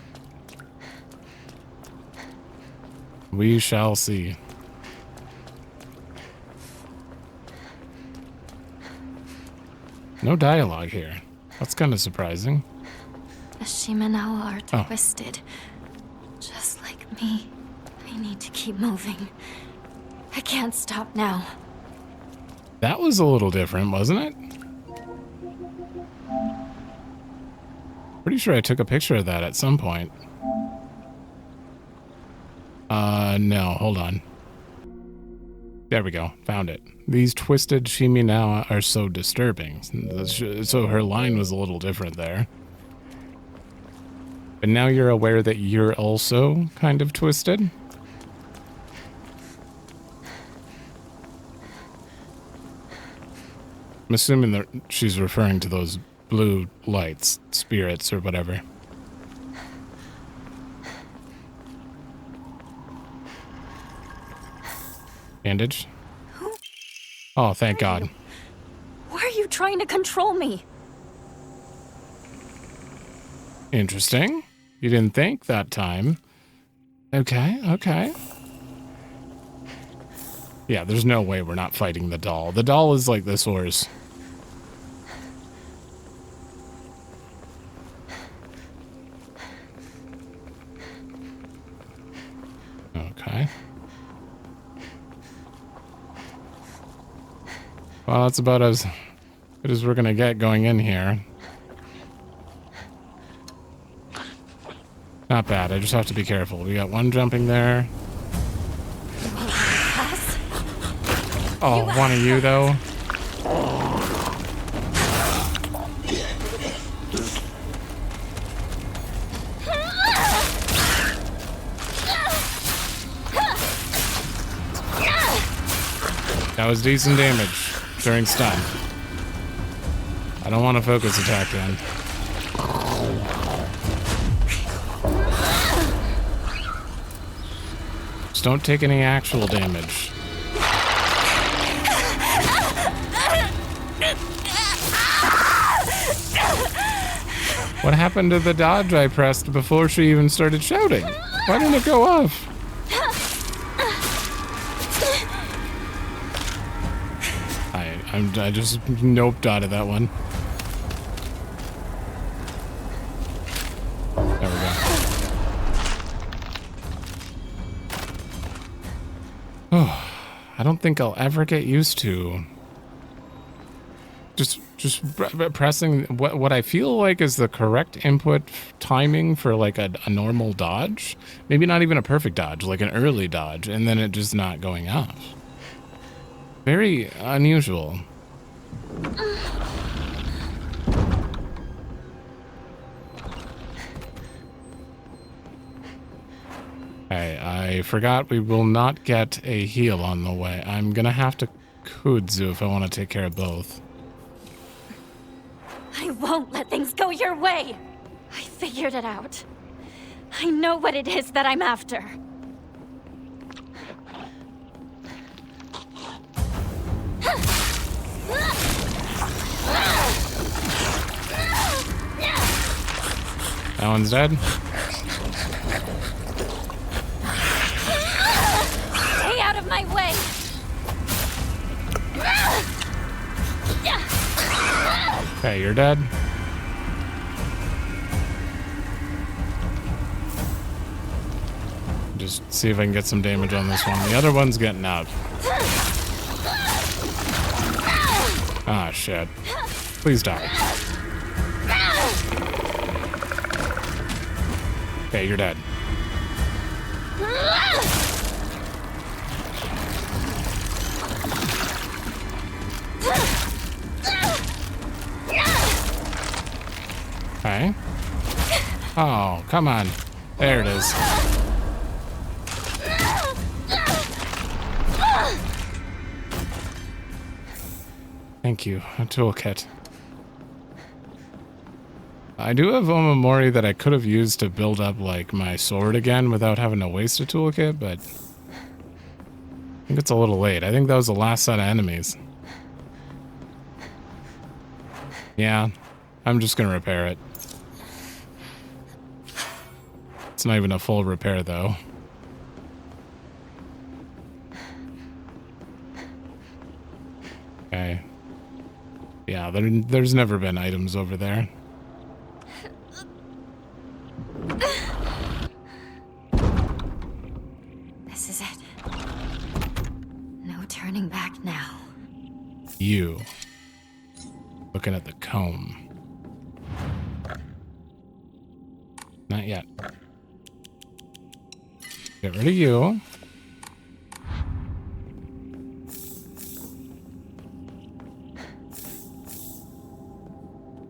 [SPEAKER 1] We shall see. No dialogue here. That's kind of surprising.
[SPEAKER 3] The Shiminawa are
[SPEAKER 1] Oh.
[SPEAKER 3] twisted. Just like me. I need to keep moving. I can't stop now.
[SPEAKER 1] That was a little different, wasn't it? Pretty sure I took a picture of that at some point. No, hold on. There we go. Found it. These twisted Shiminawa are so disturbing. So her line was a little different there. But now you're aware that you're also kind of twisted? I'm assuming that she's referring to those blue lights, spirits, or whatever. Bandage? Oh, thank God.
[SPEAKER 3] Why are you trying to control me?
[SPEAKER 1] Interesting. You didn't think that time. Okay, okay. Yeah, there's no way we're not fighting the doll. The doll is like the source. Okay. Well, that's about as good as we're gonna get going in here. Not bad, I just have to be careful. We got one jumping there. Oh, one of you, though. That was decent damage during stun. I don't want to focus attack then. Just don't take any actual damage. What happened to the dodge I pressed before she even started shouting? Why didn't it go off? I just noped out of that one. There we go. Oh, I don't think I'll ever get used to just pressing what I feel like is the correct input timing for like a normal dodge. Maybe not even a perfect dodge, like an early dodge, and then it just not going off. Very unusual. Okay, I forgot we will not get a heal on the way. I'm gonna have to kudzu if I want to take care of both.
[SPEAKER 5] I won't let things go your way! I figured it out. I know what it is that I'm after.
[SPEAKER 1] That one's dead.
[SPEAKER 5] Stay out of my way!
[SPEAKER 1] Okay, you're dead. Just see if I can get some damage on this one. The other one's getting out. Ah, shit. Please die. Okay, you're dead. Okay. Oh, come on. There it is. Thank you. A toolkit. I do have Omamori that I could have used to build up, like, my sword again without having to waste a toolkit, but I think it's a little late. I think that was the last set of enemies. Yeah, I'm just gonna repair it. It's not even a full repair, though. Okay. Yeah, there's never been items over there.
[SPEAKER 5] This is it. No turning back now.
[SPEAKER 1] You. Looking at the comb. Not yet. Get rid of you.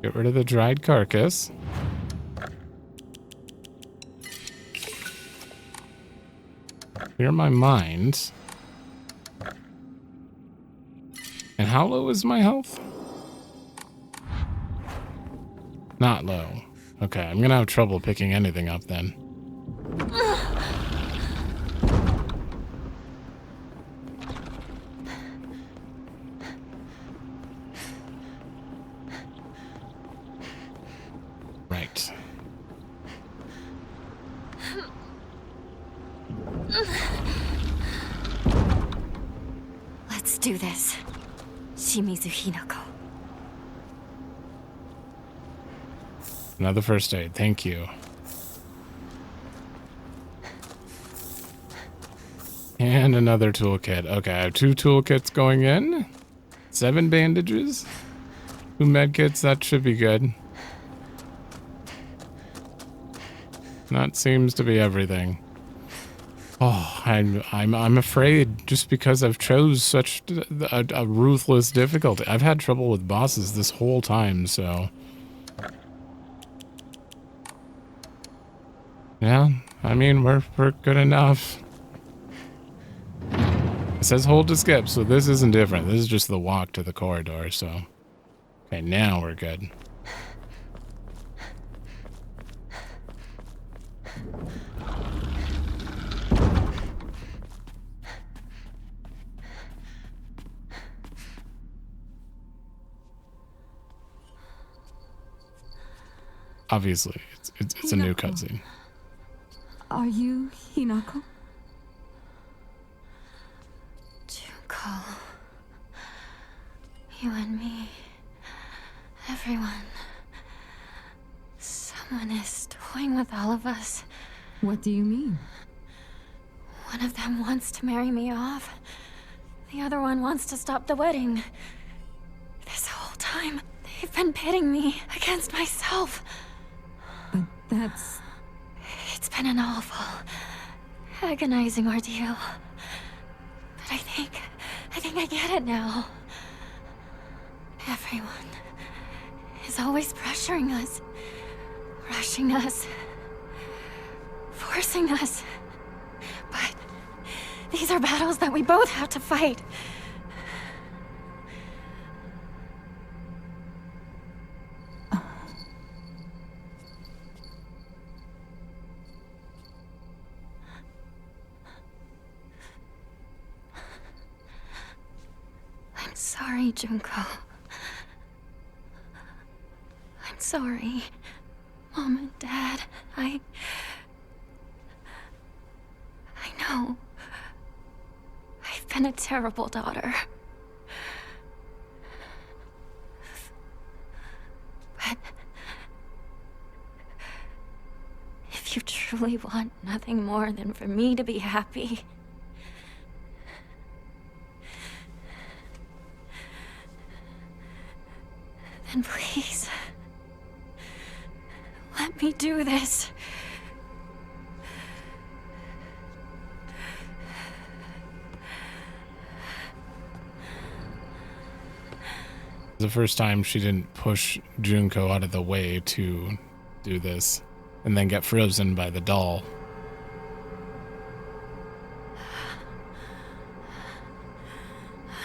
[SPEAKER 1] Get rid of the dried carcass. Clear my mind. And how low is my health? Not low. Okay, I'm gonna have trouble picking anything up then. Right.
[SPEAKER 5] Let's do this. Shimizu Hinako.
[SPEAKER 1] Another first aid, thank you. And another toolkit. Okay, I have 2 toolkits going in. 7 bandages. 2 medkits, that should be good. That seems to be everything. Oh, I'm afraid just because I've chose such a ruthless difficulty. I've had trouble with bosses this whole time, so... Yeah, I mean, we're good enough. It says hold to skip, so this isn't different. This is just the walk to the corridor, so... Okay, now we're good. obviously, it's a new cutscene.
[SPEAKER 8] Are you Hinako?
[SPEAKER 5] Junko. You and me. Everyone. Someone is toying with all of us.
[SPEAKER 8] What do you mean?
[SPEAKER 5] One of them wants to marry me off. The other one wants to stop the wedding. This whole time, they've been pitting me against myself.
[SPEAKER 8] But that's...
[SPEAKER 5] It's been an awful, agonizing ordeal. But I think I get it now. Everyone is always pressuring us, rushing us, forcing us. But these are battles that we both have to fight. I'm sorry, Junko. I'm sorry, Mom and Dad. I know. I've been a terrible daughter. But if you truly want nothing more than for me to be happy, then please, let me do this.
[SPEAKER 1] The first time she didn't push Junko out of the way to do this and then get frozen by the doll.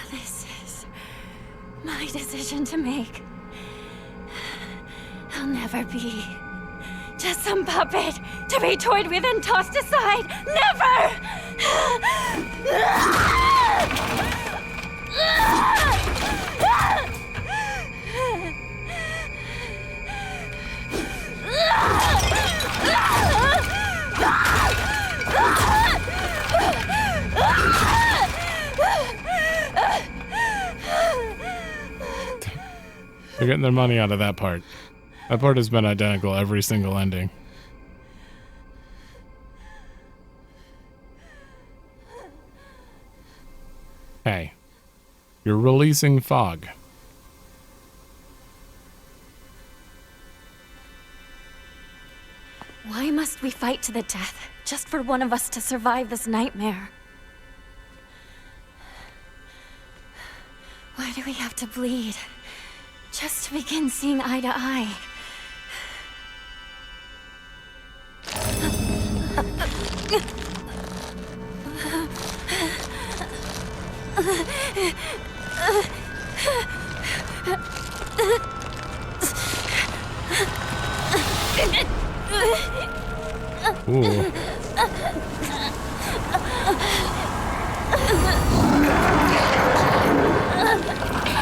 [SPEAKER 5] This is my decision to make. I'll never be just some puppet to be toyed with and tossed aside. Never!
[SPEAKER 1] They're getting their money out of that part. That part has been identical every single ending. Hey, you're releasing fog.
[SPEAKER 5] Why must we fight to the death just for one of us to survive this nightmare? Why do we have to bleed just to begin seeing eye to eye?
[SPEAKER 1] Ooh.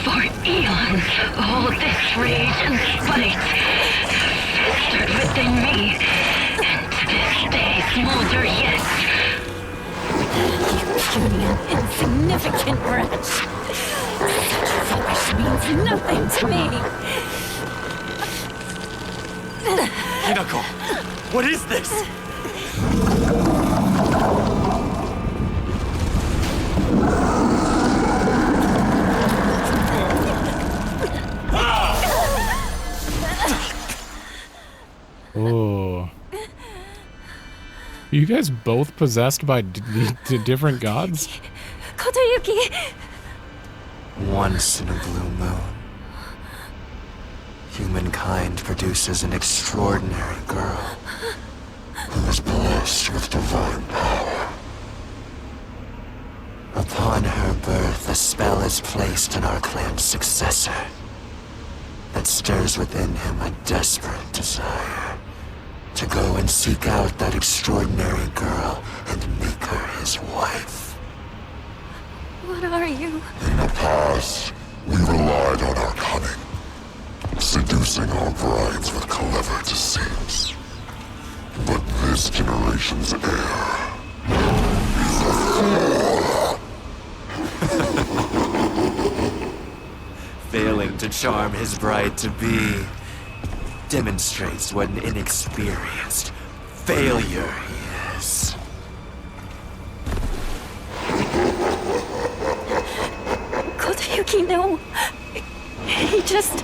[SPEAKER 10] For eons, all this rage and spite festered within me, and to this day smolder yet.
[SPEAKER 5] You puny and insignificant wretch. Such rubbish means nothing to me.
[SPEAKER 4] Hinako, what is this?
[SPEAKER 1] Oh. You guys both possessed by different gods?
[SPEAKER 5] Kotoyuki!
[SPEAKER 11] Once in a blue moon, humankind produces an extraordinary girl who is blessed with divine power. Upon her birth, a spell is placed on our clan's successor that stirs within him a desperate desire to go and seek out that extraordinary girl and make her his wife.
[SPEAKER 5] What are you?
[SPEAKER 6] In the past, we relied on our cunning, seducing
[SPEAKER 12] seducing our brides with clever deceits. But this generation's heir is a fool.
[SPEAKER 11] Failing to charm his bride-to-be demonstrates what an inexperienced failure he is.
[SPEAKER 3] Kotayuki, no. He just...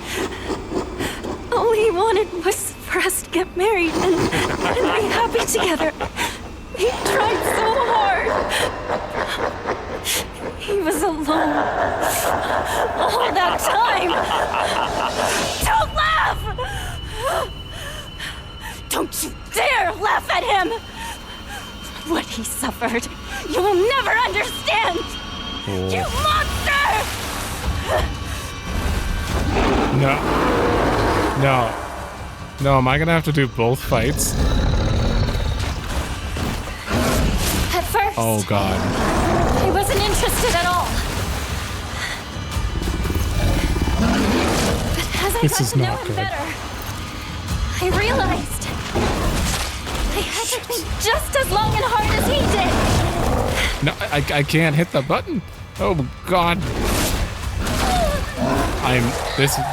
[SPEAKER 3] all he wanted was for us to get married and be happy together. He tried so hard. He was alone all that time. Don't laugh! Don't you dare laugh at him! What he suffered, you will never understand! You monster!
[SPEAKER 1] No, am I gonna have to do both fights?
[SPEAKER 3] At first,
[SPEAKER 1] Oh god.
[SPEAKER 3] I wasn't interested at all. But as I
[SPEAKER 1] This
[SPEAKER 3] got
[SPEAKER 1] is
[SPEAKER 3] to know
[SPEAKER 1] not
[SPEAKER 3] him
[SPEAKER 1] good.
[SPEAKER 3] better, I realized I had to think just as long and hard as he did.
[SPEAKER 1] No, I can't hit the button. Oh god.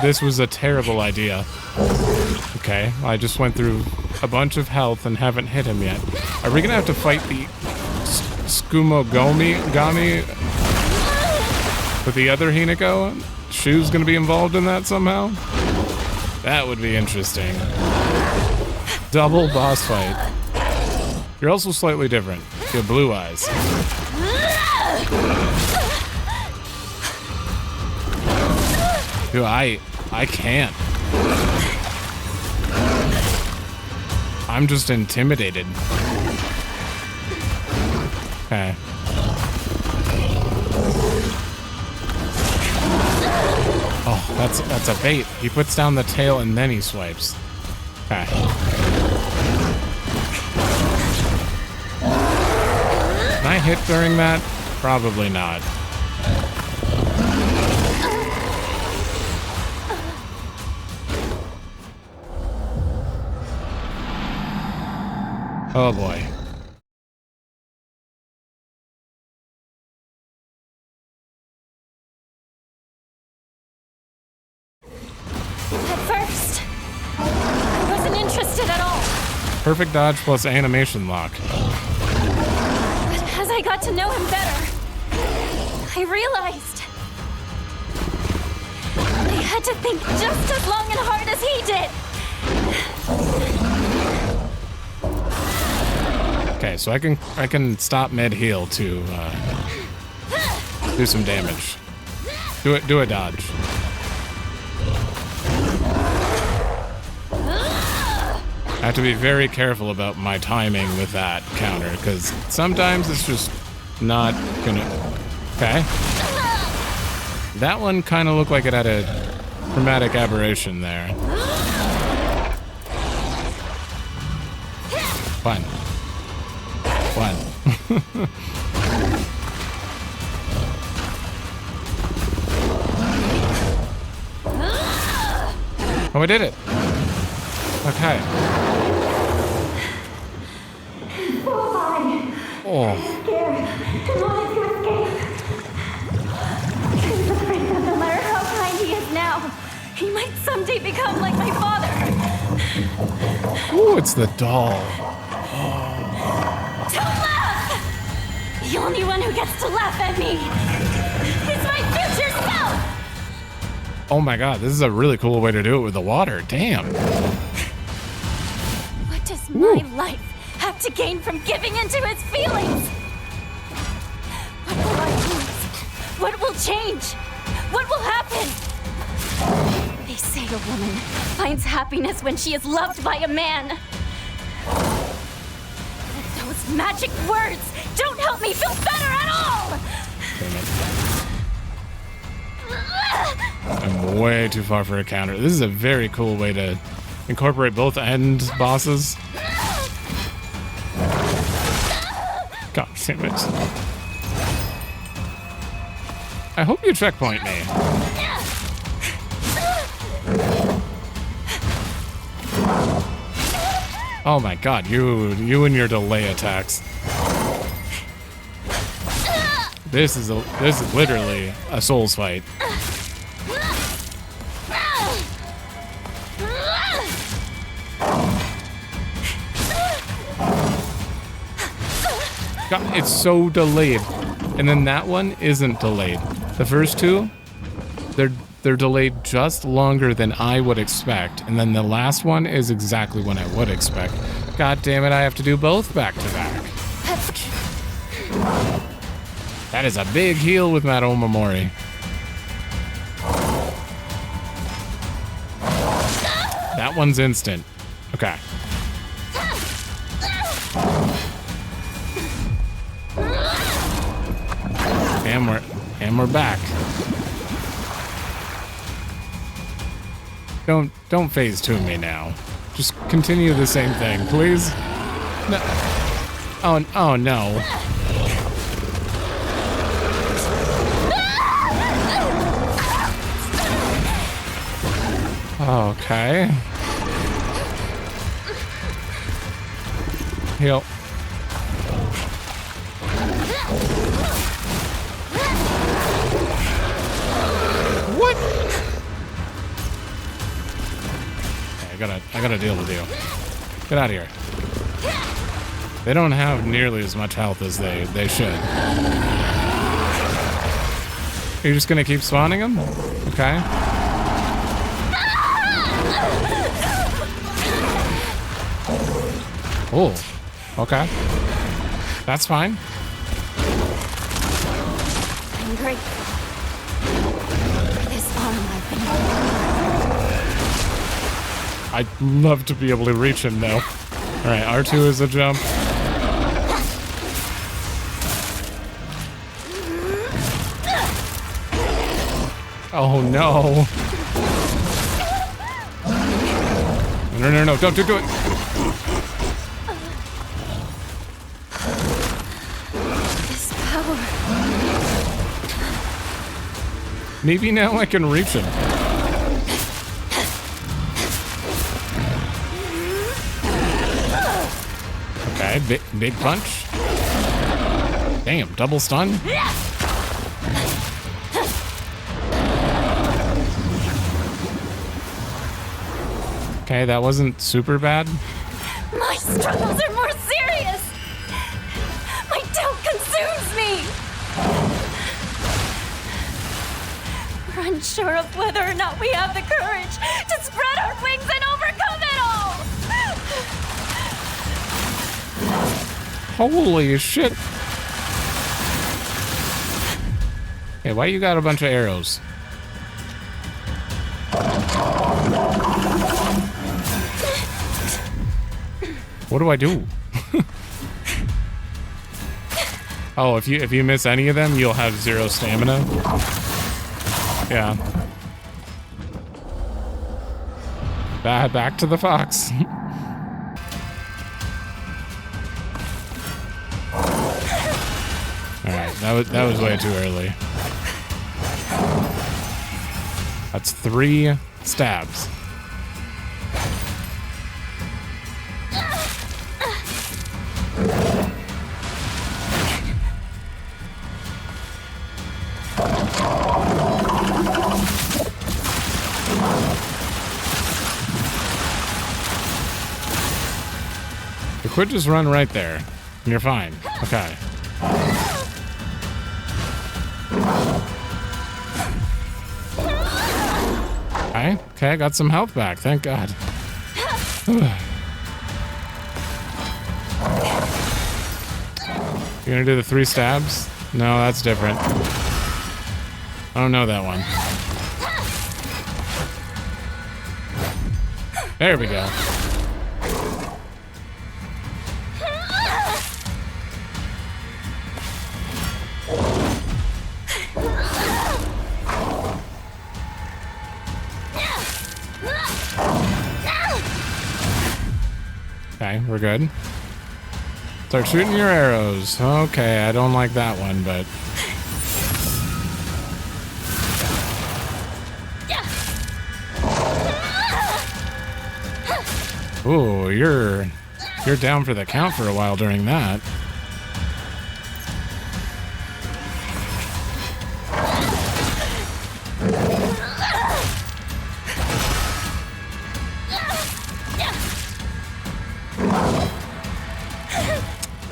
[SPEAKER 1] This was a terrible idea. Okay, I just went through a bunch of health and haven't hit him yet. Are we gonna have to fight the Gami with the other Hinako? Shu's gonna be involved in that somehow? That would be interesting. Double boss fight. You're also slightly different. You have blue eyes. Dude, I can't. I'm just intimidated. Okay. Oh, that's a bait. He puts down the tail and then he swipes. Okay. Can I hit during that? Probably not. Oh boy.
[SPEAKER 3] At first, I wasn't interested at all.
[SPEAKER 1] Perfect dodge plus animation lock.
[SPEAKER 3] But as I got to know him better, I realized I had to think just as long and hard as he did.
[SPEAKER 1] Okay, so I can stop mid heal to do some damage. Do a dodge. I have to be very careful about my timing with that counter, because sometimes it's just not gonna... Okay. That one kind of looked like it had a chromatic aberration there. Fun. Fun. Oh, I did it. Okay. Oh.
[SPEAKER 3] Scared. Wanted to escape. He was afraid that no matter how kind he is now, he might someday become like my father.
[SPEAKER 1] Ooh, it's the doll.
[SPEAKER 3] Don't laugh! The only one who gets to laugh at me is my future self!
[SPEAKER 1] Oh my god, this is a really cool way to do it with the water. Damn.
[SPEAKER 3] What does my life have to gain from giving into his feelings? What will I lose? What will change? What will happen? They say a woman finds happiness when she is loved by a man. But those magic words don't help me feel better at all!
[SPEAKER 1] I'm way too far for a counter. This is a very cool way to incorporate both end bosses. God damn it. I hope you checkpoint me. Oh my god, you and your delay attacks. This is literally a Souls fight. God, it's so delayed. And then that one isn't delayed. The first two, they're delayed just longer than I would expect. And then the last one is exactly what I would expect. God damn it, I have to do both back to back. That is a big heal with Matt Omamori. That one's instant. Okay. And we're back. Don't phase to me now. Just continue the same thing, please. No. Oh no. Okay. Heal. What? Okay, I gotta deal with you. Get out of here. They don't have nearly as much health as they should. You're just gonna keep spawning them? Okay. Oh, okay. That's fine.
[SPEAKER 3] I'm grateful. This arm I've been
[SPEAKER 1] I'd love to be able to reach him though. Alright, R2 is a jump. Oh no. No, don't do it.
[SPEAKER 3] This power.
[SPEAKER 1] Maybe now I can reach him. Okay, big punch. Damn, double stun. Okay, that wasn't super bad.
[SPEAKER 3] My struggles are more serious. My doubt consumes me. We're unsure of whether or not we have the courage to spread our wings and overcome it all.
[SPEAKER 1] Holy shit. Hey, why you got a bunch of arrows? What do I do? Oh, if you miss any of them, you'll have 0 stamina. Yeah. Back to the fox. Alright, that was way too early. That's 3 stabs. You could just run right there, and you're fine. Okay. Okay, I got some health back, thank God. You gonna do the 3 stabs? No, that's different. I don't know that one. There we go. Okay, we're good. Start shooting your arrows. Okay, I don't like that one, but... Ooh, you're You're down for the count for a while during that.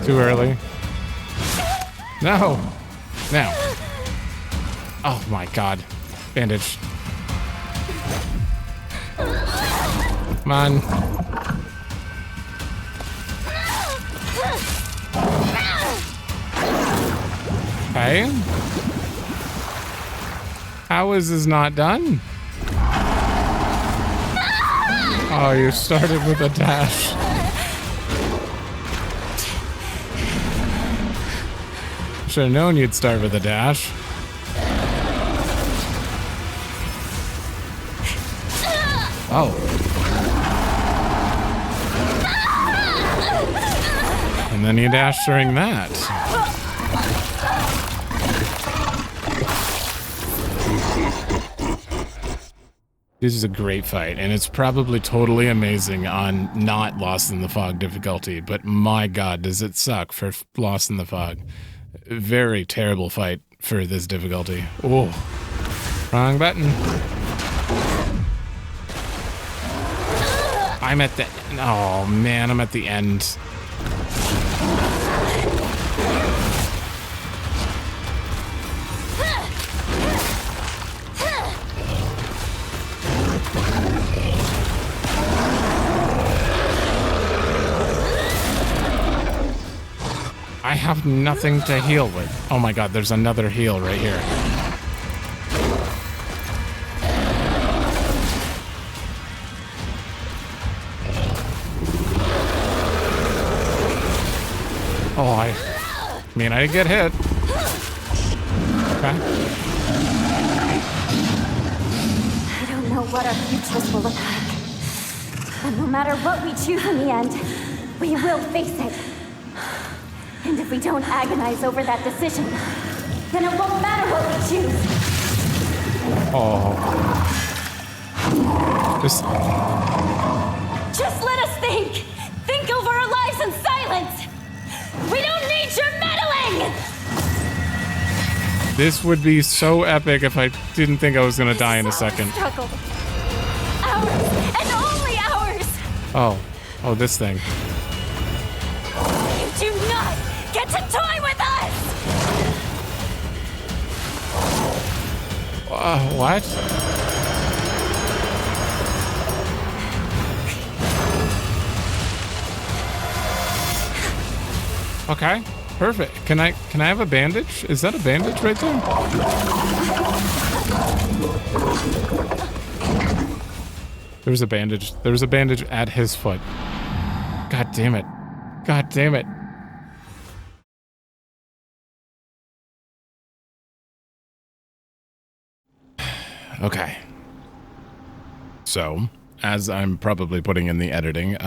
[SPEAKER 1] Too early. No! Now. Oh my god. Bandage. Come on. Okay. How is this not done? Oh, you started with a dash. Should have known you'd start with a dash. Oh. And then you dash during that. This is a great fight, and it's probably totally amazing on not Lost in the Fog difficulty, but my god, does it suck for Lost in the Fog. Very terrible fight for this difficulty. Oh, wrong button. I'm at the... Oh, man, I'm at the end. I have nothing to heal with. Oh my god, there's another heal right here. Oh, I mean, I get hit. Okay.
[SPEAKER 5] I don't know what our futures will look like. But no matter what we choose in the end, we will face it. And if we don't agonize over that decision, then it won't matter what we choose.
[SPEAKER 1] Oh.
[SPEAKER 5] Just let us think! Think over our lives in silence! We don't need your meddling!
[SPEAKER 1] This would be so epic if I didn't think I was gonna die in a second.
[SPEAKER 5] Struggle. Ours, and only ours!
[SPEAKER 1] Oh. Oh, this thing.
[SPEAKER 5] You do not get to toy with us!
[SPEAKER 1] What? Okay, perfect. Can I have a bandage? Is that a bandage right there? There's a bandage. There's a bandage at his foot. God damn it. God damn it. Okay. So, as I'm probably putting in the editing,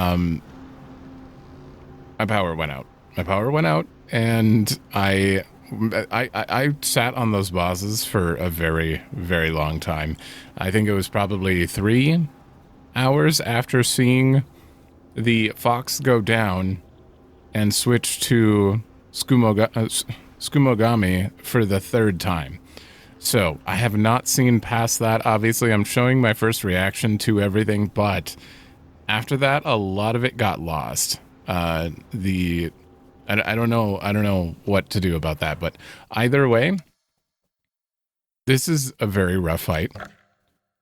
[SPEAKER 1] my power went out. My power went out, and I sat on those bosses for a very, very long time. I think it was probably 3 hours after seeing the fox go down and switch to Tsumogami for the 3rd time. So, I have not seen past that. Obviously, I'm showing my first reaction to everything, but after that, a lot of it got lost. I don't know what to do about that, but either way, this is a very rough fight.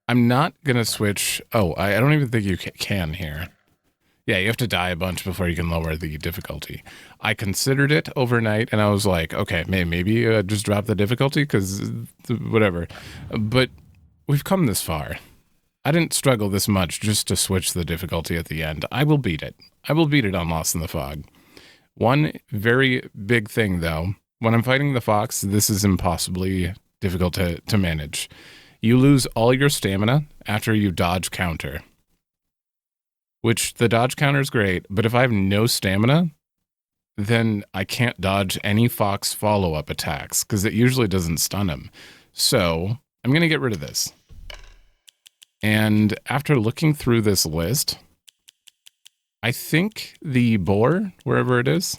[SPEAKER 1] I'm not gonna switch. Oh, I don't even think you can here. Yeah, you have to die a bunch before you can lower the difficulty. I considered it overnight, and I was like, okay, maybe just drop the difficulty, because whatever. But we've come this far. I didn't struggle this much just to switch the difficulty at the end. I will beat it. I will beat it on Lost in the Fog. One very big thing, though, when I'm fighting the fox, this is impossibly difficult to manage. You lose all your stamina after you dodge counter. Which, the dodge counter is great, but if I have no stamina, then I can't dodge any fox follow-up attacks, because it usually doesn't stun him. So, I'm going to get rid of this. And after looking through this list, I think the boar, wherever it is,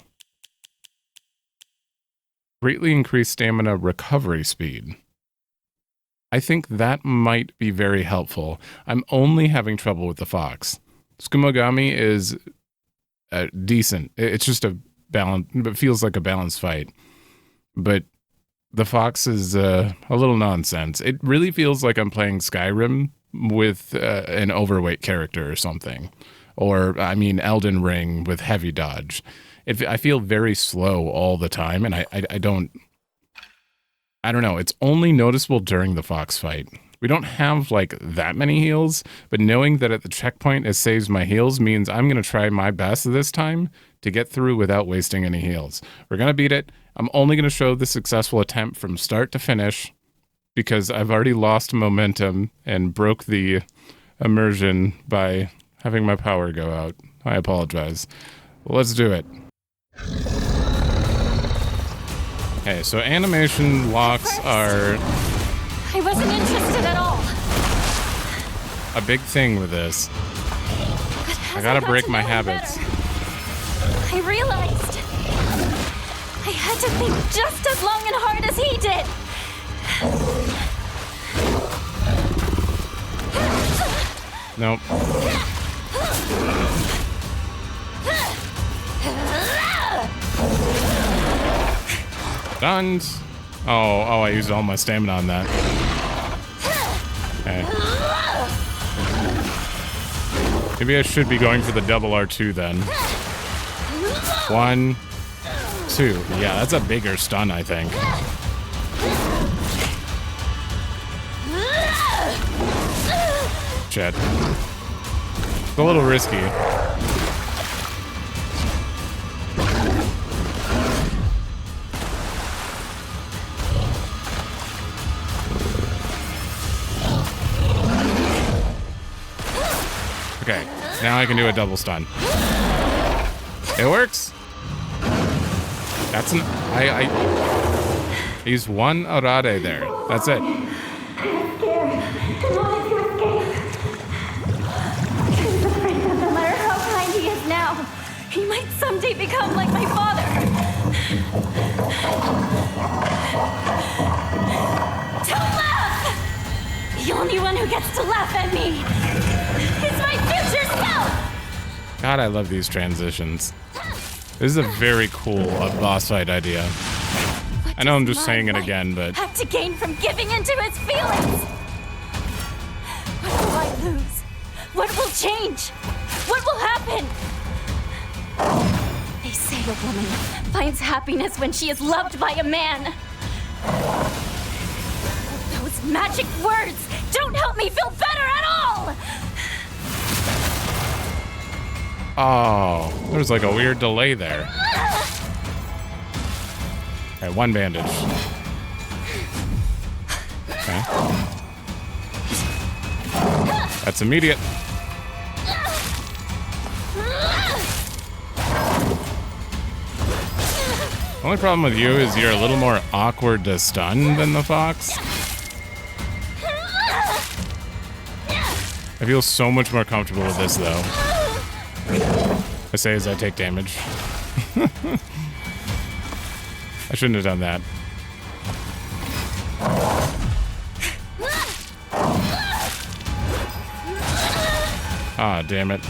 [SPEAKER 1] greatly increased stamina recovery speed. I think that might be very helpful. I'm only having trouble with the fox. Tsumogami is decent. It's just a balance, but feels like a balanced fight. But the fox is a little nonsense. It really feels like I'm playing Skyrim with an overweight character or something. Or, I mean, Elden Ring with heavy dodge. I feel very slow all the time, and I don't know. It's only noticeable during the fox fight. We don't have, like, that many heals, but knowing that at the checkpoint it saves my heals means I'm going to try my best this time to get through without wasting any heals. We're going to beat it. I'm only going to show the successful attempt from start to finish because I've already lost momentum and broke the immersion by having my power go out. I apologize. Well, let's do it. Okay, so animation locks are
[SPEAKER 3] I wasn't interested at all.
[SPEAKER 1] a big thing with this. I gotta break my habits.
[SPEAKER 3] I realized I had to think just as long and hard as he did.
[SPEAKER 1] Nope. Done. Oh, I used all my stamina on that. Okay. Maybe I should be going for the double R2 then. 1, 2. Yeah, that's a bigger stun, I think. Shit. It's a little risky. Okay, now I can do a double stun. It works. That's an I used one Arade there. That's it.
[SPEAKER 3] He's afraid that no matter how kind he is now, he might someday become like my father. Don't laugh! The only one who gets to laugh at me is my future self!
[SPEAKER 1] God, I love these transitions. This is a very cool boss fight idea. I know I'm just saying it again, but...
[SPEAKER 3] Have to gain from giving into his feelings! What will I lose? What will change? What will happen? They say a woman finds happiness when she is loved by a man. Those magic words don't help me feel better at all!
[SPEAKER 1] Oh, there's like a weird delay there. Okay, one bandage. Okay. That's immediate. The only problem with you is you're a little more awkward to stun than the fox. I feel so much more comfortable with this, though. I say as I take damage. I shouldn't have done that. Ah, damn it.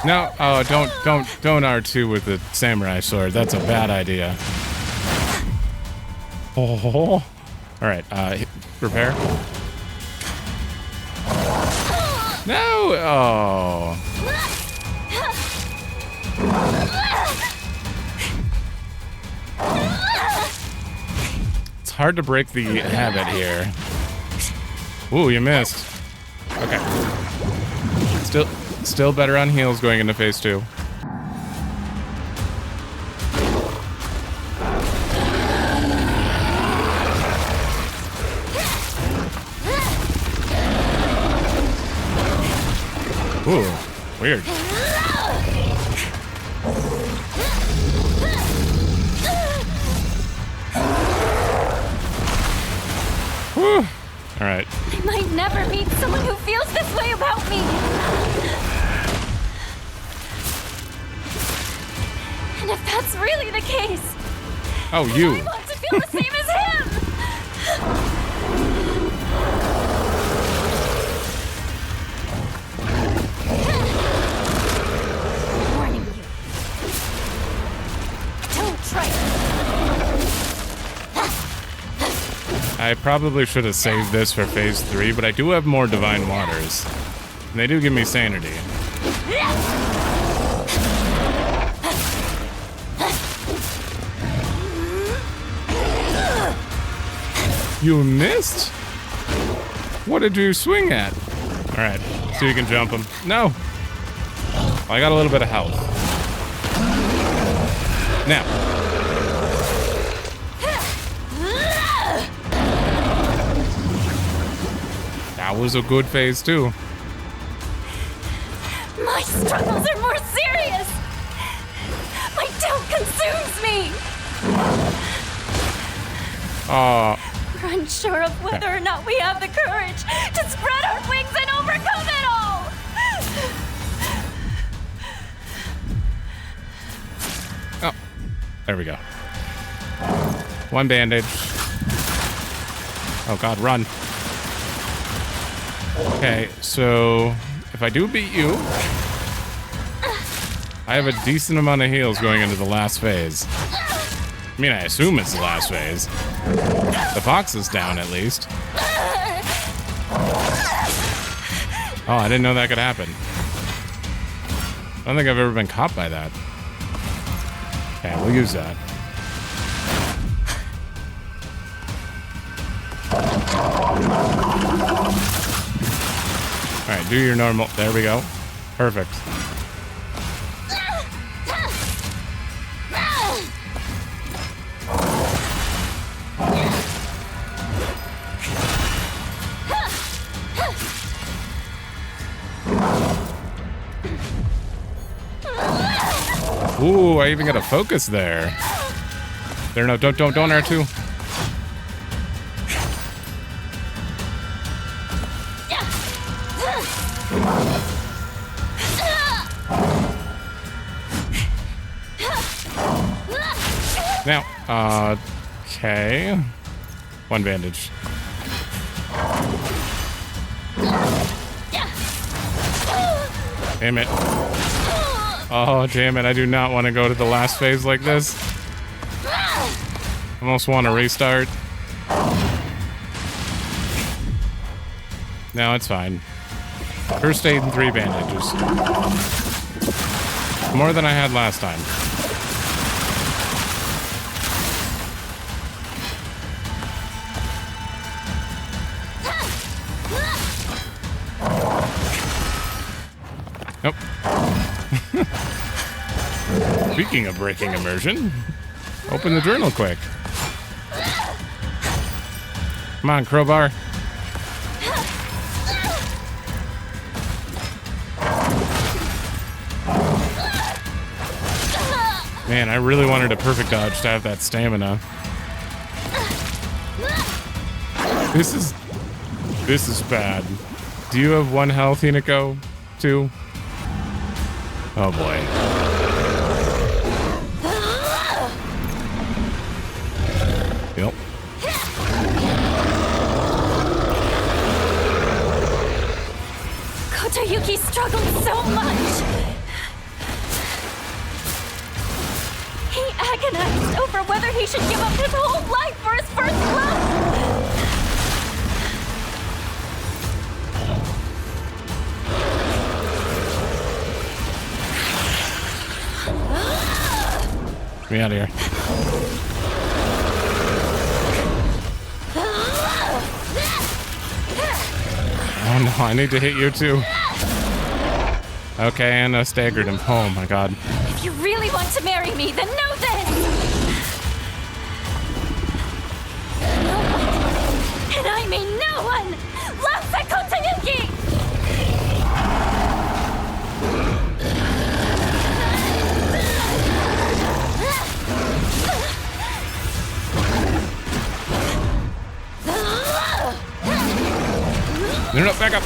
[SPEAKER 1] No, oh, don't R2 with the samurai sword. That's a bad idea. Oh. All right, repair. No! Oh. It's hard to break the habit here. Ooh, you missed. Okay. Still better on heals going into phase 2. Ooh, weird. Alright.
[SPEAKER 5] I might never meet someone who feels this way about me. And if that's really the case,
[SPEAKER 1] oh, you.
[SPEAKER 5] I want to feel the same as him. Warning you. Don't try it.
[SPEAKER 1] I probably should have saved this for phase 3, but I do have more divine waters. And they do give me sanity. You missed? What did you swing at? Alright, so you can jump him. No! I got a little bit of health. Now. That was a good phase too.
[SPEAKER 5] My struggles are more serious. My doubt consumes me. We're unsure of whether or not we have the courage to spread our wings and overcome it all.
[SPEAKER 1] Oh, there we go. One bandage. Oh God, run. Okay, so if I do beat you, I have a decent amount of heals going into the last phase. I mean, I assume it's the last phase. The fox is down, at least. Oh, I didn't know that could happen. I don't think I've ever been caught by that. Okay, we'll use that. Alright, do your normal... There we go. Perfect. Ooh, I even got a focus there. There, no, don't R2. Now, okay. One bandage. Damn it. Oh, damn it. I do not want to go to the last phase like this. Almost want to restart. No, it's fine. First aid and 3 bandages. More than I had last time. Nope. Speaking of breaking immersion, open the journal quick. Come on, crowbar. Man, I really wanted a perfect dodge to have that stamina. This is bad. Do you have 1 health, Hinako? 2? Oh boy. Yep.
[SPEAKER 5] Kotayuki struggled so much. He agonized over whether he should give up his whole life for his first love.
[SPEAKER 1] Get me out of here. Oh no, I need to hit you too. Okay, and I staggered him. Oh my god.
[SPEAKER 5] If you really want to marry me, then know this! No one, and I mean no one, loves at Kotayuki!
[SPEAKER 1] No, back up.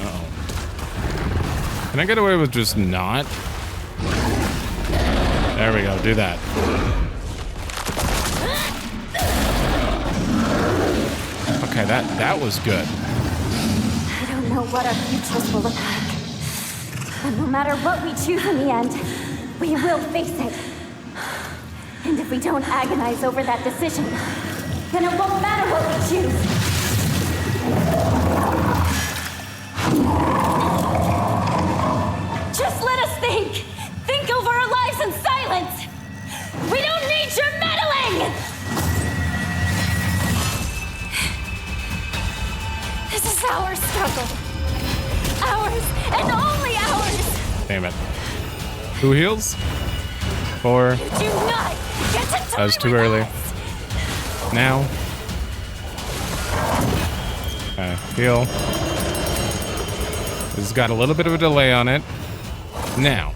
[SPEAKER 1] Uh-oh. Can I get away with just not? There we go, do that. Okay, that was good.
[SPEAKER 5] I don't know what our futures will look like. But no matter what we choose in the end, we will face it. And if we don't agonize over that decision, then it won't matter what we choose. Just let us think! Think over our lives in silence! We don't need your meddling! This is our struggle. Ours, and only ours!
[SPEAKER 1] Damn it. Who heals? 4.
[SPEAKER 5] You do not get to
[SPEAKER 1] That was too early. Now. Okay, heal. This has got a little bit of a delay on it. Now.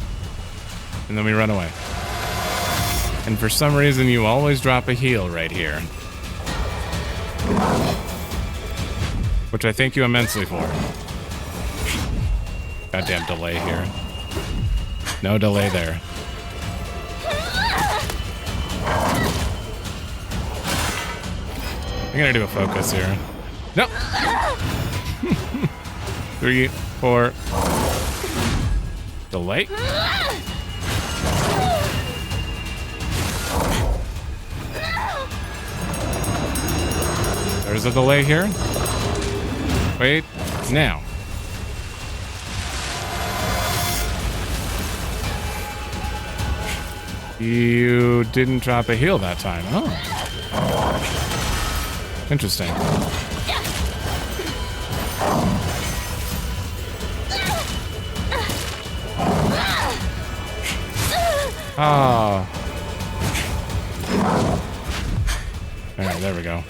[SPEAKER 1] And then we run away. And for some reason, you always drop a heal right here. Which I thank you immensely for. Goddamn delay here. No delay there. I'm gonna do a focus here. No! 3, 4. Delay? There's a delay here. Wait, now. You didn't drop a heal that time. Oh. Interesting. Oh. Alright, there we go.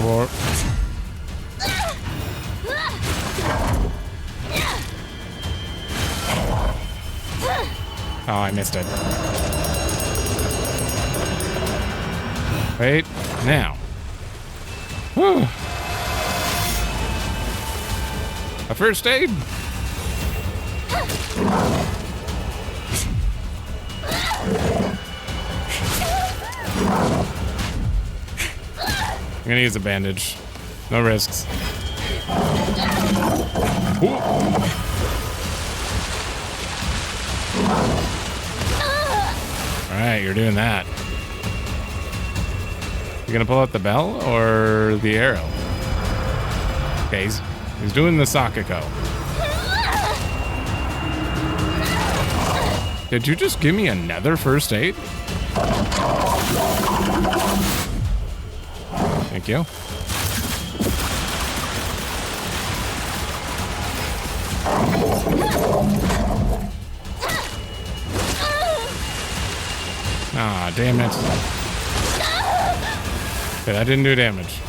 [SPEAKER 1] Or oh, I missed it. Wait, now. Whew. A first aid. I'm gonna use a bandage. No risks. Ooh. Alright, you're doing that. You gonna pull out the bell or the arrow? Okay, he's doing the Sakako. Did you just give me another first aid? Thank you. Ah, damn it. Okay, that didn't do damage.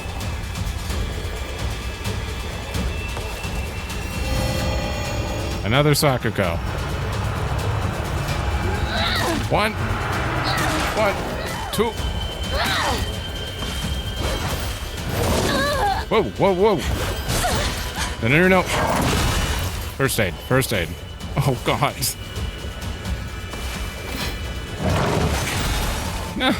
[SPEAKER 1] Another Sakako. 1, 2. Whoa, whoa, whoa. No. First aid, first aid. Oh, God. No.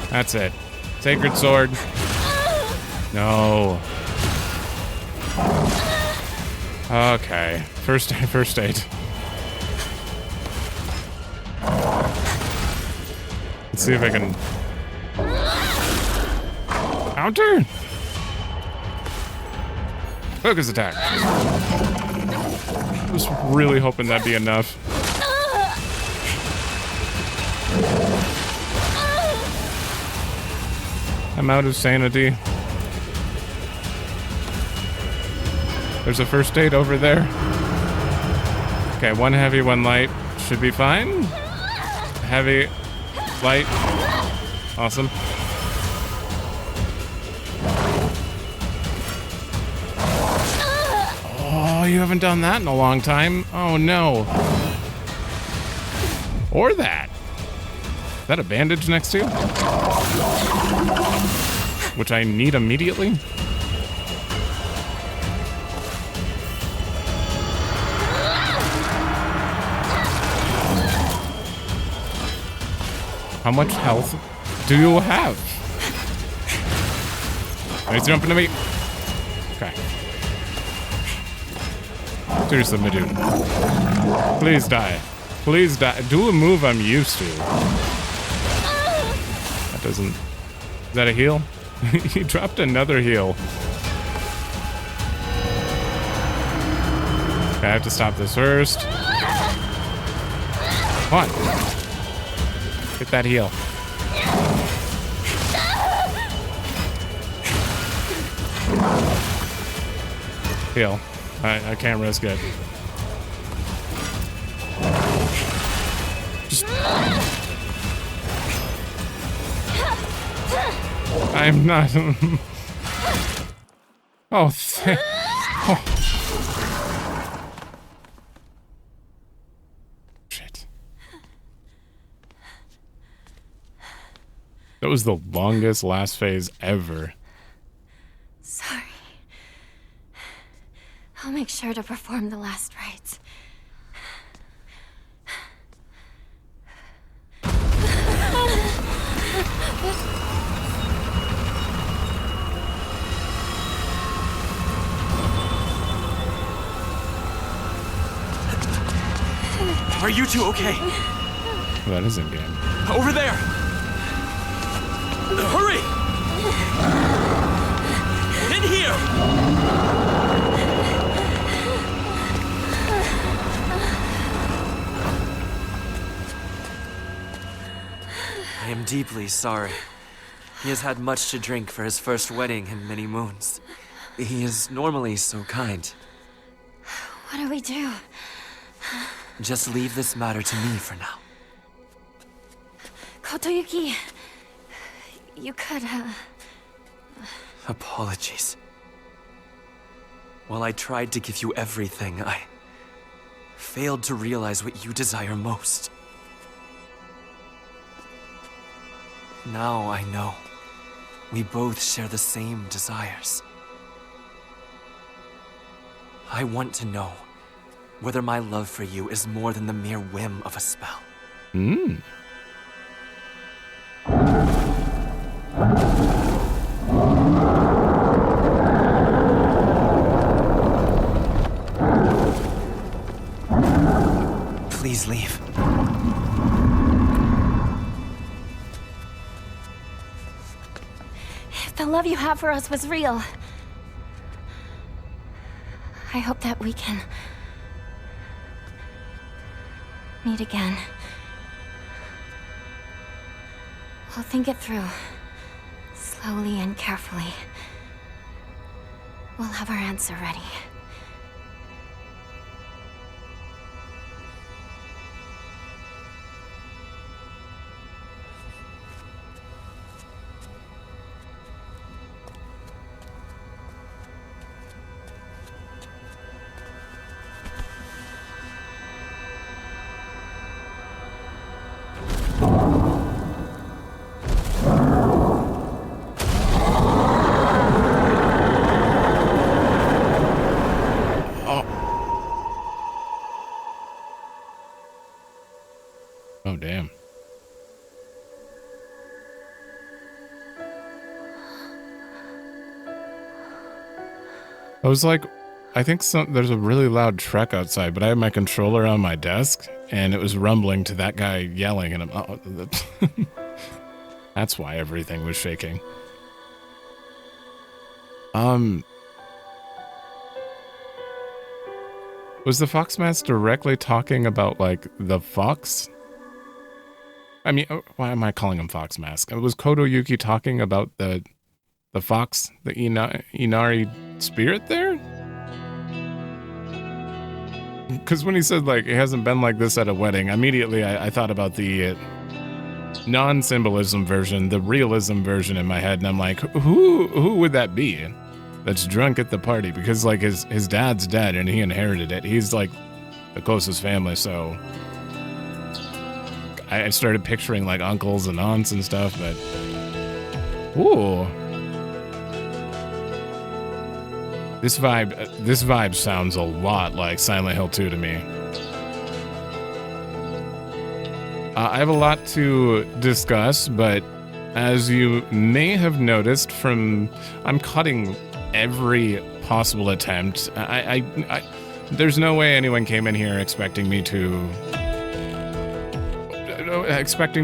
[SPEAKER 1] That's it. Sacred sword. No. Okay. First aid, first aid. Let's see if I can... Counter? Focus attack. I was really hoping that'd be enough. I'm out of sanity. There's a first aid over there. Okay, 1 heavy, 1 light. Should be fine. Heavy, light. Awesome. Oh, you haven't done that in a long time. Oh, no. Or that. Is that a bandage next to you? Which I need immediately? How much health do you have? He's jumping to me. Okay. Seriously, my dude. Please die. Please die. Do a move I'm used to. That doesn't... Is that a heal? He dropped another heal. Okay, I have to stop this first. Come on. Get that heal. Heal. I can't risk it. Just... I'm not... Oh, oh. Shit. That was the longest last phase ever.
[SPEAKER 5] Sorry. I'll make sure to perform the last rites.
[SPEAKER 4] Are you two okay?
[SPEAKER 1] Well, that is in game.
[SPEAKER 4] Over there! Hurry! In here!
[SPEAKER 13] I am deeply sorry. He has had much to drink for his first wedding in many moons. He is normally so kind.
[SPEAKER 5] What do we do?
[SPEAKER 13] Just leave this matter to me for now.
[SPEAKER 5] Kotoyuki, you could,
[SPEAKER 13] Apologies. While I tried to give you everything, I failed to realize what you desire most. Now I know. We both share the same desires. I want to know whether my love for you is more than the mere whim of a spell.
[SPEAKER 1] Hmm.
[SPEAKER 13] Please leave.
[SPEAKER 5] If the love you have for us was real, I hope that we can meet again. We'll think it through, slowly and carefully. We'll have our answer ready.
[SPEAKER 1] Oh, damn. I was like, I think there's a really loud truck outside, but I had my controller on my desk, and it was rumbling to that guy yelling, and that's why everything was shaking. Was the Foxmask directly talking about, like, the fox? I mean, why am I calling him Foxmask? Was Kotoyuki talking about the fox, the Inari spirit there? Because when he said, like, it hasn't been like this at a wedding, immediately I thought about the non-symbolism version, the realism version in my head, and I'm like, who would that be that's drunk at the party? Because like his dad's dead and he inherited it. He's like the closest family, so I started picturing like uncles and aunts and stuff, but ooh. This vibe sounds a lot like Silent Hill 2 to me. I have a lot to discuss, but as you may have noticed from, I'm cutting every possible attempt. There's no way anyone came in here expecting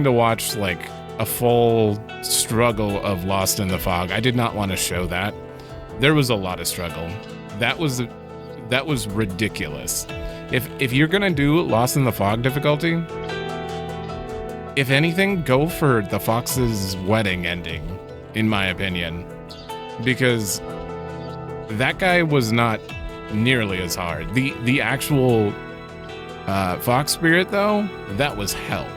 [SPEAKER 1] to watch like a full struggle of Lost in the Fog. I did not want to show that. There was a lot of struggle. That was ridiculous. If you're gonna do Lost in the Fog difficulty, if anything, go for the Fox's wedding ending, in my opinion, because that guy was not nearly as hard. The actual Fox Spirit though, that was hell.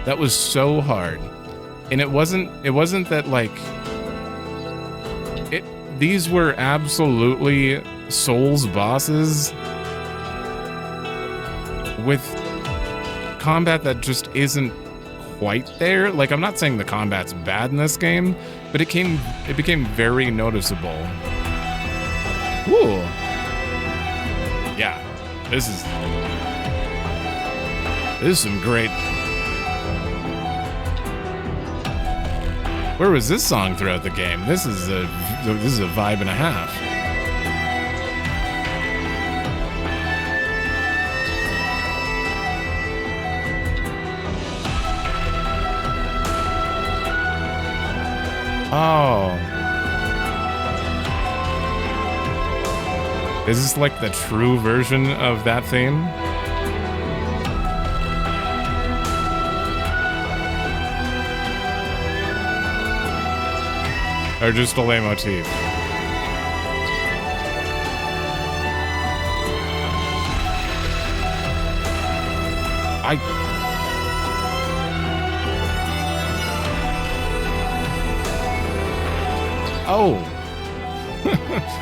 [SPEAKER 1] That was so hard, and it wasn't that like it. These were absolutely Souls bosses with combat that just isn't quite there. Like, I'm not saying the combat's bad in this game, but it became very noticeable. Ooh. Yeah. This is some great. Where was this song throughout the game? This is a vibe and a half. Oh. Is this like the true version of that theme? Or just a leitmotif? Oh!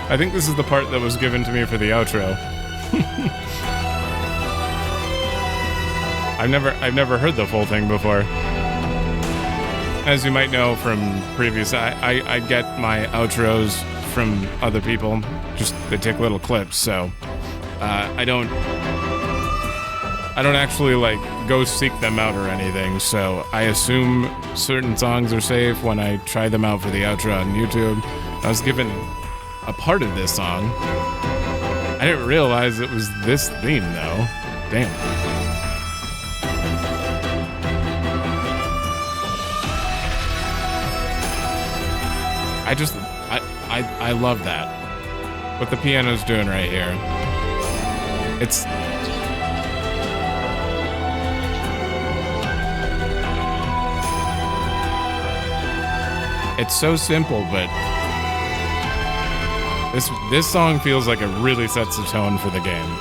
[SPEAKER 1] I think this is the part that was given to me for the outro. I've never heard the full thing before. As you might know from previous, I get my outros from other people. Just they take little clips, so I don't actually like go seek them out or anything. So I assume certain songs are safe when I try them out for the outro on YouTube. I was given a part of this song. I didn't realize it was this theme though. Damn. I love that. What the piano's doing right here. It's so simple, but this song feels like it really sets the tone for the game.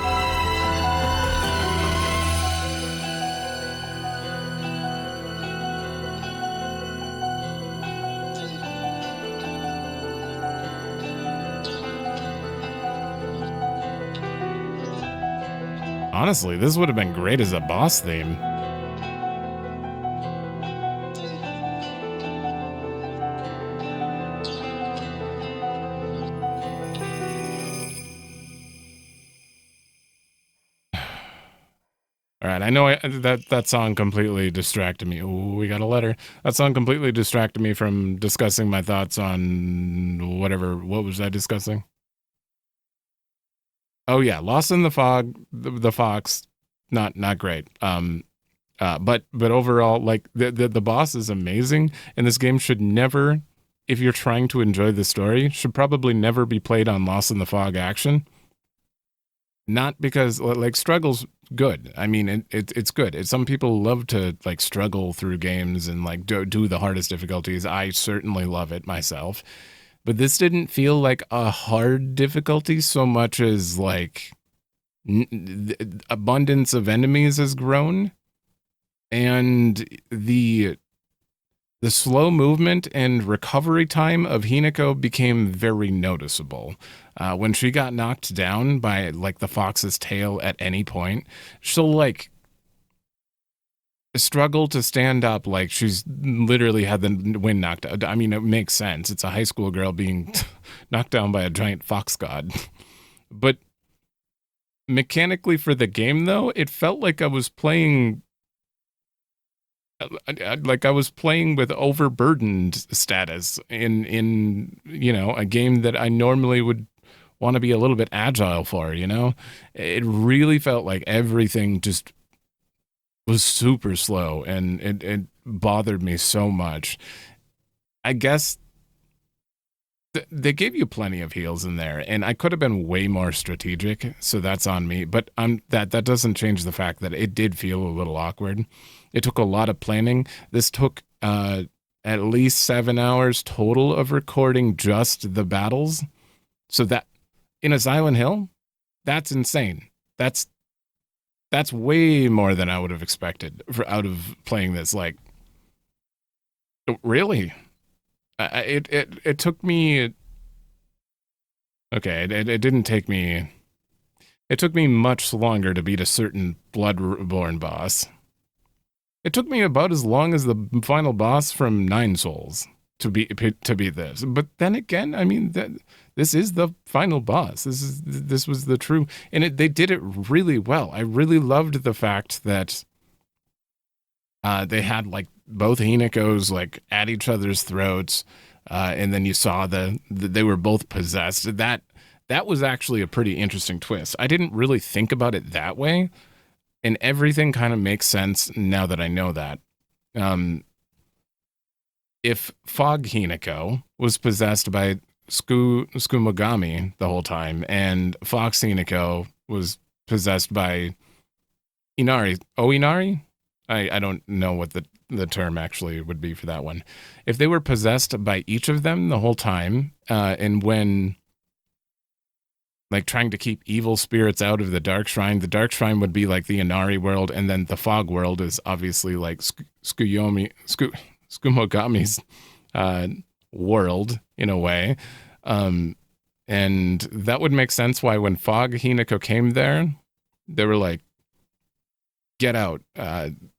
[SPEAKER 1] Honestly, this would have been great as a boss theme. All right, I know that song completely distracted me. Ooh, we got a letter. That song completely distracted me from discussing my thoughts on whatever. What was I discussing? Oh yeah, Lost in the Fog, the Fox, not great. But overall, like the boss is amazing, and this game should never, if you're trying to enjoy the story, should probably never be played on Lost in the Fog action. Not because like struggle's good. I mean, it's good. Some people love to like struggle through games and like do the hardest difficulties. I certainly love it myself. But this didn't feel like a hard difficulty so much as like the abundance of enemies has grown, and the The slow movement and recovery time of Hinako became very noticeable. When she got knocked down by like the fox's tail at any point, she'll like struggle to stand up like she's literally had the wind knocked out. I mean, it makes sense. It's a high school girl being knocked down by a giant fox god. But mechanically for the game, though, it felt like I was playing with overburdened status in a game that I normally would want to be a little bit agile for. It really felt like everything just was super slow, and it bothered me so much. I guess they gave you plenty of heals in there, and I could have been way more strategic, so that's on me. But that doesn't change the fact that it did feel a little awkward. It took a lot of planning. This took at least 7 hours total of recording just the battles. So that in a Silent Hill, that's insane. That's way more than I would have expected out of playing this. Like, really? It took me. Okay, it didn't take me. It took me much longer to beat a certain Bloodborne boss. It took me about as long as the final boss from Nine Souls to beat this. But then again, I mean, this is the final boss. This was the true, and they did it really well. I really loved the fact that they had like both Hinakos like at each other's throats, and then you saw they were both possessed. That was actually a pretty interesting twist. I didn't really think about it that way, and everything kind of makes sense now that I know that. If Fog Hinako was possessed by Tsumogami the whole time, and Fox Hinako was possessed by Inari? I don't know what the term actually would be for that one. If they were possessed by each of them the whole time, and when like trying to keep evil spirits out of the Dark Shrine would be like the Inari world, and then the Fog world is obviously like Tsumogami's world in a way. And that would make sense why when Fog Hinako came there, they were like, get out.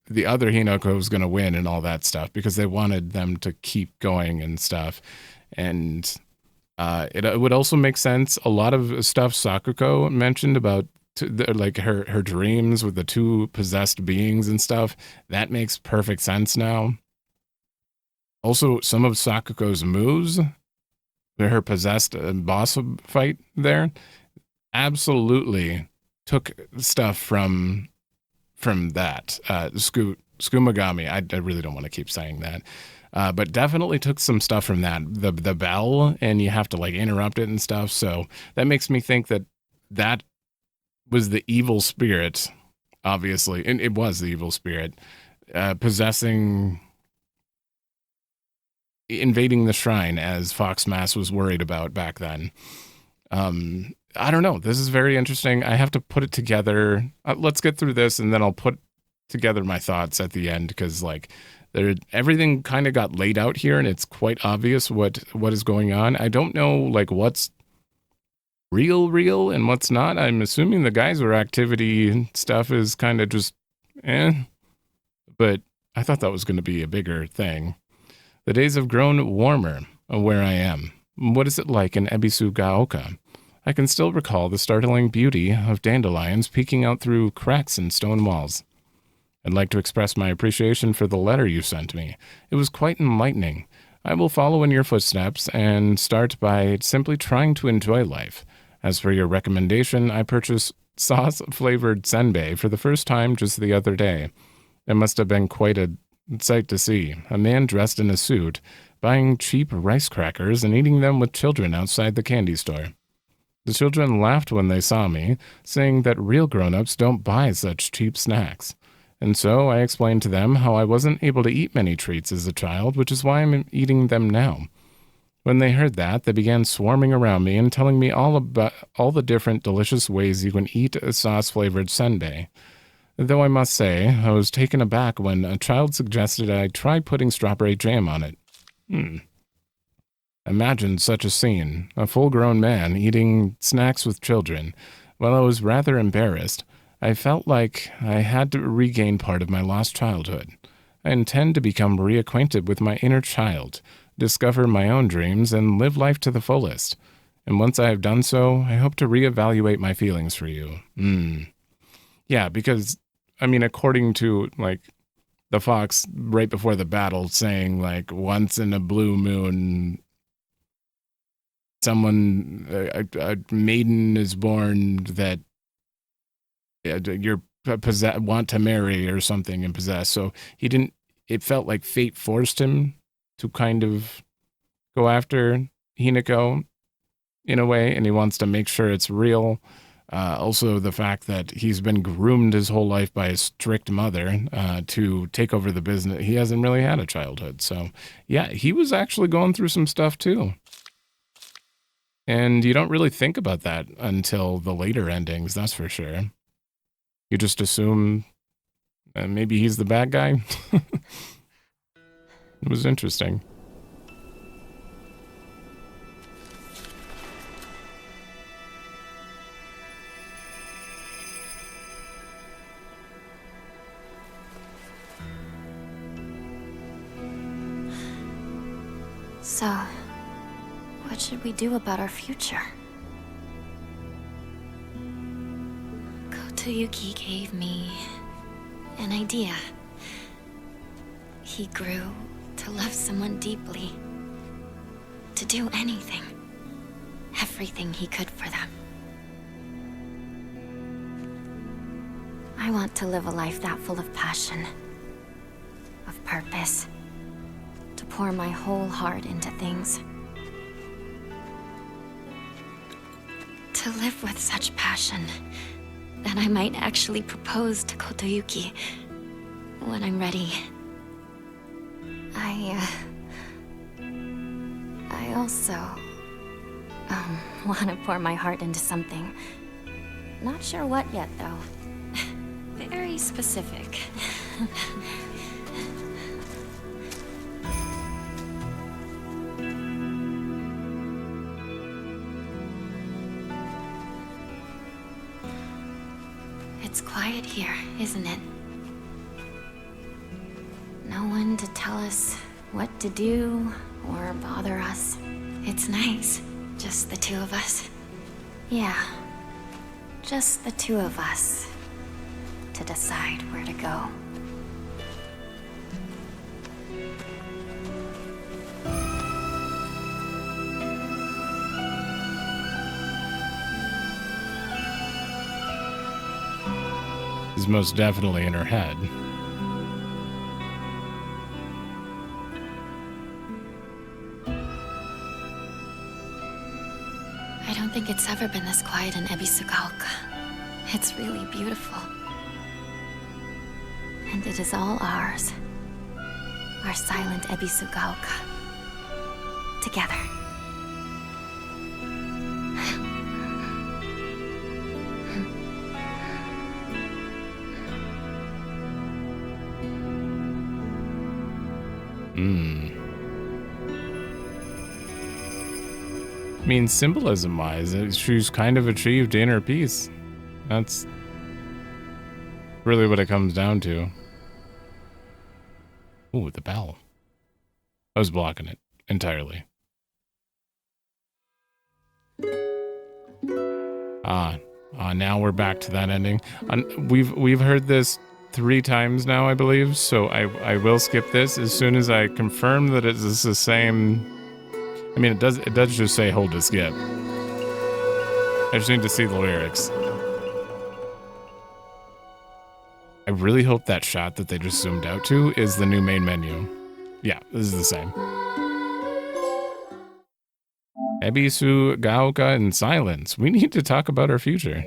[SPEAKER 1] The other Hinako was going to win and all that stuff, because they wanted them to keep going and stuff. And it would also make sense. A lot of stuff Sakuko mentioned about like her dreams with the two possessed beings and stuff, that makes perfect sense now. Also, some of Sakuko's moves, her possessed boss fight there, absolutely took stuff from that. Tsumogami, I really don't want to keep saying that. But definitely took some stuff from that. The bell, and you have to like interrupt it and stuff. So that makes me think that was the evil spirit, obviously. And it was the evil spirit invading the shrine, as Fox Mass was worried about back then. I don't know. This is very interesting. I have to put it together. Let's get through this, and then I'll put together my thoughts at the end, because like everything kind of got laid out here, and it's quite obvious what is going on. I don't know like what's real and what's not. I'm assuming the Geyser activity stuff is kind of just but I thought that was going to be a bigger thing. The days have grown warmer where I am. What is it like in Ebisugaoka? I can still recall the startling beauty of dandelions peeking out through cracks in stone walls. I'd like to express my appreciation for the letter you sent me. It was quite enlightening. I will follow in your footsteps and start by simply trying to enjoy life. As for your recommendation, I purchased sauce-flavored senbei for the first time just the other day. It must have been quite a sight to see. A man dressed in a suit, buying cheap rice crackers and eating them with children outside the candy store. The children laughed when they saw me, saying that real grown-ups don't buy such cheap snacks. And so I explained to them how I wasn't able to eat many treats as a child, which is why I'm eating them now. When they heard that, they began swarming around me and telling me all about all the different delicious ways you can eat a sauce-flavored senbei. Though I must say, I was taken aback when a child suggested I try putting strawberry jam on it. Imagine such a scene, a full-grown man eating snacks with children. While I was rather embarrassed, I felt like I had to regain part of my lost childhood. I intend to become reacquainted with my inner child, discover my own dreams, and live life to the fullest. And once I have done so, I hope to reevaluate my feelings for you. Yeah, because, I mean, according to, like, the fox right before the battle saying, like, once in a blue moon, someone, a maiden is born that you're want to marry or something and possess. So he didn't, it felt like fate forced him to kind of go after Hinako in a way, and he wants to make sure it's real. Also, the fact that he's been groomed his whole life by a strict mother to take over the business. He hasn't really had a childhood. So, yeah, he was actually going through some stuff too. And you don't really think about that until the later endings, that's for sure. You just assume maybe he's the bad guy. It was interesting.
[SPEAKER 5] So, what should we do about our future? Kotoyuki gave me an idea. He grew to love someone deeply, to do anything, everything he could for them. I want to live a life that full of passion, of purpose, to pour my whole heart into things. To live with such passion that I might actually propose to Kotoyuki when I'm ready. I also want to pour my heart into something. Not sure what yet, though. Very specific. It's quiet here, isn't it? No one to tell us what to do or bother us. It's nice, just the two of us. Yeah, just the two of us to decide where to go.
[SPEAKER 1] Is most definitely in her head.
[SPEAKER 5] I don't think it's ever been this quiet in Ebisugaoka. It's really beautiful. And it is all ours. Our silent Ebisugaoka. Together.
[SPEAKER 1] I mean, symbolism-wise, she's kind of achieved inner peace. That's really what it comes down to. Ooh, the bell. I was blocking it entirely. Now we're back to that ending. We've heard this 3 times now, I believe, so I will skip this as soon as I confirm that it is the same. I mean, it does just say hold to skip. I just need to see the lyrics. I really hope that shot that they just zoomed out to is the new main menu. Yeah, this is the same. Ebisugaoka in silence. We need to talk about our future.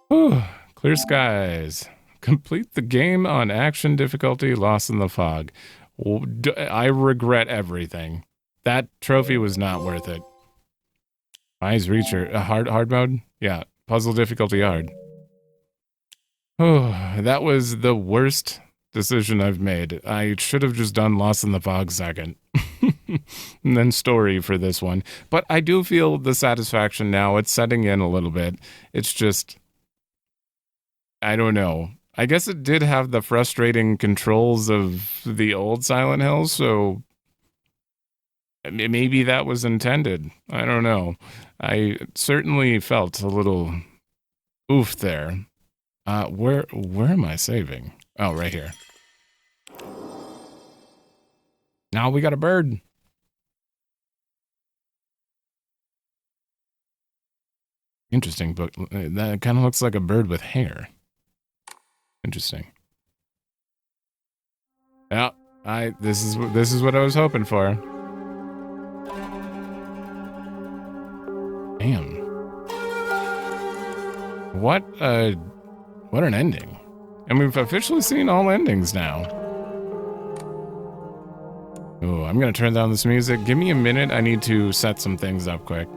[SPEAKER 1] Whew. Clear skies. Complete the game on action difficulty, Lost in the Fog. I regret everything. That trophy was not worth it. Eyes Reacher. Hard mode? Yeah. Puzzle difficulty hard. Oh, that was the worst decision I've made. I should have just done Lost in the Fog second. And then story for this one. But I do feel the satisfaction now. It's setting in a little bit. It's just, I don't know. I guess it did have the frustrating controls of the old Silent Hill, so maybe that was intended. I don't know. I certainly felt a little oof there. Where am I saving? Oh, right here. Now we got a bird. Interesting book. That kind of looks like a bird with hair. Interesting. Yeah, this is what I was hoping for. Damn. What an ending. And we've officially seen all endings now. Oh, I'm gonna turn down this music. Give me a minute. I need to set some things up quick.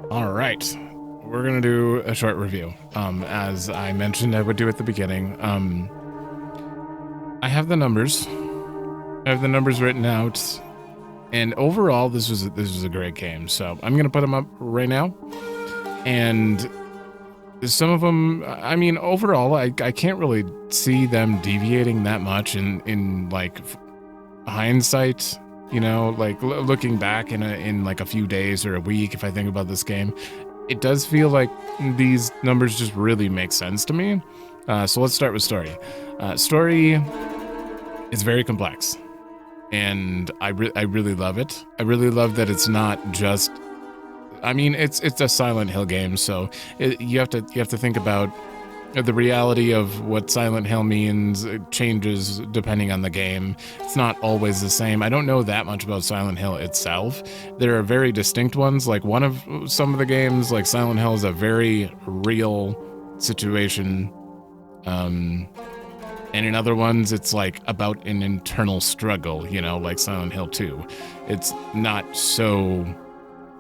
[SPEAKER 1] All right. We're gonna do a short review. As I mentioned I would do at the beginning. I have the numbers. I have the numbers written out. And overall, this was a great game. So I'm gonna put them up right now. And some of them, I mean, overall, I can't really see them deviating that much in like hindsight. You know, like looking back in like a few days or a week, if I think about this game, it does feel like these numbers just really make sense to me. So let's start with story. Story is very complex, and I really love it. I really love that it's not just. I mean, it's a Silent Hill game, so you have to think about the reality of what Silent Hill means. It changes depending on the game. It's not always the same. I don't know that much about Silent Hill itself. There are very distinct ones. Like some of the games, like Silent Hill, is a very real situation. And in other ones, it's like about an internal struggle, you know, like Silent Hill 2. It's not so.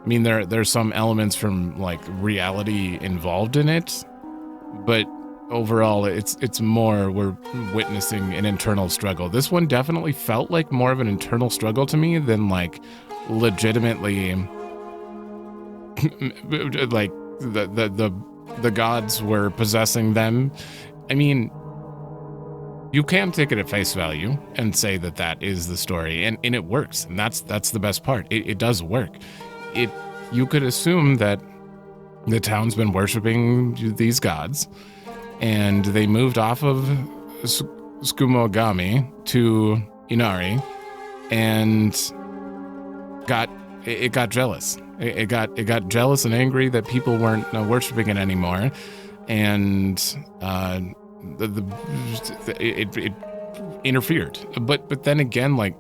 [SPEAKER 1] I mean, there's some elements from like reality involved in it, but overall, it's more we're witnessing an internal struggle. This one definitely felt like more of an internal struggle to me than like legitimately like the gods were possessing them. I mean, you can take it at face value and say that is the story, and it works, and that's the best part. It does work. You could assume that the town's been worshiping these gods, and they moved off of Tsumogami to Inari, and got jealous. It got jealous and angry that people weren't worshiping it anymore, and it interfered. But then again, like,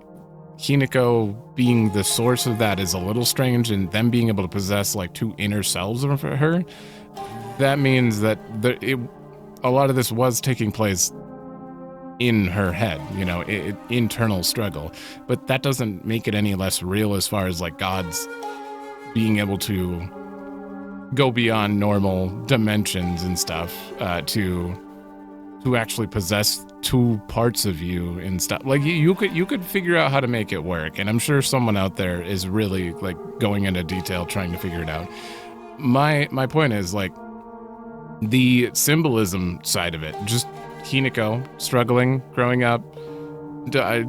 [SPEAKER 1] Hinako being the source of that is a little strange, and them being able to possess like two inner selves of her, that means that a lot of this was taking place in her head, you know, internal struggle. But that doesn't make it any less real as far as like gods being able to go beyond normal dimensions and stuff to actually possess two parts of you and stuff. Like you could figure out how to make it work, and I'm sure someone out there is really like going into detail trying to figure it out. My point is like the symbolism side of it, just Hinako struggling, growing up,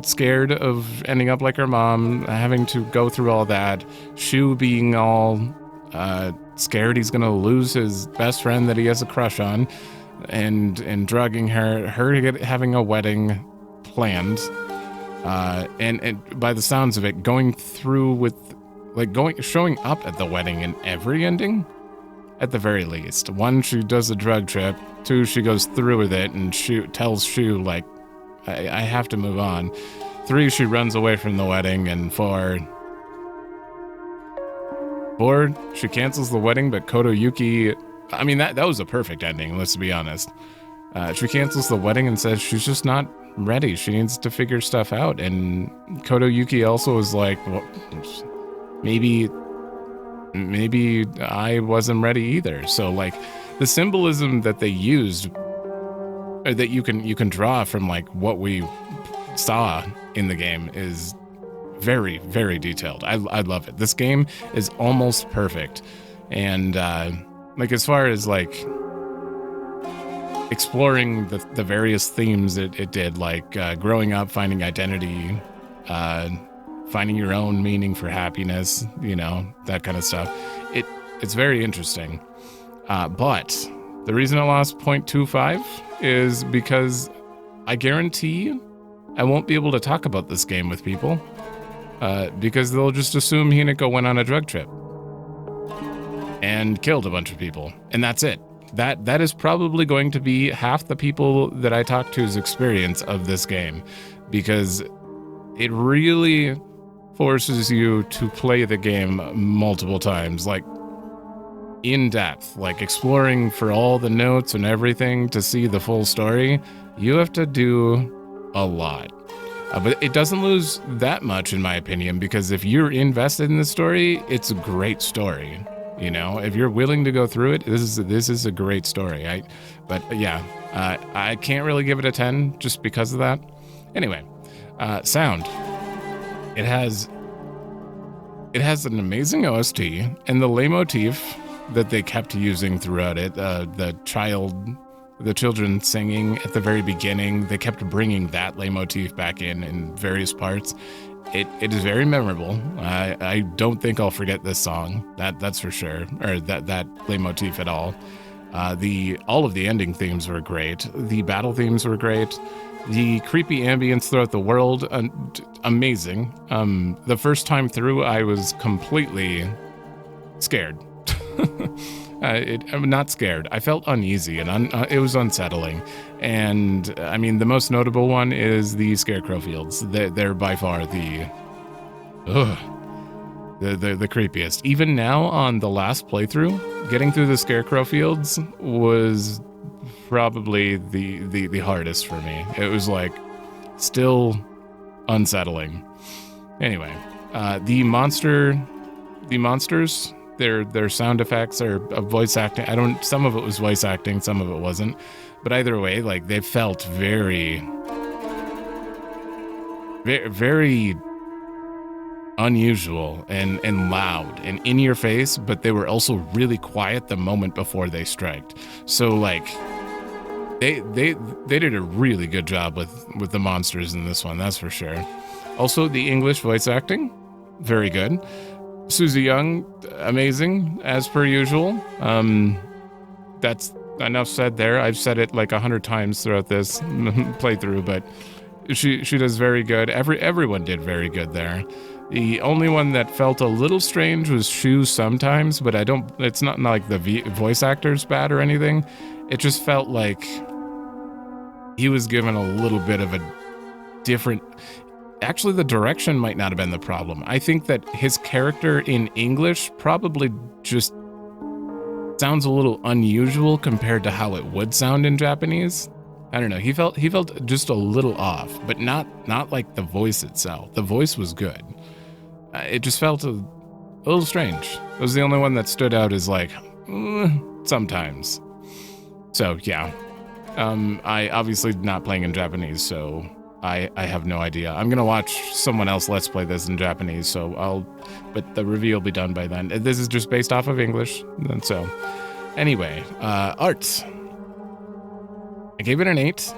[SPEAKER 1] scared of ending up like her mom, having to go through all that, Shu being all scared he's gonna lose his best friend that he has a crush on, and drugging her having a wedding planned, and by the sounds of it, going through with like showing up at the wedding in every ending, at the very least. 1, she does a drug trip. 2, she goes through with it and tells Shu like, I have to move on. 3, she runs away from the wedding, and 4, she cancels the wedding, but Kotoyuki. I mean, that was a perfect ending, let's be honest. She cancels the wedding and says she's just not ready. She needs to figure stuff out. And Kotoyuki also is like, well, maybe I wasn't ready either. So like the symbolism that they used or that you can draw from like what we saw in the game is very, very detailed. I love it. This game is almost perfect. And like as far as like exploring the various themes it did, like growing up, finding identity, finding your own meaning for happiness, you know, that kind of stuff. It's very interesting. But the reason I lost 0.25 is because I guarantee I won't be able to talk about this game with people because they'll just assume Hinako went on a drug trip and killed a bunch of people, and that's it. That is probably going to be half the people that I talk to's experience of this game, because it really forces you to play the game multiple times, like in depth, like exploring for all the notes and everything to see the full story. You have to do a lot. But it doesn't lose that much, in my opinion, because if you're invested in the story, it's a great story. You know, if you're willing to go through it, this is a great story. I can't really give it a 10 just because of that. Anyway, sound. It has an amazing OST, and the leitmotif that they kept using throughout it, the children singing at the very beginning, they kept bringing that leitmotif back in various parts. It is very memorable. I don't think I'll forget this song. That's for sure. Or that leitmotif at all. All of the ending themes were great. The battle themes were great. The creepy ambience throughout the world, amazing. The first time through, I was completely scared. I'm not scared. I felt uneasy, and it was unsettling. And I mean, the most notable one is the Scarecrow Fields. They're by far the creepiest. Even now on the last playthrough, getting through the Scarecrow Fields was probably the hardest for me. It was like still unsettling. Anyway, the monsters. Their sound effects are voice acting. Some of it was voice acting, some of it wasn't. But either way, like, they felt very, very, very unusual and loud and in your face, but they were also really quiet the moment before they striked. So like they did a really good job with the monsters in this one, that's for sure. Also, the English voice acting, very good. Susie Young, amazing, as per usual. That's enough said there. I've said it like 100 times throughout this playthrough, but she does very good. Everyone did very good there. The only one that felt a little strange was Shu sometimes, but it's not like the voice actor's bad or anything. It just felt like he was given a little bit of a different... Actually, the direction might not have been the problem. I think that his character in English probably just sounds a little unusual compared to how it would sound in Japanese. I don't know. He felt just a little off, but not like the voice itself. The voice was good. It just felt a little strange. It was the only one that stood out as like, sometimes. So yeah, I obviously not playing in Japanese, so I have no idea. I'm gonna watch someone else let's play this in Japanese, but the review will be done by then. This is just based off of English, and so anyway, art. I gave it an 8.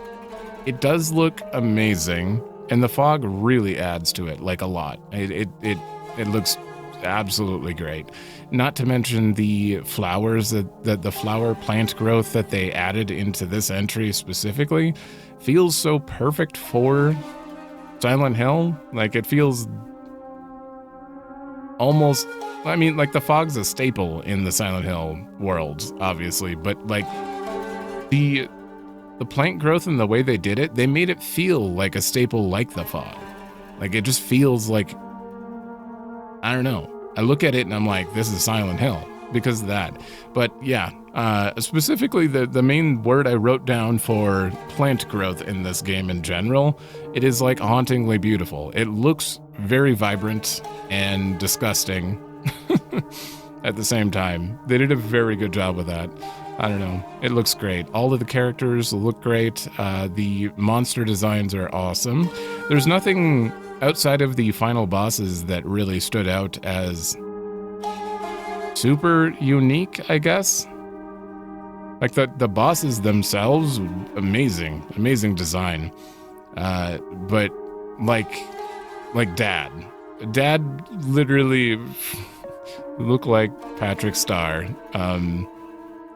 [SPEAKER 1] It does look amazing, and the fog really adds to it, like a lot. It looks absolutely great. Not to mention the flowers, the flower plant growth that they added into this entry specifically feels so perfect for Silent Hill. Like, it feels almost, I mean, like the fog's a staple in the Silent Hill world, obviously, but like the plant growth and the way they did it, they made it feel like a staple like the fog. Like, it just feels like, I don't know. I look at it and I'm like, this is Silent Hill because of that. But yeah, specifically the main word I wrote down for plant growth in this game in general, it is like hauntingly beautiful. It looks very vibrant and disgusting at the same time. They did a very good job with that. I don't know. It looks great. All of the characters look great. The monster designs are awesome. There's nothing outside of the final bosses that really stood out as super unique, I guess. Like the bosses themselves, amazing design. But like Dad literally looked like Patrick Star.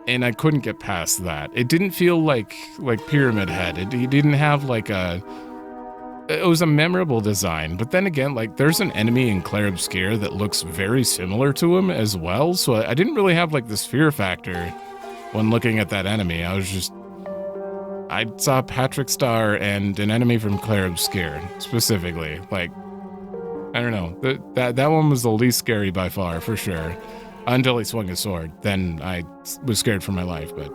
[SPEAKER 1] And I couldn't get past that. It didn't feel like Pyramid Head. He didn't have like it was a memorable design, but then again, like there's an enemy in Clair Obscur that looks very similar to him as well. So I didn't really have like this fear factor when looking at that enemy. I saw Patrick Star and an enemy from Clair Obscur specifically. Like, I don't know, that one was the least scary by far, for sure. Until he swung his sword, then I was scared for my life. But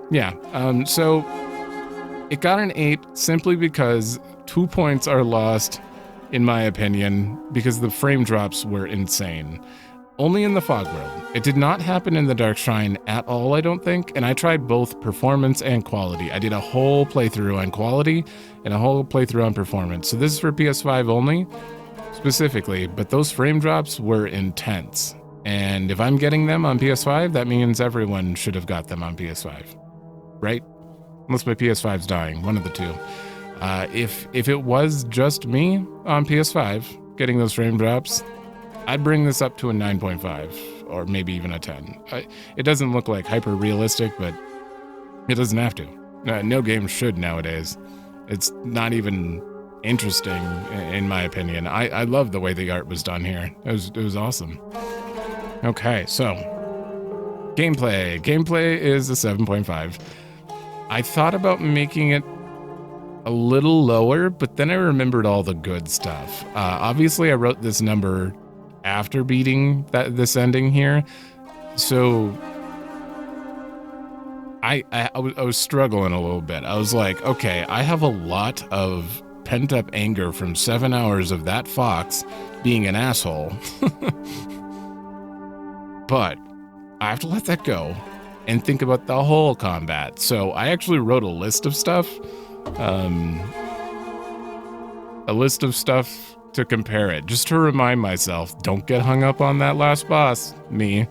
[SPEAKER 1] yeah, so it got an 8 simply because 2 points are lost, in my opinion, because the frame drops were insane. Only in the Fog World. It did not happen in the Dark Shrine at all, I don't think, and I tried both performance and quality. I did a whole playthrough on quality and a whole playthrough on performance. So this is for PS5 only, specifically, but those frame drops were intense. And if I'm getting them on PS5, that means everyone should have got them on PS5, right? Unless my PS5's dying, one of the two. If it was just me on PS5 getting those frame drops, I'd bring this up to a 9.5 or maybe even a 10. It doesn't look like hyper realistic, but it doesn't have to. No game should nowadays. It's not even interesting, in my opinion. I love the way the art was done here. It was awesome. Okay, so gameplay. Gameplay is a 7.5. I thought about making it a little lower, but then I remembered all the good stuff. Obviously, I wrote this number after beating this ending here, so I was struggling a little bit. I was like, okay, I have a lot of pent-up anger from 7 hours of that fox being an asshole. But I have to let that go and think about the whole combat. So I actually wrote a list of stuff. To compare it, just to remind myself, don't get hung up on that last boss, me.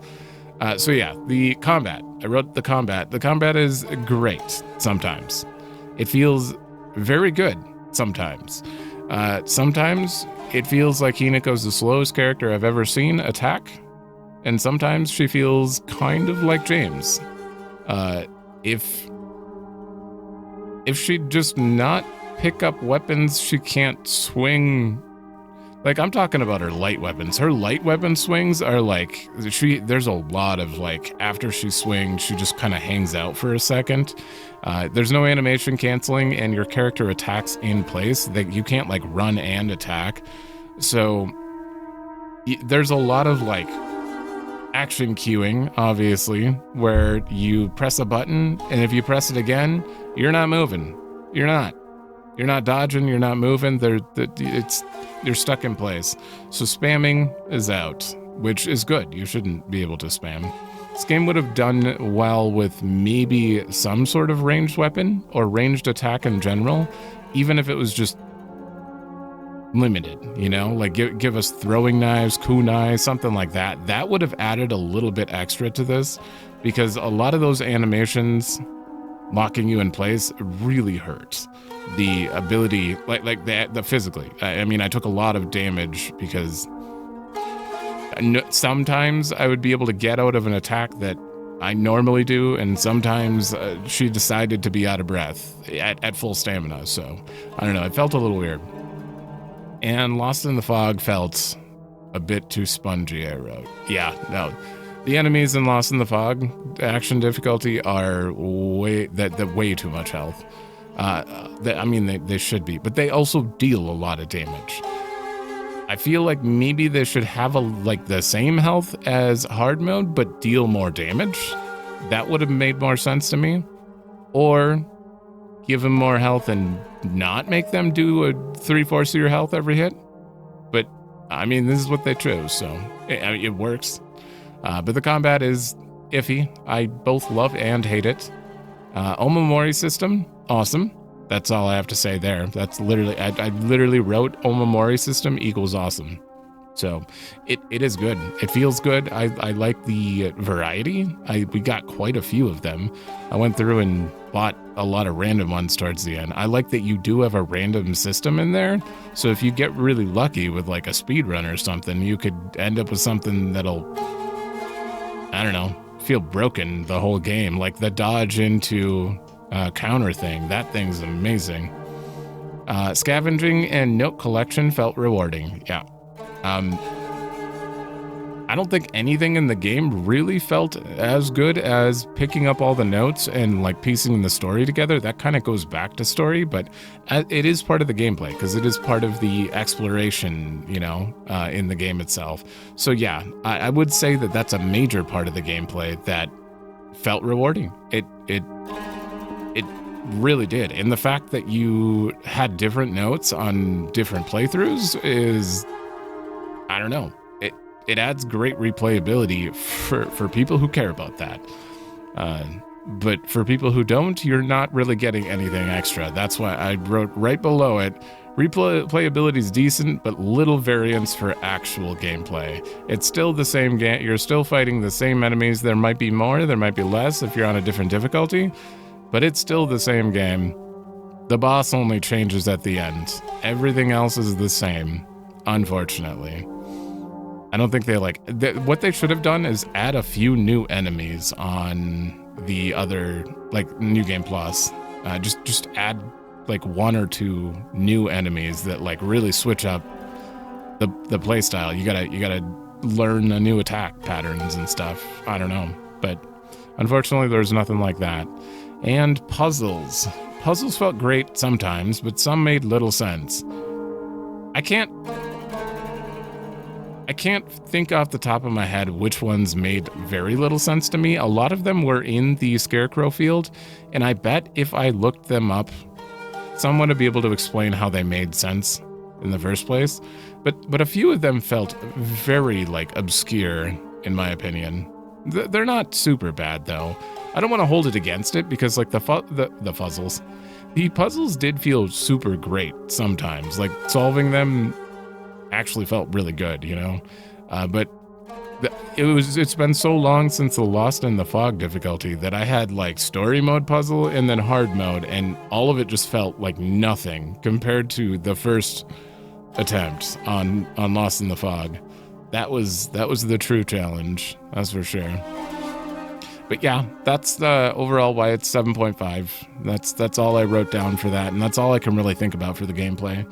[SPEAKER 1] So yeah, the combat. I wrote the combat. The combat is great sometimes. It feels very good sometimes. Sometimes it feels like Hinako's the slowest character I've ever seen attack. And sometimes she feels kind of like James. If she'd just not pick up weapons, she can't swing. Like, I'm talking about her light weapons. Her light weapon swings are like, there's a lot of like, after she swings, she just kind of hangs out for a second. There's no animation canceling, and your character attacks in place. You can't like run and attack. So there's a lot of like, action queuing, obviously, where you press a button, and if you press it again, you're not moving. You're not dodging. You're not moving. You're stuck in place. So spamming is out, which is good. You shouldn't be able to spam. This game would have done well with maybe some sort of ranged weapon or ranged attack in general, even if it was just limited, you know, like give us throwing knives, kunai, something like that. That would have added a little bit extra to this, because a lot of those animations locking you in place really hurts. The ability, like the physically. I mean, I took a lot of damage because sometimes I would be able to get out of an attack that I normally do, and sometimes she decided to be out of breath at full stamina. So I don't know, it felt a little weird. And Lost in the Fog felt a bit too spongy, I wrote. Yeah, no. The enemies in Lost in the Fog, action difficulty, are way too much health. They should be, but they also deal a lot of damage. I feel like maybe they should have the same health as hard mode, but deal more damage. That would have made more sense to me. Or give them more health and not make them do a 3/4 of your health every hit. But I mean, this is what they chose, so it works. But the combat is iffy. I both love and hate it. Omamori system, awesome. That's all I have to say there. That's literally, I literally wrote Omamori system equals awesome. So it is good. It feels good. I like the variety. We got quite a few of them. I went through and bought a lot of random ones towards the end. I like that you do have a random system in there. So if you get really lucky with like a speed run or something, you could end up with something that'll, I don't know, feel broken the whole game. Like the dodge into counter thing. That thing's amazing. Scavenging and note collection felt rewarding. Yeah. I don't think anything in the game really felt as good as picking up all the notes and like piecing the story together. That kind of goes back to story, but it is part of the gameplay because it is part of the exploration, you know, in the game itself. So yeah, I would say that that's a major part of the gameplay that felt rewarding. It really did. And the fact that you had different notes on different playthroughs is, I don't know. It adds great replayability for people who care about that. But for people who don't, you're not really getting anything extra. That's why I wrote right below it, replayability is decent, but little variance for actual gameplay. It's still the same game. You're still fighting the same enemies. There might be more, there might be less if you're on a different difficulty, but it's still the same game. The boss only changes at the end. Everything else is the same, unfortunately. I don't think they what they should have done is add a few new enemies on the other, like New Game Plus. Just add like one or two new enemies that like really switch up the play style. You gotta learn a new attack patterns and stuff. I don't know, but unfortunately there's nothing like that. And puzzles. Puzzles felt great sometimes, but some made little sense. I can't think off the top of my head which ones made very little sense to me. A lot of them were in the Scarecrow field, and I bet if I looked them up, someone would be able to explain how they made sense in the first place. But a few of them felt very like obscure, in my opinion. They're not super bad though. I don't want to hold it against it because like the puzzles did feel super great sometimes. Like solving them actually felt really good, you know, but it's been so long since the Lost in the Fog difficulty that I had like story mode puzzle and then hard mode, and all of it just felt like nothing compared to the first attempt on Lost in the Fog. That was the true challenge, that's for sure. But yeah, that's the overall why it's 7.5. That's all I wrote down for that, and that's all I can really think about for the gameplay.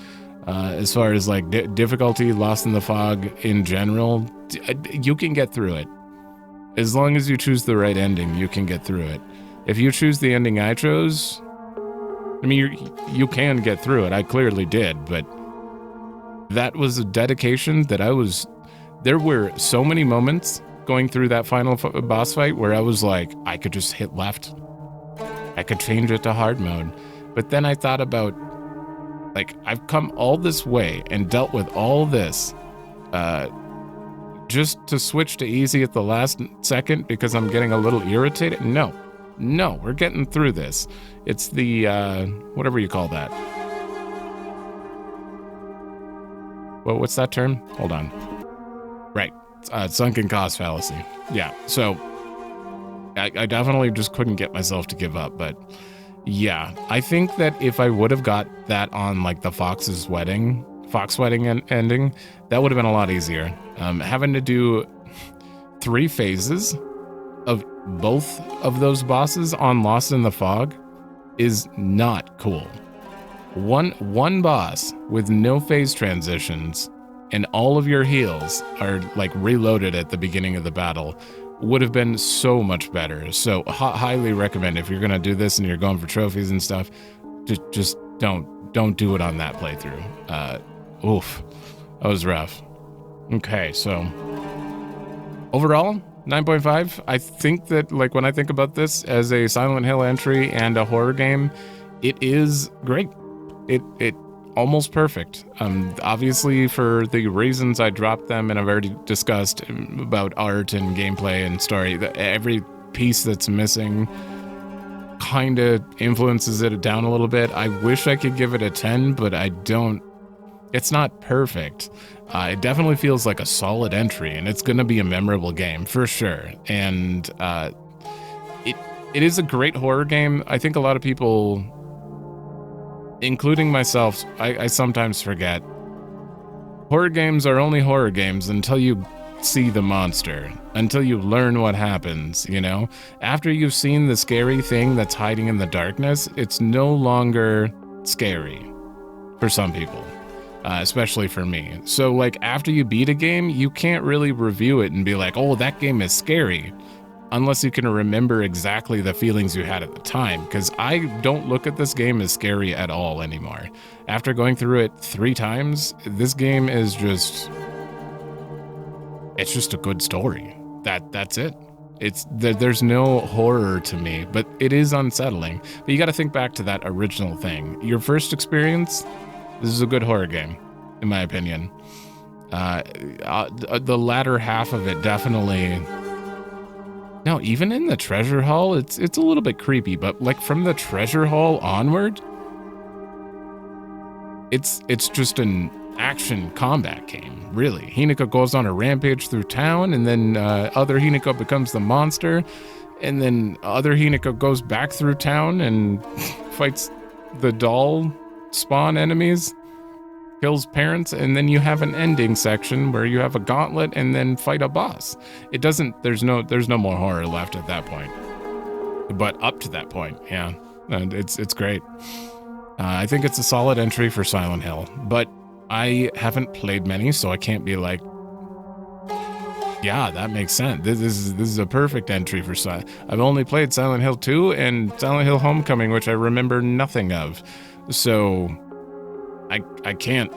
[SPEAKER 1] As far as like difficulty, Lost in the Fog in general, you can get through it. As long as you choose the right ending, you can get through it. If you choose the ending I chose, I mean, you can get through it. I clearly did, but that was a dedication that there were so many moments going through that final boss fight where I was like, I could just hit left. I could change it to hard mode. But then I thought about, like, I've come all this way and dealt with all this just to switch to easy at the last second because I'm getting a little irritated. No, we're getting through this. It's the, whatever you call that. Well, what's that term? Hold on. Right. Sunken cost fallacy. Yeah, so I definitely just couldn't get myself to give up, but yeah, I think that if I would have got that on like the Fox wedding ending, that would have been a lot easier. Having to do 3 phases of both of those bosses on Lost in the Fog is not cool. One boss with no phase transitions and all of your heals are like reloaded at the beginning of the battle would have been so much better. So highly recommend, if you're gonna do this and you're going for trophies and stuff, just don't do it on that playthrough. Oof, that was rough. Okay, so overall 9.5. I think that, like, when I think about this as a Silent Hill entry and a horror game, it is great. almost perfect. Obviously, for the reasons I dropped them, and I've already discussed about art and gameplay and story, every piece that's missing kind of influences it down a little bit. I wish I could give it a 10, but I don't. It's not perfect. It definitely feels like a solid entry, and it's going to be a memorable game for sure. And it is a great horror game. I think a lot of people, including myself, I sometimes forget. Horror games are only horror games until you see the monster, until you learn what happens, you know? After you've seen the scary thing that's hiding in the darkness, it's no longer scary for some people, especially for me. So, like, after you beat a game, you can't really review it and be like, oh, that game is scary, unless you can remember exactly the feelings you had at the time, because I don't look at this game as scary at all anymore. After going through it 3 times, this game is just... it's just a good story. That's it. There's no horror to me, but it is unsettling. But you got to think back to that original thing. Your first experience, this is a good horror game, in my opinion. The latter half of it definitely... No, even in the treasure hall, it's a little bit creepy, but like from the treasure hall onward, it's just an action combat game, really. Hinako goes on a rampage through town, and then other Hinako becomes the monster, and then other Hinako goes back through town and fights the doll spawn enemies, kills parents, and then you have an ending section where you have a gauntlet and then fight a boss. It doesn't, there's no more horror left at that point. But up to that point, yeah, it's great. I think it's a solid entry for Silent Hill, but I haven't played many, so I can't be like, yeah, that makes sense. This is a perfect entry for Silent. I've only played Silent Hill 2 and Silent Hill Homecoming, which I remember nothing of. So I can't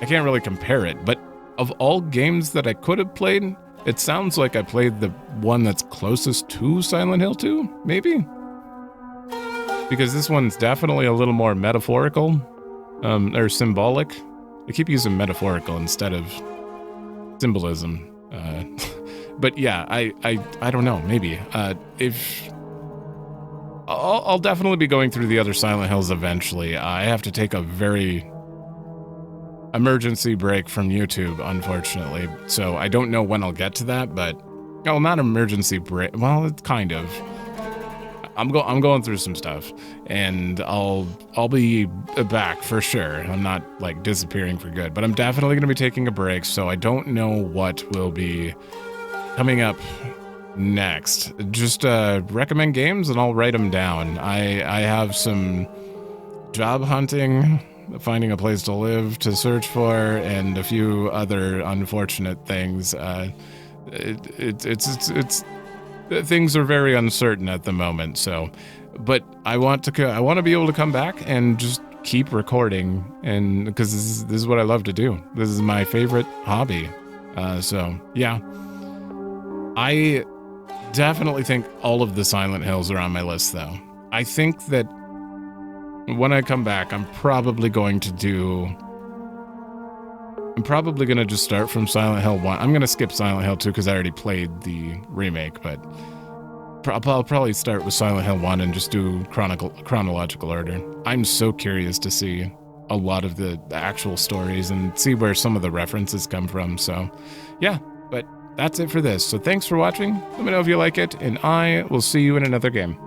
[SPEAKER 1] really compare it. But of all games that I could have played, it sounds like I played the one that's closest to Silent Hill 2, maybe? Because this one's definitely a little more metaphorical, or symbolic. I keep using metaphorical instead of symbolism. But yeah, I don't know, maybe. If I'll definitely be going through the other Silent Hills eventually. I have to take a very emergency break from YouTube, unfortunately. So I don't know when I'll get to that, but not emergency break. Well, it's kind of. I'm going through some stuff, and I'll be back for sure. I'm not like disappearing for good, but I'm definitely going to be taking a break. So I don't know what will be coming up next. Just recommend games, and I'll write them down. I have some job hunting, finding a place to live to search for, and a few other unfortunate things. It's things are very uncertain at the moment, so, but I want to be able to come back and just keep recording, and because this is what I love to do. This is my favorite hobby. So yeah, I definitely think all of the Silent Hills are on my list, though. I think that when I come back, I'm probably going to just start from Silent Hill 1. I'm going to skip Silent Hill 2 because I already played the remake, but I'll probably start with Silent Hill 1 and just do chronological order. I'm so curious to see a lot of the actual stories and see where some of the references come from. So yeah, but that's it for this. So thanks for watching. Let me know if you like it, and I will see you in another game.